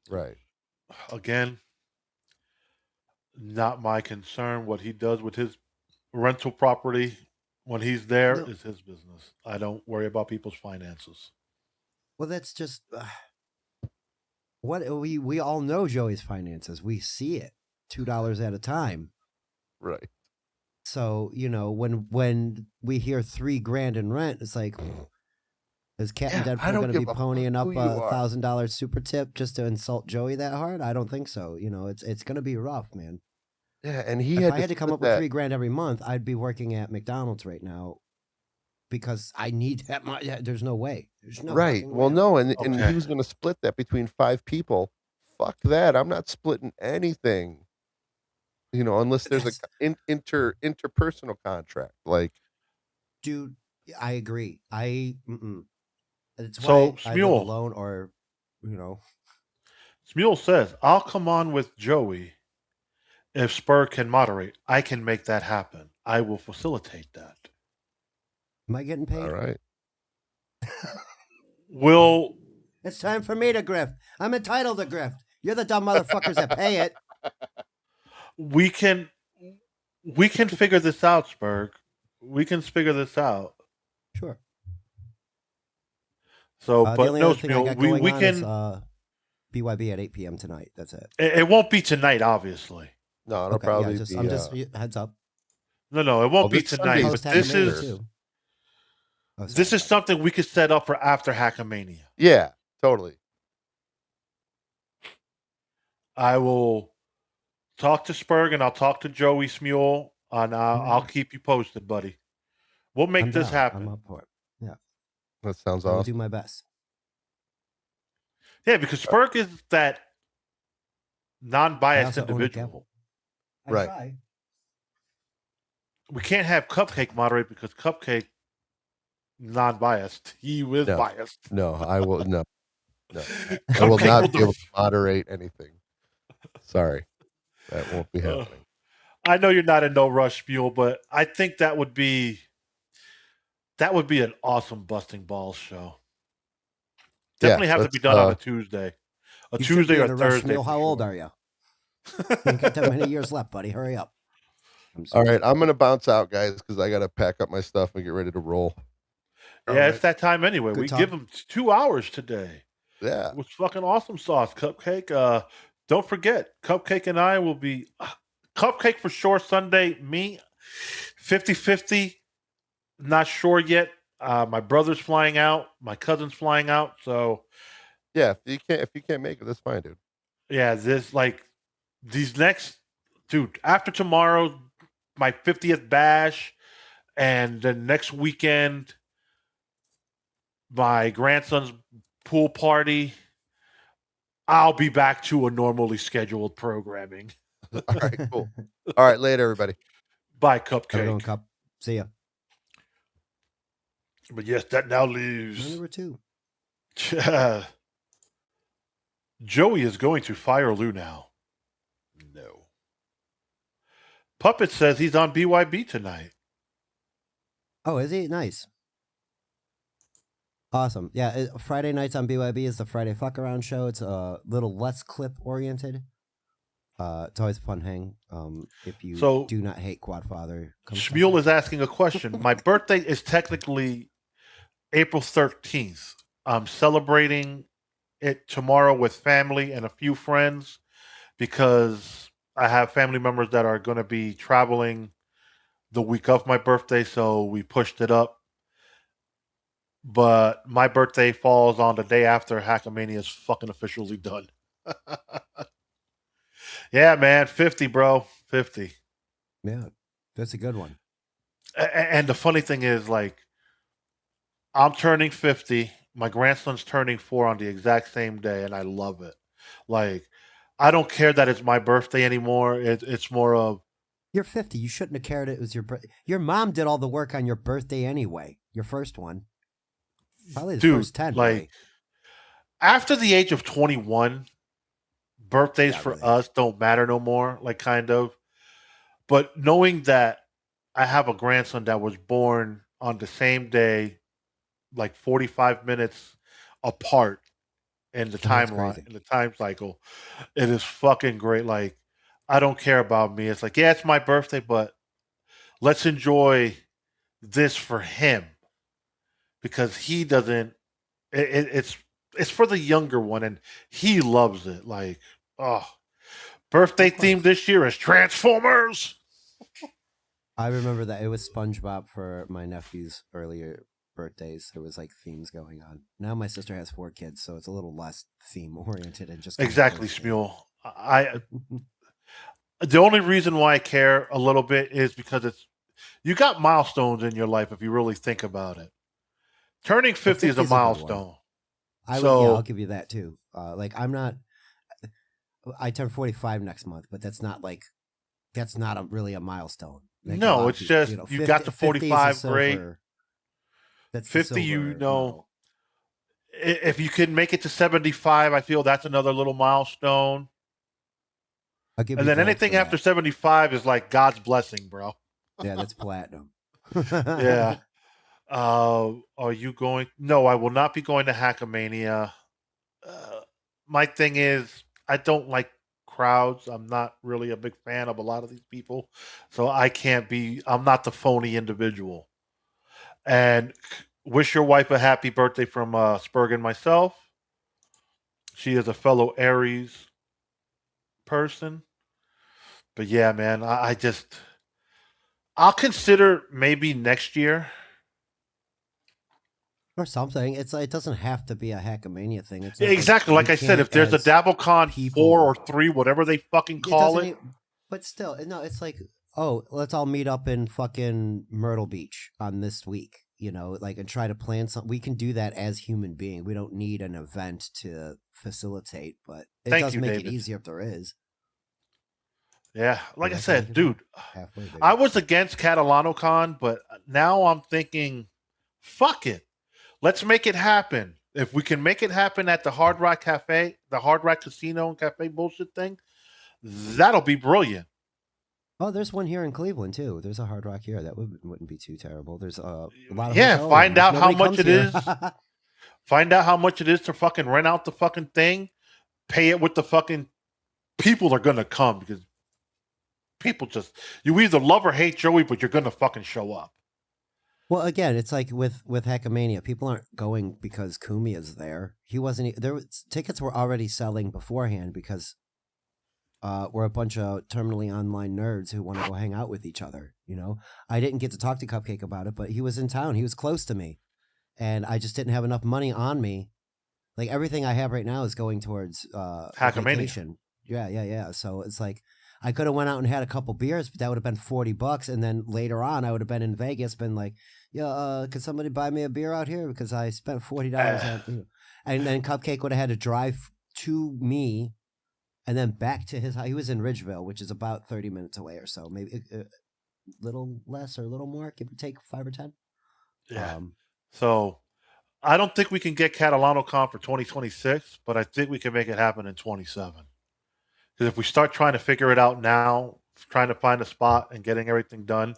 Right. Again, not my concern. What he does with his rental property when he's there is his business. I don't worry about people's finances. Well, that's just what we all know Joey's finances. We see it $2 at a time. Right. So, you know, when we hear $3 grand in rent, it's like, is Captain Deadpool going to be ponying up $1,000 super tip just to insult Joey that hard? I don't think so. You know, it's going to be rough, man. Yeah, and if I had to come up with $3 grand every month, I'd be working at McDonald's right now because I need that money. There's no way. There's no right. Well, way. no, and he was going to split that between 5 people. Fuck that. I'm not splitting anything. You know, unless there's an interpersonal contract. Like, dude, I agree. It's so why I live alone, or you know, Smule says, "I'll come on with Joey if Spur can moderate. I can make that happen. I will facilitate that." Am I getting paid? All right. It's time for me to grift. I'm entitled to grift. You're the dumb motherfuckers that pay it. We can figure this out, Spurg. We can figure this out. Sure. So, but no, Smule, we can BYB at 8 p.m. tonight. That's it. It won't be tonight, obviously. No, it'll probably be. I'm just heads up. No, it won't be tonight. But this is something we could set up for after Hackamania. Yeah, totally. I will talk to Spurg and I'll talk to Joey Smule, and I'll keep you posted, buddy. We'll make this happen. I'm up for it. Yeah, that sounds awesome. I'll do my best. Yeah, because Spurg is that non-biased individual. Right. We can't have Cupcake moderate because Cupcake non-biased. He is biased. No, I will no. I will not be able to moderate anything. Sorry. That won't be happening. I know you're not in no rush, Smule, but I think that would be an awesome busting balls show. Definitely have to be done on a Tuesday. A Tuesday or Thursday. Smule, how old are you? You ain't got that many years left, buddy. Hurry up. All right, I'm going to bounce out, guys, because I got to pack up my stuff and get ready to roll. Yeah, it's that time anyway. We give them 2 hours today. Yeah. It was fucking awesome sauce, Cupcake. Don't forget, Cupcake and I will be... Cupcake for sure Sunday. Me, 50-50. Not sure yet. My brother's flying out. My cousin's flying out. So... Yeah, if you can't make it, that's fine, dude. Yeah, these next... Dude, after tomorrow, my 50th bash, and the next weekend, my grandson's pool party, I'll be back to a normally scheduled programming. All right, cool. All right, later, everybody. Bye, Cupcake. Cup. See ya. But yes, that now leaves... Number 2. Joey is going to fire Lou now. No. Puppet says he's on BYB tonight. Oh, is he? Nice. Awesome. Yeah, Friday nights on BYB is the Friday Fuck Around show. It's a little less clip oriented. It's always a fun hang. If you do not hate Quadfather. Smule is asking a question. My birthday is technically April 13th. I'm celebrating it tomorrow with family and a few friends because I have family members that are going to be traveling the week of my birthday, so we pushed it up. But my birthday falls on the day after Hackamania is fucking officially done. Yeah, man, 50, bro, 50. Yeah, that's a good one. And the funny thing is, like, I'm turning 50. My grandson's turning 4 on the exact same day, and I love it. Like, I don't care that it's my birthday anymore. It's more of, You're 50. You shouldn't have cared it was your birthday. Your mom did all the work on your birthday anyway. Your first one. Probably the dude, first 10, like, really. after the age of 21, birthdays Yeah, for really. us don't matter no more, like, kind of. But knowing that I have a grandson that was born on the same day, like 45 minutes apart in the That's timeline, crazy. in the time cycle, it is fucking great. Like, I don't care about me. It's like, yeah, it's my birthday, but let's enjoy this for him because he doesn't. It's for the younger one, and he loves it. Like, oh, birthday Of course. theme this year is Transformers. I remember that it was SpongeBob for my nephew's earlier birthdays. There was like themes going on. Now my sister has 4 kids, so it's a little less theme oriented and just kind of Exactly, birthday. Smule. The only reason why I care a little bit is because you got milestones in your life if you really think about it. Turning 50 is a 50 is a good one. milestone. Yeah, So I'll give you that too. Like I turn 45 next month, but that's not really a milestone. Like a no, lot it's of people, just you know, you got to 50 is a 45, great. silver. That's the 50, you silver know, medal. if you can make it to 75, I feel that's another little milestone. I'll give And you then gold anything for after that. 75 is like God's blessing, bro. Yeah, that's platinum. Yeah. Are you going? No, I will not be going to Hackamania. My thing is, I don't like crowds. I'm not really a big fan of a lot of these people. So I'm not the phony individual. And wish your wife a happy birthday from Spurg and myself. She is a fellow Aries person. But yeah, man, I'll consider maybe next year. Or something. It doesn't have to be a Hackamania thing. It's not Exactly. Like we I said, can't if there's a as DabbleCon 4 people- or 3, whatever they fucking call it. But still, no, it's like, oh, let's all meet up in fucking Myrtle Beach on this week, you know, like, and try to plan something. We can do that as human beings. We don't need an event to facilitate, but it Thank does you, make David. it easier if there is. Yeah, like I That's said, all you can do. dude, Halfway, baby. I was against CatalanoCon, but now I'm thinking, fuck it. Let's make it happen. If we can make it happen at the Hard Rock Cafe, the Hard Rock Casino and Cafe bullshit thing, that'll be brilliant. Oh, there's one here in Cleveland too. There's a Hard Rock here. That wouldn't be too terrible. There's a lot of Yeah, hotel find rooms. out how Nobody much comes it here. is. Find out how much it is to fucking rent out the fucking thing. Pay it with the fucking people are gonna come because people you either love or hate Joey, but you're gonna fucking show up. Well, again, it's like with Hackamania, people aren't going because Kumia's there. He wasn't there. Tickets were already selling beforehand because we're a bunch of terminally online nerds who want to go hang out with each other. You know, I didn't get to talk to Cupcake about it, but he was in town. He was close to me, and I just didn't have enough money on me. Like everything I have right now is going towards Hackamania. vacation. Yeah. So it's like I could have went out and had a couple beers, but that would have been $40. And then later on, I would have been in Vegas, been like, "Yeah, could somebody buy me a beer out here because I spent $40 on." You know. And then Cupcake would have had to drive to me, and then back to his house. He was in Ridgeville, which is about 30 minutes away or so, maybe a little less or a little more, give or take 5 or 10. Yeah. So I don't think we can get CatalanoCon for 2026, but I think we can make it happen in 27. Because if we start trying to figure it out now, trying to find a spot and getting everything done,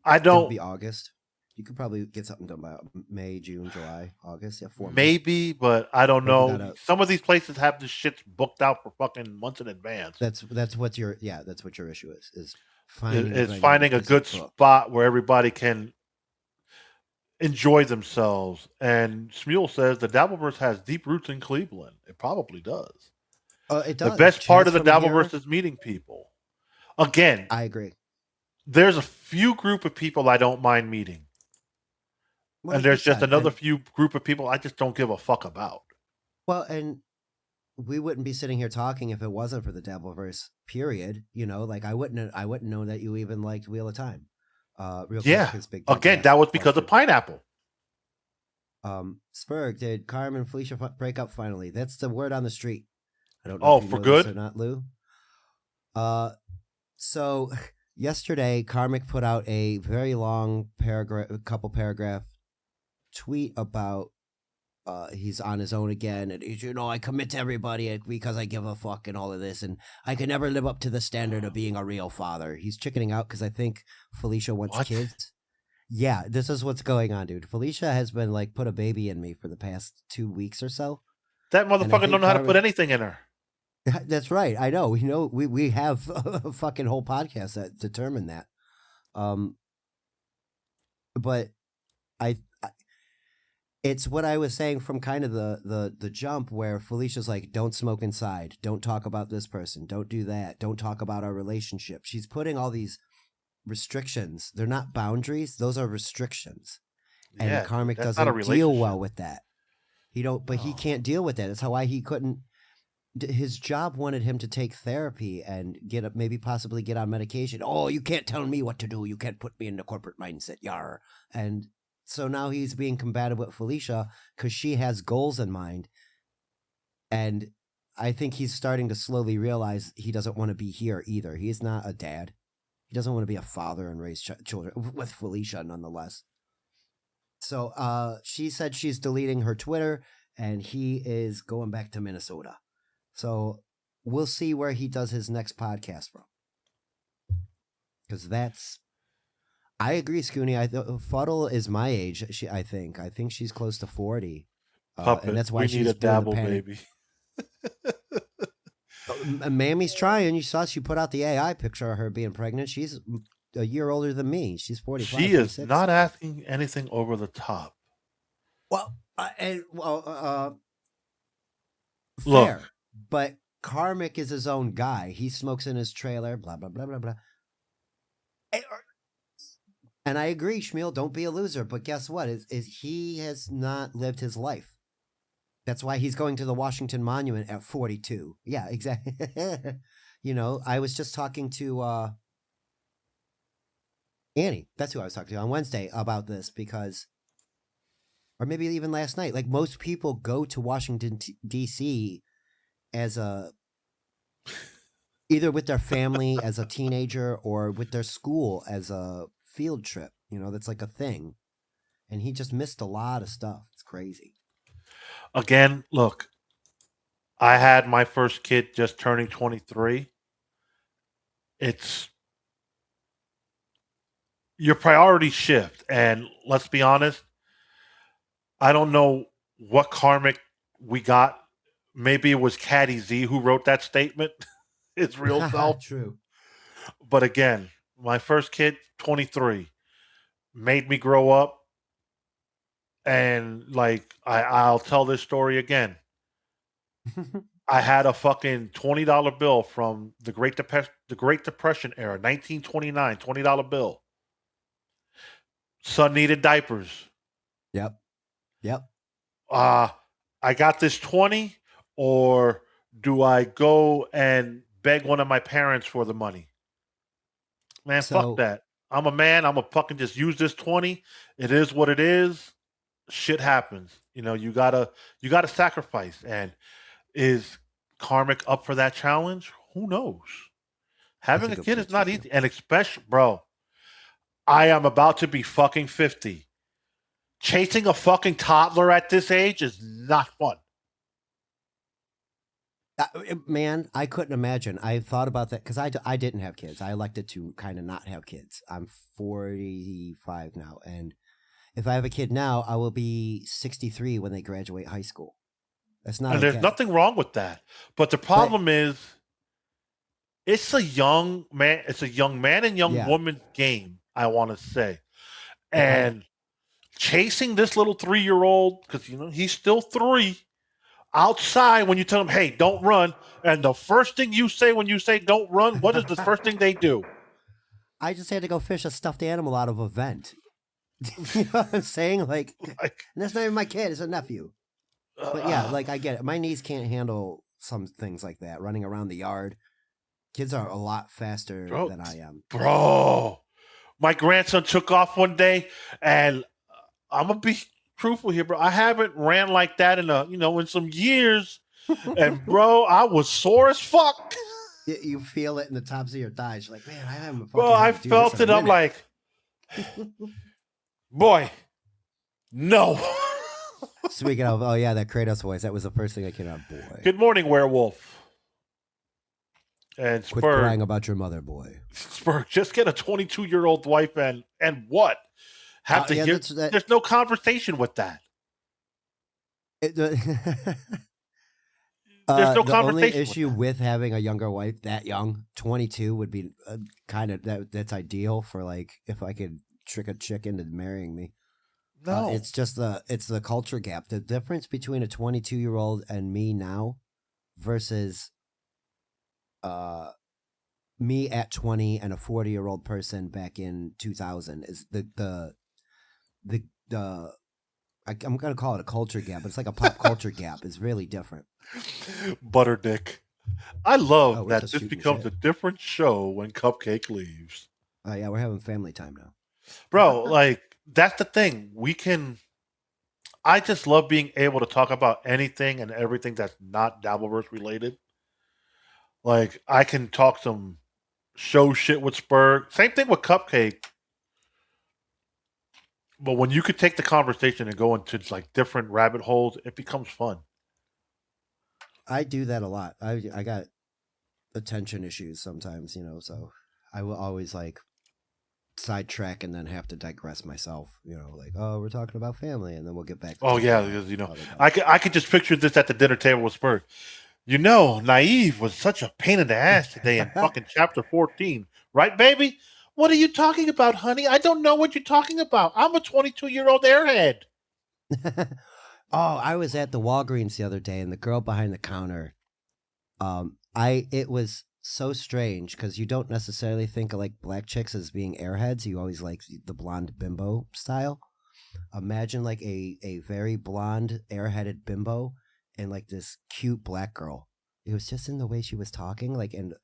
It'll be August. You could probably get something done by May, June, July, August. Yeah, 4 months. Maybe, but I don't know. gotta- Some of these places have this shit booked out for fucking months in advance. That's what your issue is finding Finding a good spot where everybody can enjoy themselves. And Smule says the Dabbleverse has deep roots in Cleveland. It probably does. It does. The best part of the Chance from here- Dabbleverse is meeting people. Again, I agree. There's a few group of people I don't mind meeting. And there's just 100%. another few group of people I just don't give a fuck about. Well, and we wouldn't be sitting here talking if it wasn't for the Dabbleverse, period. Like I wouldn't know that you even liked Wheel of Time. Real quick, his big Again, that was because of Pineapple. Spurg, did Carmen and Felicia break up finally? That's the word on the street. I don't know Oh, if you for know good? this or not, Lou. So yesterday, Karmic put out a very long couple paragraph tweet about he's on his own again, and he's, I commit to everybody because I give a fuck and all of this, and I can never live up to the standard of being a real father. He's chickening out because I think Felicia wants kids. Yeah, this is what's going on, dude. Felicia has been like put a baby in me for the past 2 weeks or so. That motherfucker don't know how to put anything in her. That's right. I know. We have a fucking whole podcast that determined that. But it's what I was saying from kind of the jump where Felicia's like, don't smoke inside, don't talk about this person, don't do that, don't talk about our relationship. She's putting all these restrictions. They're not boundaries, those are restrictions. And Karmic doesn't deal well with that. He can't deal with that. That's how he couldn't. His job wanted him to take therapy and possibly get on medication. Oh, you can't tell me what to do. You can't put me in the corporate mindset. Yar. And so now he's being combative with Felicia because she has goals in mind. And I think he's starting to slowly realize he doesn't want to be here either. He's not a dad. He doesn't want to be a father and raise children with Felicia, nonetheless. So she said she's deleting her Twitter and he is going back to Minnesota. So we'll see where he does his next podcast from. Because I agree, Scooney. Fuddle is my age. I think she's close to 40. Puppet, and that's why we she's need a dabble, baby. Mammy's trying. You saw she put out the AI picture of her being pregnant. She's a year older than me. She's 45. She is not asking anything over the top. Well, look, fair. But Karmic is his own guy. He smokes in his trailer, blah, blah, blah, blah, blah. And I agree, Shmuel, don't be a loser. But guess what? Is he has not lived his life. That's why he's going to the Washington Monument at 42. Yeah, exactly. I was just talking to Annie. That's who I was talking to on Wednesday about this or maybe even last night. Like most people go to Washington, D.C. as either with their family as a teenager or with their school as a field trip. That's like a thing. And he just missed a lot of stuff. It's crazy. Again, look, I had my first kid just turning 23. It's your priorities shift. And let's be honest, I don't know what karmic we got. Maybe it was Caddy Z who wrote that statement. His real self. True. But again, my first kid, 23, made me grow up. And I'll tell this story again. I had a fucking $20 bill from the Great Depression era, 1929, $20 bill. Son needed diapers. Yep. I got this 20, or do I go and beg one of my parents for the money? Man, fuck that. I'm a man. I'm gonna fucking just use this 20. It is what it is. Shit happens. You gotta sacrifice. And is karmic up for that challenge? Who knows? Having a kid is not easy. And especially, bro, I am about to be fucking 50. Chasing a fucking toddler at this age is not fun. Man, I couldn't imagine. I thought about that because I didn't have kids. I elected to kind of not have kids. I'm 45 now. And if I have a kid now, I will be 63 when they graduate high school. That's not. And there's nothing wrong with that. But the problem is, it's a young man. It's a young man and young woman game, I want to say. And chasing this little 3-year-old, because he's still 3. outside when you tell them, hey, don't run. And the first thing you say when you say don't run, what is the first thing they do? I just had to go fish a stuffed animal out of a vent. You know what I'm saying? Like, and that's not even my kid, it's a nephew. But yeah, like I get it. My knees can't handle some things like that, running around the yard. Kids are a lot faster than I am. Bro, my grandson took off one day, and I'm going to be truthful here, bro. I haven't ran like that in some years. And bro, I was sore as fuck. You feel it in the tops of your thighs. You're like, man, I haven't. Bro, I felt it. I'm like, boy, no. Speaking of, oh yeah, that Kratos voice. That was the first thing that came out. Boy. Good morning, werewolf. And Quit Spurg, crying about your mother, boy. Spurg, just get a 22-year-old wife and what? Have to hear? There's no conversation with that. There's no the conversation. Only issue with having a younger wife that young, 22, would be kind of that's ideal for like if I could trick a chick into marrying me. No, it's just the culture gap. The difference between a 22-year-old and me now versus me at 20 and a 40-year-old person back in 2000 is I'm gonna call it a culture gap, but it's like a pop culture gap. It's really different. Butter dick. I love that this becomes a different show when Cupcake leaves. Oh yeah, we're having family time now, bro. Like that's the thing. I just love being able to talk about anything and everything that's not Dabbleverse related. Like I can talk some show shit with Spurg. Same thing with Cupcake. But when you could take the conversation and go into like different rabbit holes, it becomes fun. I do that a lot. I got attention issues sometimes, so I will always like sidetrack and then have to digress myself, like, oh, we're talking about family and then we'll get back. Oh yeah, because I could just picture this at the dinner table with Spurg. Naive was such a pain in the ass today in fucking chapter 14. Right, baby? What are you talking about, honey? I don't know what you're talking about. I'm a 22-year-old airhead. Oh, I was at the Walgreens the other day, and the girl behind the counter, it was so strange because you don't necessarily think of like black chicks as being airheads. You always like the blonde bimbo style. Imagine like a very blonde airheaded bimbo and like this cute black girl. It was just in the way she was talking, like, and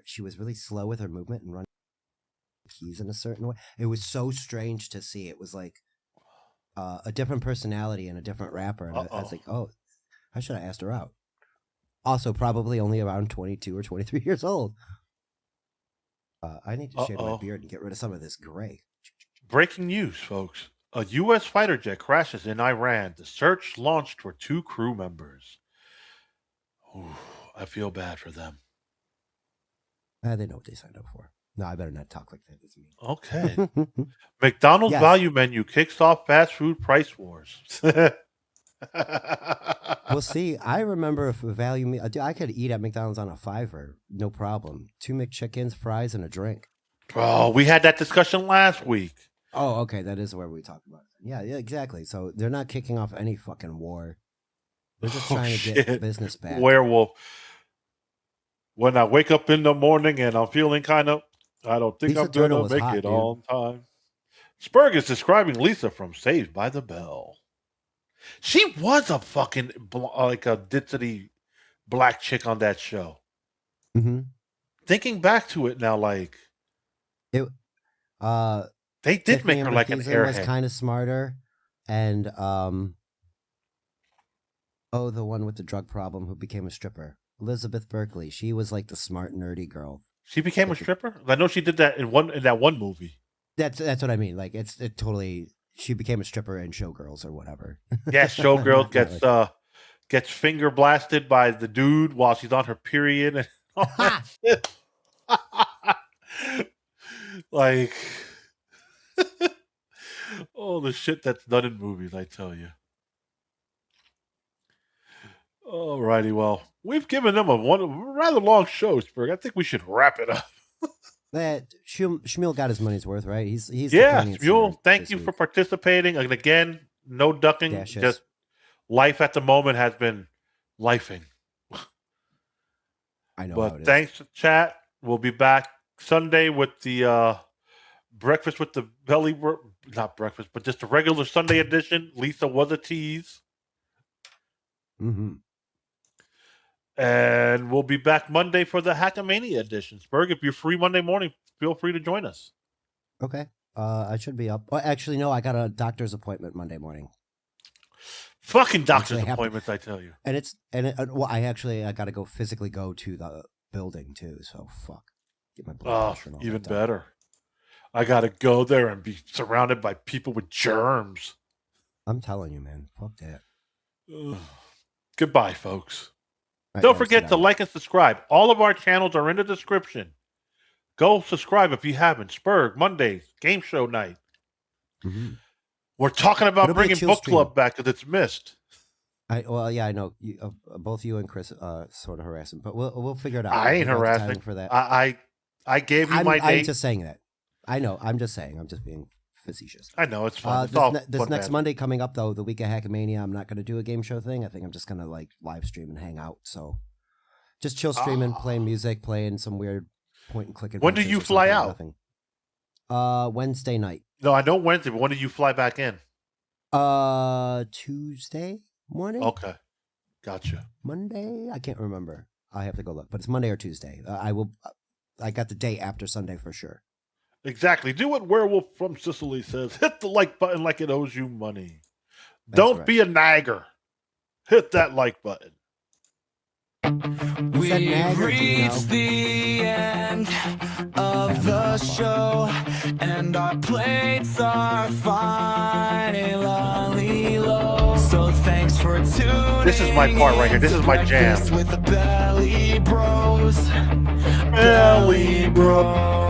she was really slow with her movement and running keys in a certain way. It was so strange to see. It was like a different personality and a different rapper. And I was like, oh, I should have asked her out. Also, probably only around 22 or 23 years old. I need to shave my beard and get rid of some of this gray. Breaking news, folks. A U.S. fighter jet crashes in Iran. The search launched for 2 crew members. Ooh, I feel bad for them. They know what they signed up for. No, I better not talk like that. That's me. Okay. McDonald's value menu kicks off fast food price wars. Well, see, I remember if a value meal, I could eat at McDonald's on a $5, no problem. 2 McChickens, fries, and a drink. Bro, we had that discussion last week. Oh, okay, that is where we talked about it. Yeah, exactly. So they're not kicking off any fucking war. They're just trying to get business back. Werewolf. When I wake up in the morning and I'm feeling kind of, I don't think I'm going to make it all time. Spurg is describing Lisa from Saved by the Bell. She was a fucking, like a ditzy black chick on that show. Mm-hmm. Thinking back to it now, like, they did Tiffany make her like an airhead. Was kind of smarter. And, the one with the drug problem who became a stripper. Elizabeth Berkley. She was like the smart, nerdy girl. She became a stripper? I know she did that in that one movie. That's what I mean. Like it totally. She became a stripper in Showgirls or whatever. Yes, Showgirls gets finger blasted by the dude while she's on her period and all that shit. Like, the shit that's done in movies, I tell you. Alrighty, well, we've given them a rather long show, Spurg. I think we should wrap it up. That Shmuel got his money's worth, right? He's Shmuel. Thank you for participating. And again, no ducking. Dashes. Just life at the moment has been lifing. I know. But thanks to chat. We'll be back Sunday with the breakfast with the belly. Not breakfast, but just the regular Sunday edition. Lisa was a tease. Mm-hmm. And we'll be back Monday for the Hackamania edition. Spurg, if you're free Monday morning, feel free to join us. Okay. I should be up. Well, actually, no, I got a doctor's appointment Monday morning. Fucking doctor's appointments, I tell you. And I got to go physically go to the building too. So fuck. Get my blood pressure and all even that done. better. I got to go there and be surrounded by people with germs. I'm telling you, man. Fuck that. Ugh. Goodbye, folks. Right, Don't forget to like and subscribe. All of our channels are in the description. Go subscribe if you haven't. Spurg, Mondays, game show night. Mm-hmm. We're talking about It'll be a bringing chill book stream. club back because it's missed. I know. Both you and Chris sort of harassing, but we'll figure it out. I ain't We'll have harassing. time for that. I gave you my date. I'm just saying that. I know. I'm just saying. I'm just being facetious. I know it's fun. It's This next Monday coming up though, the week of Hackamania, I'm not going to do a game show thing. I think I'm just going to like live stream and hang out. So just chill streaming, playing music, playing some weird point and click. When do you fly out? Nothing. Wednesday night. No, I know Wednesday, but when do you fly back in? Tuesday morning. Okay, gotcha. Monday, I can't remember. I have to go look, but it's Monday or Tuesday. I got the day after Sunday for sure. Exactly. Do what Werewolf from Sicily says. Hit the like button like it owes you money. That's Don't right. be a nagger. Hit that like button. We've reached the end of the show, and our plates are finally low. So thanks for tuning. This is my part right here. This is my jam. With the Belly Bros. Belly Bros.